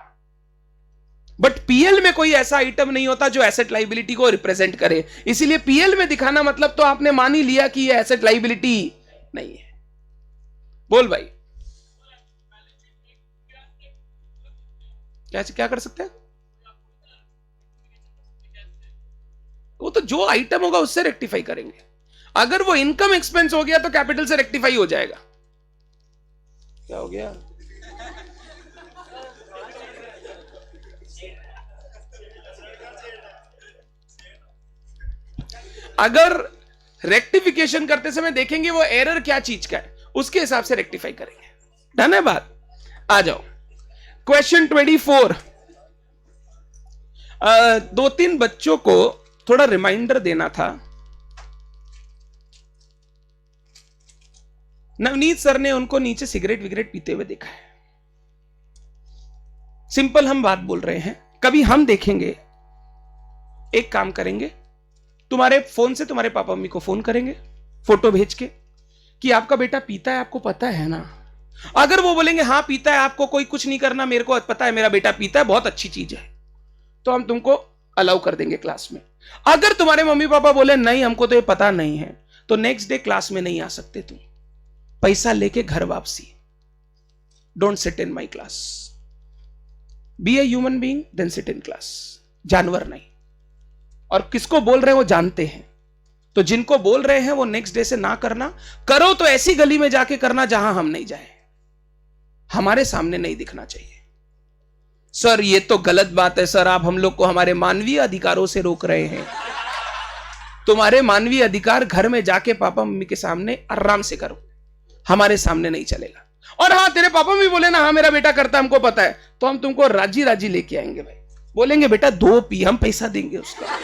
बट पीएल में कोई ऐसा आइटम नहीं होता जो एसेट लाइबिलिटी को रिप्रेजेंट करे, इसीलिए पीएल में दिखाना मतलब तो आपने मान ही लिया कि ये एसेट लाइबिलिटी नहीं है। बोल भाई, क्या कर सकते हैं? वो तो जो आइटम होगा उससे रेक्टिफाई करेंगे। अगर वो इनकम एक्सपेंस हो गया तो कैपिटल से रेक्टिफाई हो जाएगा। क्या हो गया? अगर रेक्टिफिकेशन करते समय देखेंगे वो एरर क्या चीज का है, उसके हिसाब से रेक्टिफाई करेंगे। डन है बात? आ जाओ क्वेश्चन 24। दो तीन बच्चों को थोड़ा रिमाइंडर देना था। नवनीत सर ने उनको नीचे सिगरेट विगरेट पीते हुए देखा है। सिंपल हम बात बोल रहे हैं, कभी हम देखेंगे, एक काम करेंगे, तुम्हारे फोन से तुम्हारे पापा मम्मी को फोन करेंगे फोटो भेज के कि आपका बेटा पीता है, आपको पता है ना? अगर वो बोलेंगे हाँ पीता है, आपको कोई कुछ नहीं करना, मेरे को पता है मेरा बेटा पीता है, बहुत अच्छी चीज है, तो हम तुमको अलाउ कर देंगे क्लास में। अगर तुम्हारे मम्मी पापा बोले नहीं हमको तो ये पता नहीं है, तो नेक्स्ट डे क्लास में नहीं आ सकते, तुम पैसा लेके घर वापसी। Don't sit in my class, be a human being then sit in class. जानवर नहीं। और किसको बोल रहे हैं वो जानते हैं, तो जिनको बोल रहे हैं वो नेक्स्ट डे से ना करना, करो तो ऐसी गली में जाके करना जहां हम नहीं जाए, हमारे सामने नहीं दिखना चाहिए। सर ये तो गलत बात है सर, आप हम लोग को हमारे मानवीय अधिकारों से रोक रहे हैं। तुम्हारे मानवीय अधिकार घर में जाके पापा मम्मी के सामने आराम से करो, हमारे सामने नहीं चलेगा। और हाँ तेरे पापा मम्मी बोले ना हाँ मेरा बेटा करता हमको पता है, तो हम तुमको राजी राजी लेके आएंगे भाई, बोलेंगे बेटा 2 पी, हम पैसा देंगे उसका।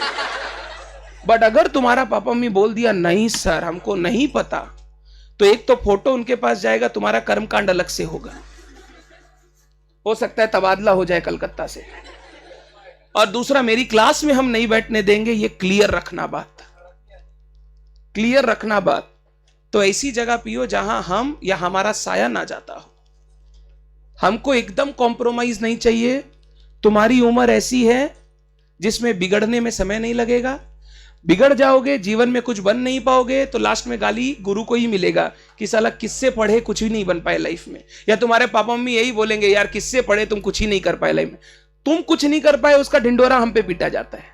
बट अगर तुम्हारा पापा मम्मी बोल दिया नहीं सर हमको नहीं पता, तो एक तो फोटो उनके पास जाएगा, तुम्हारा कर्मकांड अलग से होगा, हो सकता है तबादला हो जाए कलकत्ता से, और दूसरा मेरी क्लास में हम नहीं बैठने देंगे। ये क्लियर रखना बात, क्लियर रखना बात। तो ऐसी जगह पियो जहां हम या हमारा साया ना जाता हो। हमको एकदम कॉम्प्रोमाइज नहीं चाहिए। तुम्हारी उम्र ऐसी है जिसमें बिगड़ने में समय नहीं लगेगा। बिगड़ जाओगे, जीवन में कुछ बन नहीं पाओगे, तो लास्ट में गाली गुरु को ही मिलेगा कि साला किससे पढ़े कुछ भी नहीं बन पाए लाइफ में, या तुम्हारे पापा मम्मी यही बोलेंगे यार किससे पढ़े तुम कुछ ही नहीं कर पाए लाइफ में। तुम कुछ नहीं कर पाए उसका ढिंडोरा हम पे पीटा जाता है,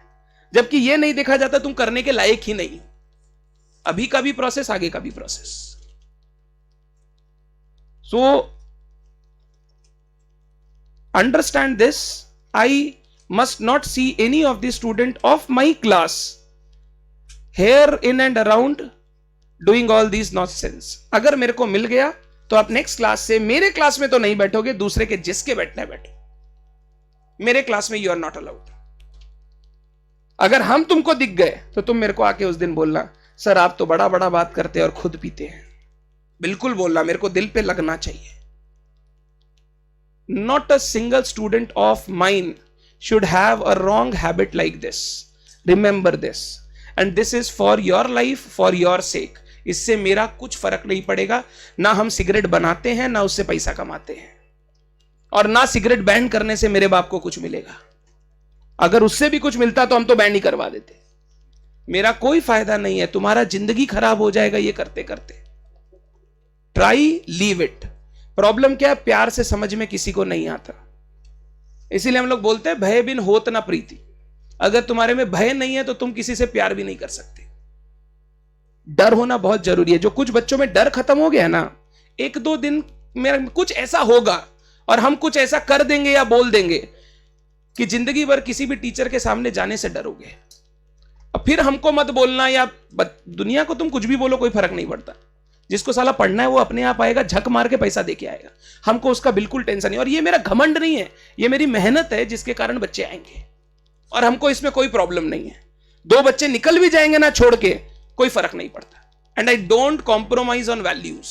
जबकि यह नहीं देखा जाता तुम करने के लायक ही नहीं। अभी का भी प्रोसेस, आगे का भी process. So understand this, I must not see any of the student of my class here in and around doing all these nonsense। अगर मेरे को मिल गया तो आप नेक्स्ट क्लास से मेरे क्लास में तो नहीं बैठोगे, दूसरे के जिसके बैठने बैठो, मेरे क्लास में यू आर नॉट अलाउड। अगर हम तुमको दिख गए तो तुम मेरे को आके उस दिन बोलना सर आप तो बड़ा बड़ा बात करते हैं और खुद पीते हैं, बिल्कुल बोलना, मेरे को दिल पे लगना चाहिए। Not a single student of mine should have a wrong habit like this. Remember this, and this is for your life, for your sake. इससे मेरा कुछ फर्क नहीं पड़ेगा, ना हम सिगरेट बनाते हैं, ना उससे पैसा कमाते हैं, और ना सिगरेट बैन करने से मेरे बाप को कुछ मिलेगा। अगर उससे भी कुछ मिलता तो हम तो बैन ही करवा देते। मेरा कोई फायदा नहीं है, तुम्हारा जिंदगी खराब हो जाएगा ये करते करते। Try, leave it. प्रॉब्लम क्या है, प्यार से समझ में किसी को नहीं आता, इसीलिए हम लोग बोलते हैं भय बिन होत ना प्रीति। अगर तुम्हारे में भय नहीं है तो तुम किसी से प्यार भी नहीं कर सकते। डर होना बहुत जरूरी है। जो कुछ बच्चों में डर खत्म हो गया ना, एक दो दिन में कुछ ऐसा होगा और हम कुछ ऐसा कर देंगे या बोल देंगे कि जिंदगी भर किसी भी टीचर के सामने जाने से डरोगे। अब फिर हमको मत बोलना, या दुनिया को तुम कुछ भी बोलो कोई फर्क नहीं पड़ता। जिसको साला पढ़ना है वो अपने आप आएगा, झक मार के पैसा देके आएगा, हमको उसका बिल्कुल टेंशन नहीं। और ये मेरा घमंड नहीं है, ये मेरी मेहनत है जिसके कारण बच्चे आएंगे, और हमको इसमें कोई प्रॉब्लम नहीं है। दो बच्चे निकल भी जाएंगे ना छोड़ के, कोई फर्क नहीं पड़ता। And I don't compromise on values.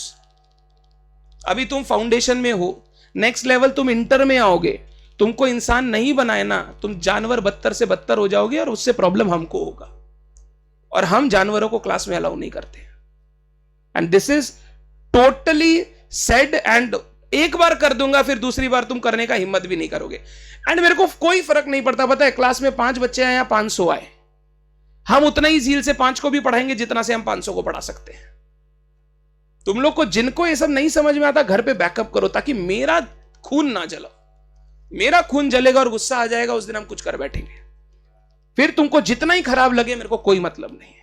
अभी तुम फाउंडेशन में हो, नेक्स्ट लेवल तुम इंटर में आओगे, तुमको इंसान नहीं बनाए ना, तुम जानवर बदतर से बदतर हो जाओगे, और उससे प्रॉब्लम हमको होगा। और हम जानवरों को क्लास में अलाउ नहीं करते। And this is totally said, and एक बार कर दूंगा फिर दूसरी बार तुम करने का हिम्मत भी नहीं करोगे। एंड मेरे को कोई फर्क नहीं पड़ता, पता है, क्लास में 5 बच्चे आए या 500 आए, हम उतना ही झील से 5 को भी पढ़ाएंगे जितना से हम 500 को पढ़ा सकते हैं। तुम लोग को जिनको ये सब नहीं समझ में आता, घर पे बैकअप करो, ताकि मेरा खून ना जला। मेरा खून जलेगा और गुस्सा आ जाएगा, उस दिन हम कुछ कर बैठेंगे। फिर तुमको जितना ही खराब लगे, मेरे को कोई मतलब नहीं है।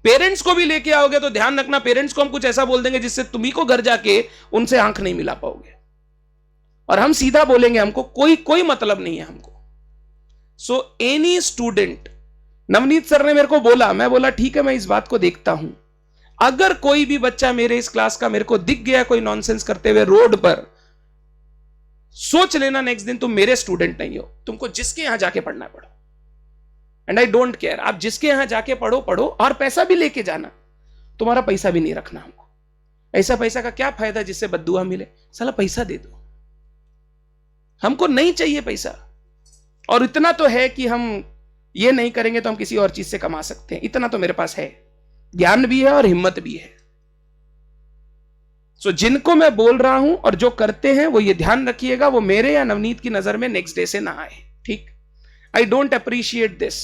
पेरेंट्स को भी लेके आओगे तो ध्यान रखना, पेरेंट्स को हम कुछ ऐसा बोल देंगे जिससे तुम्ही को घर जाके उनसे आंख नहीं मिला पाओगे, और हम सीधा बोलेंगे हमको कोई मतलब नहीं है हमको। So any student, Navneet sir ने मेरे को बोला, मैं बोला ठीक है मैं इस बात को देखता हूं। अगर कोई भी बच्चा मेरे इस क्लास का मेरे को दिख गया कोई नॉनसेंस करते हुए रोड पर, सोच लेना नेक्स्ट दिन तुम मेरे स्टूडेंट नहीं हो, तुमको जिसके यहां जाके पढ़ना पड़ो। एंड आई डोंट केयर, आप जिसके यहां जाके पढ़ो, और पैसा भी लेके जाना, तुम्हारा पैसा भी नहीं रखना हमको। ऐसा पैसा का क्या फायदा जिससे बद्दुआ मिले, साला पैसा दे दो, हमको नहीं चाहिए पैसा। और इतना तो है कि हम ये नहीं करेंगे तो हम किसी और चीज से कमा सकते हैं, इतना तो मेरे पास है, ज्ञान भी है और हिम्मत भी है। सो जिनको मैं बोल रहा हूं और जो करते हैं वो ये ध्यान रखिएगा, वो मेरे या नवनीत की नजर में नेक्स्ट डे से ना आए, ठीक। I don't appreciate this,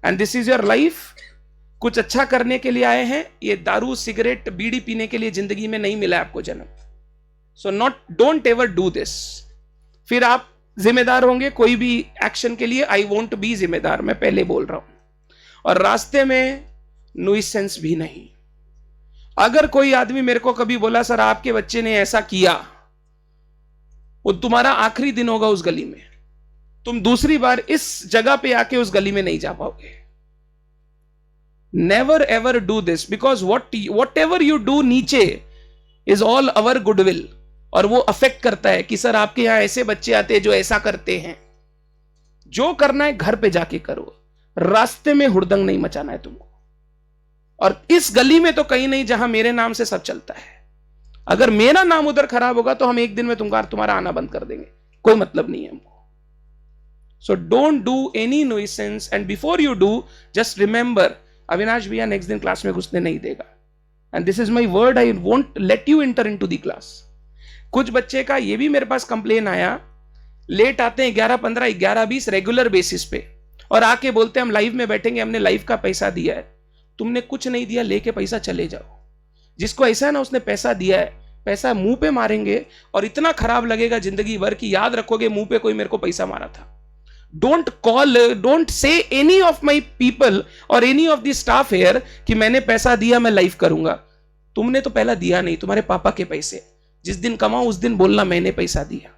and this is your life. कुछ अच्छा करने के लिए आए हैं, ये दारू सिगरेट बीड़ी पीने के लिए जिंदगी में नहीं मिला आपको जन्म। So don't ever do this. फिर आप जिम्मेदार होंगे कोई भी एक्शन के लिए, आई वोंट बी जिम्मेदार, मैं पहले बोल रहा हूं। और रास्ते में नुइसेंस भी नहीं। अगर कोई आदमी मेरे को कभी बोला सर आपके बच्चे ने ऐसा किया, वो तुम्हारा आखिरी दिन होगा उस गली में, तुम दूसरी बार इस जगह पे आके उस गली में नहीं जा पाओगे। Never ever do this, because what ever you do नीचे इज ऑल अवर गुडविल, और वो अफेक्ट करता है कि सर आपके यहां ऐसे बच्चे आते हैं जो ऐसा करते हैं। जो करना है घर पे जाके करो, रास्ते में हुड़दंग नहीं मचाना है तुमको। और इस गली में तो कहीं नहीं जहां मेरे नाम से सब चलता है। अगर मेरा नाम उधर खराब होगा तो हम एक दिन में तुम्हारा आना बंद कर देंगे, कोई मतलब नहीं है हमको। So don't do any nuisance, and before you do just remember, Avinash भैया नेक्स्ट दिन क्लास में घुसने नहीं देगा, and this is my word, I won't let you enter into the class. कुछ बच्चे का ये भी मेरे पास कंप्लेन आया, लेट आते हैं 11:15 11:20 रेगुलर बेसिस पे, और आके बोलते हैं हम लाइव में बैठेंगे, हमने लाइव का पैसा दिया है। तुमने कुछ नहीं दिया, लेके पैसा चले जाओ। जिसको ऐसा है ना उसने पैसा दिया है, पैसा मुंह पे मारेंगे और इतना खराब लगेगा जिंदगी भर की याद रखोगे मुंह पे कोई मेरे को पैसा मारा था। Don't say any of my people or any of the staff here कि मैंने पैसा दिया मैं लाइव करूंगा। तुमने तो पहला दिया नहीं, तुम्हारे पापा के पैसे। जिस दिन कमाओ उस दिन बोलना मैंने पैसा दिया।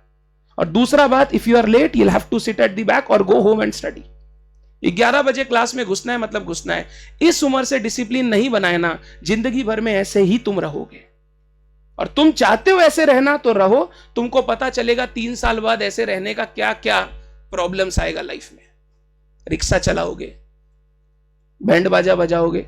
और दूसरा बात, if you are late you have to sit at the back और गो होम एंड स्टडी। 11 बजे क्लास में घुसना है मतलब घुसना है। इस उम्र से डिसिप्लिन नहीं बनाए ना, जिंदगी भर में ऐसे ही तुम रहोगे। और तुम चाहते हो ऐसे रहना तो रहो, तुमको पता चलेगा 3 साल बाद ऐसे रहने का क्या क्या प्रॉब्लम्स आएगा लाइफ में। रिक्शा चलाओगे, बैंड बाजा बजाओगे,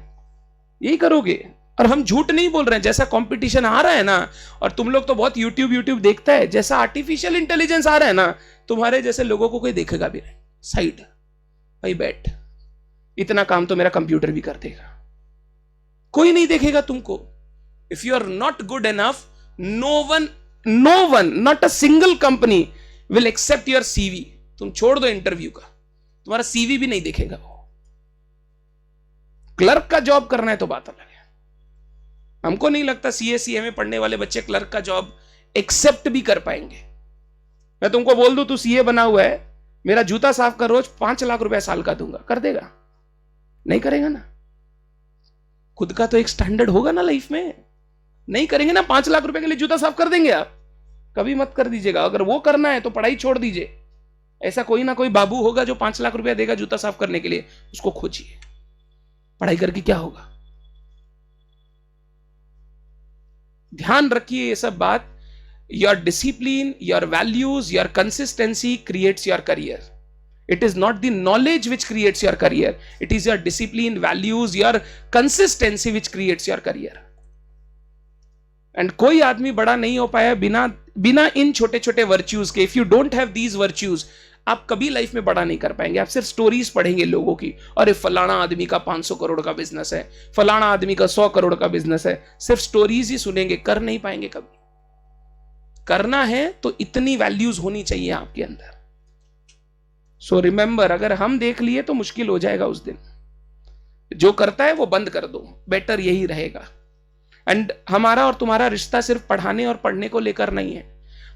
यही करोगे। और हम झूठ नहीं बोल रहे हैं, जैसा कंपटीशन आ रहा है ना, और तुम लोग तो बहुत यूट्यूब देखता है, जैसा आर्टिफिशियल इंटेलिजेंस आ रहा है ना, तुम्हारे जैसे लोगों को कोई देखेगा भी नहीं। साइड भाई बैठ, इतना काम तो मेरा कंप्यूटर भी कर देगा, कोई नहीं देखेगा तुमको। If you are not good enough, no one not a single company will accept your CV. तुम छोड़ दो इंटरव्यू का, तुम्हारा सीवी भी नहीं देखेगा वो। क्लर्क का जॉब करना है तो बात अलग है। हमको नहीं लगता सीए में पढ़ने वाले बच्चे क्लर्क का जॉब एक्सेप्ट भी कर पाएंगे। मैं तुमको बोल दूं तू सीए बना हुआ है, मेरा जूता साफ कर रोज 5 लाख रुपया साल का दूंगा, कर देगा? नहीं करेगा ना। खुद का तो एक स्टैंडर्ड होगा ना लाइफ में। नहीं करेंगे ना, 5 लाख रुपए के लिए जूता साफ कर देंगे आप? कभी मत कर दीजिएगा। अगर वो करना है तो पढ़ाई छोड़ दीजिए। ऐसा कोई ना कोई बाबू होगा जो 5 लाख रुपया देगा जूता साफ करने के लिए, उसको खोजिए। पढ़ाई करके क्या होगा? ध्यान रखिए ये सब बात। Your discipline, your values, your consistency creates your career. It is not the knowledge which creates your career. It is your discipline, values, your consistency which creates your career. And कोई आदमी बड़ा नहीं हो पाया बिना इन छोटे छोटे वर्च्यूज के। If you don't have these virtues, आप कभी लाइफ में बड़ा नहीं कर पाएंगे। आप सिर्फ स्टोरीज पढ़ेंगे लोगों की, अरे फलाना आदमी का 500 करोड़ का बिजनेस है, फलाना आदमी का 100 करोड़ का बिजनेस है। सिर्फ स्टोरीज ही सुनेंगे, कर नहीं पाएंगे कभी। करना है तो इतनी वैल्यूज होनी चाहिए आपके अंदर। सो रिमेंबर, अगर हम देख लिए तो मुश्किल हो जाएगा उस दिन। जो करता है वो बंद कर दो, बेटर यही रहेगा। एंड हमारा और तुम्हारा रिश्ता सिर्फ पढ़ाने और पढ़ने को लेकर नहीं है।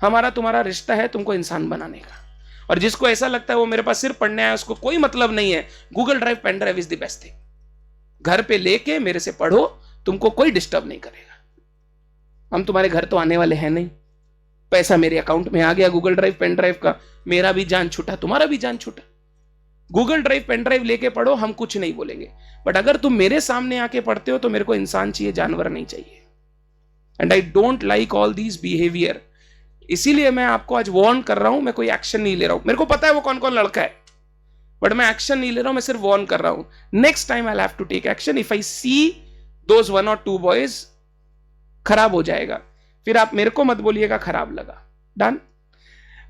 हमारा तुम्हारा रिश्ता है तुमको इंसान बनाने का। और जिसको ऐसा लगता है वो मेरे पास सिर्फ पढ़ने आया, उसको कोई मतलब नहीं है, Google drive pen drive is the best thing. घर पे लेके मेरे से पढ़ो, तुमको कोई डिस्टर्ब नहीं करेगा। हम तुम्हारे घर तो आने वाले हैं नहीं। पैसा मेरे अकाउंट में आ गया गूगल ड्राइव पेन ड्राइव का, मेरा भी जान छूटा, तुम्हारा भी जान छूटा। गूगल ड्राइव पेन ड्राइव लेके पढ़ो, हम कुछ नहीं बोलेंगे। बट अगर तुम मेरे सामने आके पढ़ते हो तो मेरे को इंसान चाहिए, जानवर नहीं चाहिए। And I don't like all these behaviour. इसीलिए मैं आपको आज वार्न कर रहा हूं। मैं कोई एक्शन नहीं ले रहा हूं। मेरे को पता है वो कौन कौन लड़का है, बट मैं एक्शन नहीं ले रहा हूं। मैं सिर्फ वार्न कर रहा हूं। Next time I have to take action if I see those 1 or 2 boys. खराब हो जाएगा, फिर आप मेरे को मत बोलिएगा खराब लगा। Done.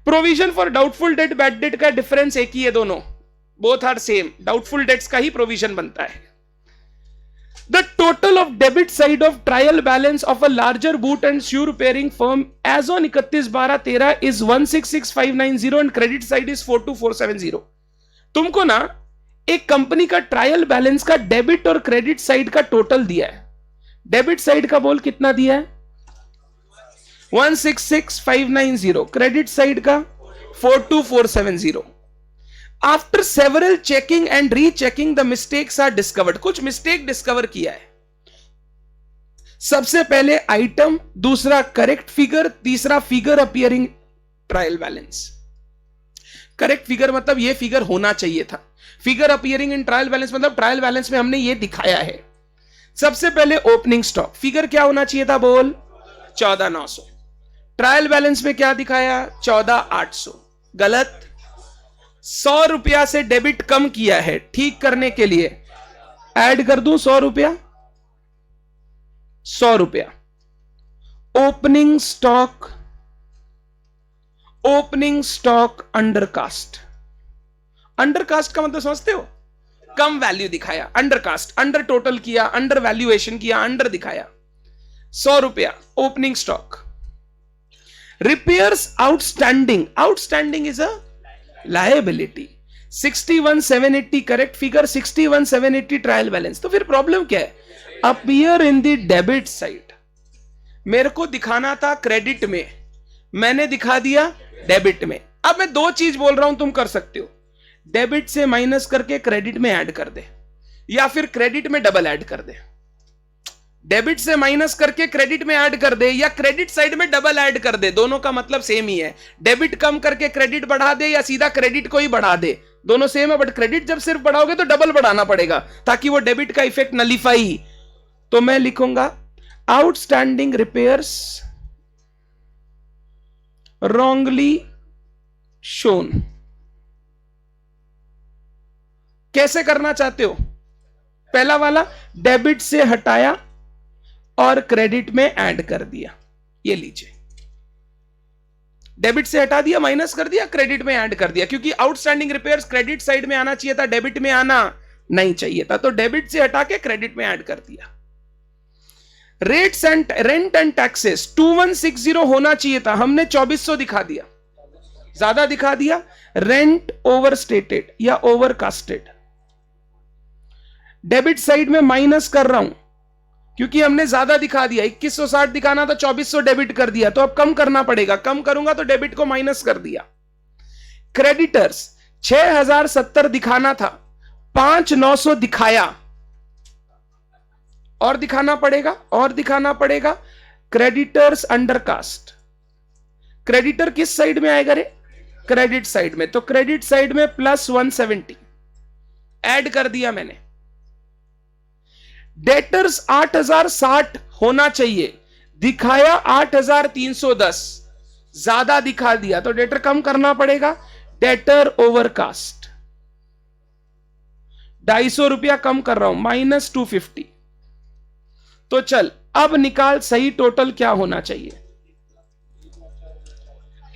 Provision for doubtful debt, bad debt का डिफरेंस एक ही है, दोनों both are same. Doubtful debts का ही प्रोविजन बनता है। The total of debit side of trial balance of a larger boot and shoe repairing firm as on 31/12/13 is 166,590 and credit side is 42,470। तुमको ना एक कंपनी का ट्रायल बैलेंस का debit और क्रेडिट साइड का टोटल दिया है। डेबिट साइड का बोल कितना दिया है? 166,590। क्रेडिट साइड का 42,470। After several checking and rechecking the mistakes are discovered. कुछ मिस्टेक डिस्कवर किया है। सबसे पहले आइटम, दूसरा करेक्ट फिगर, तीसरा figure appearing trial balance. Correct figure मतलब ये फिगर होना चाहिए था। Figure appearing in trial balance मतलब ट्रायल बैलेंस में हमने ये दिखाया है। सबसे पहले ओपनिंग स्टॉक फिगर क्या होना चाहिए था? बोल 14,900। ट्रायल बैलेंस में क्या दिखाया? 14,800। गलत। 100 रुपया से डेबिट कम किया है। ठीक करने के लिए ऐड कर दूं 100 रुपया। 100 रुपया ओपनिंग स्टॉक अंडरकास्ट। अंडरकास्ट का मतलब समझते हो? कम वैल्यू दिखाया। अंडरकास्ट, अंडर टोटल किया, अंडर वैल्यूएशन किया, अंडर दिखाया। 100 रुपया opening stock. Repairs outstanding, outstanding is a liability. 61,780 correct figure, 61,780 trial balance. तो फिर प्रॉब्लम क्या है? Appear in the debit side. मेरे को दिखाना था क्रेडिट में, मैंने दिखा दिया डेबिट में। अब मैं दो चीज बोल रहा हूं, तुम कर सकते हो, डेबिट से माइनस करके क्रेडिट में ऐड कर दे, या फिर क्रेडिट में डबल ऐड कर दे। डेबिट से माइनस करके क्रेडिट में ऐड कर दे, या क्रेडिट साइड में डबल ऐड कर दे, दोनों का मतलब सेम ही है। डेबिट कम करके क्रेडिट बढ़ा दे, या सीधा क्रेडिट को ही बढ़ा दे, दोनों सेम है। बट क्रेडिट जब सिर्फ बढ़ाओगे तो डबल बढ़ाना पड़ेगा ताकि वो डेबिट का इफेक्ट नलिफाई। तो मैं लिखूंगा आउटस्टैंडिंग रिपेयर्स रॉन्गली शोन। कैसे करना चाहते हो? पहला वाला डेबिट से हटाया और क्रेडिट में ऐड कर दिया, ये लीजिए, डेबिट से हटा दिया, माइनस कर दिया, क्रेडिट में ऐड कर दिया, क्योंकि आउटस्टैंडिंग रिपेयर्स क्रेडिट साइड में आना चाहिए था, डेबिट में आना नहीं चाहिए था, तो डेबिट से हटा के क्रेडिट में ऐड कर दिया। Rates and rent and taxes 2160 होना चाहिए था, हमने 2400 दिखा दिया, ज्यादा दिखा दिया। रेंट ओवर स्टेटेड या ओवर कास्टेड, डेबिट साइड में माइनस कर रहा हूं क्योंकि हमने ज्यादा दिखा दिया, 2160 दिखाना था, 2400 डेबिट कर दिया, तो अब कम करना पड़ेगा, कम करूंगा तो डेबिट को माइनस कर दिया। क्रेडिटर्स 6070 दिखाना था, 5900 दिखाया, और दिखाना पड़ेगा, और दिखाना पड़ेगा। क्रेडिटर्स अंडर कास्ट, क्रेडिटर किस साइड में आएगा रे? क्रेडिट साइड में, तो क्रेडिट साइड में प्लस 170 ऐड कर दिया मैंने। डेटर्स 8060 होना चाहिए, दिखाया 8310, ज्यादा दिखा दिया, तो डेटर कम करना पड़ेगा। डेटर ओवरकास्ट 250 रुपया कम कर रहा हूं, -250। तो चल अब निकाल सही टोटल क्या होना चाहिए?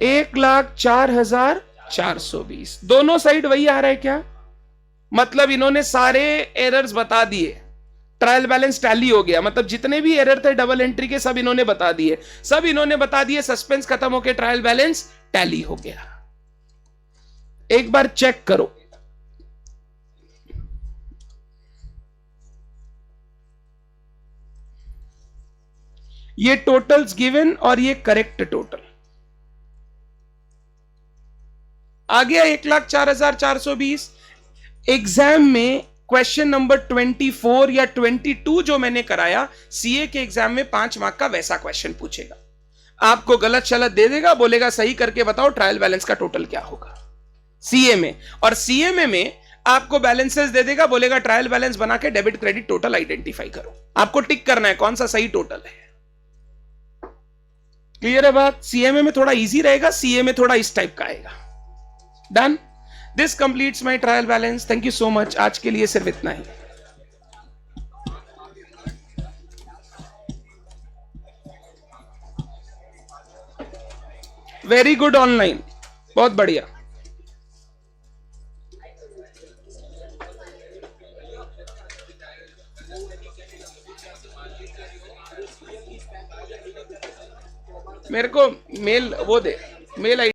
1,04,420। दोनों साइड वही आ रहा है क्या? मतलब इन्होंने सारे एरर्स बता दिए, ट्रायल बैलेंस टैली हो गया, मतलब जितने भी एरर थे डबल एंट्री के सब इन्होंने बता दिए, सब इन्होंने बता दिए, सस्पेंस खत्म होकर ट्रायल बैलेंस टैली हो गया। एक बार चेक करो, ये टोटल्स गिवन और ये करेक्ट टोटल आ गया 1,04,420। एग्जाम में क्वेश्चन नंबर 24 या 22 जो मैंने कराया सीए के एग्जाम में 5 मार्क का वैसा क्वेश्चन पूछेगा, आपको गलत शलत दे देगा, बोलेगा सही करके बताओ ट्रायल बैलेंस का टोटल क्या होगा सीए में, और सीएमए में आपको बैलेंसेस दे देगा, बोलेगा ट्रायल बैलेंस बना के डेबिट क्रेडिट टोटल आइडेंटिफाई करो, आपको टिक करना है कौन सा सही टोटल है। क्लियर है बात? सीएमए में थोड़ा इजी रहेगा, सीए में थोड़ा इस टाइप का आएगा। Done, this completes my trial balance. Thank you so much, आज के लिए सिर्फ इतना ही। वेरी गुड ऑनलाइन, बहुत बढ़िया। मेरे को मेल वो दे, मेल आई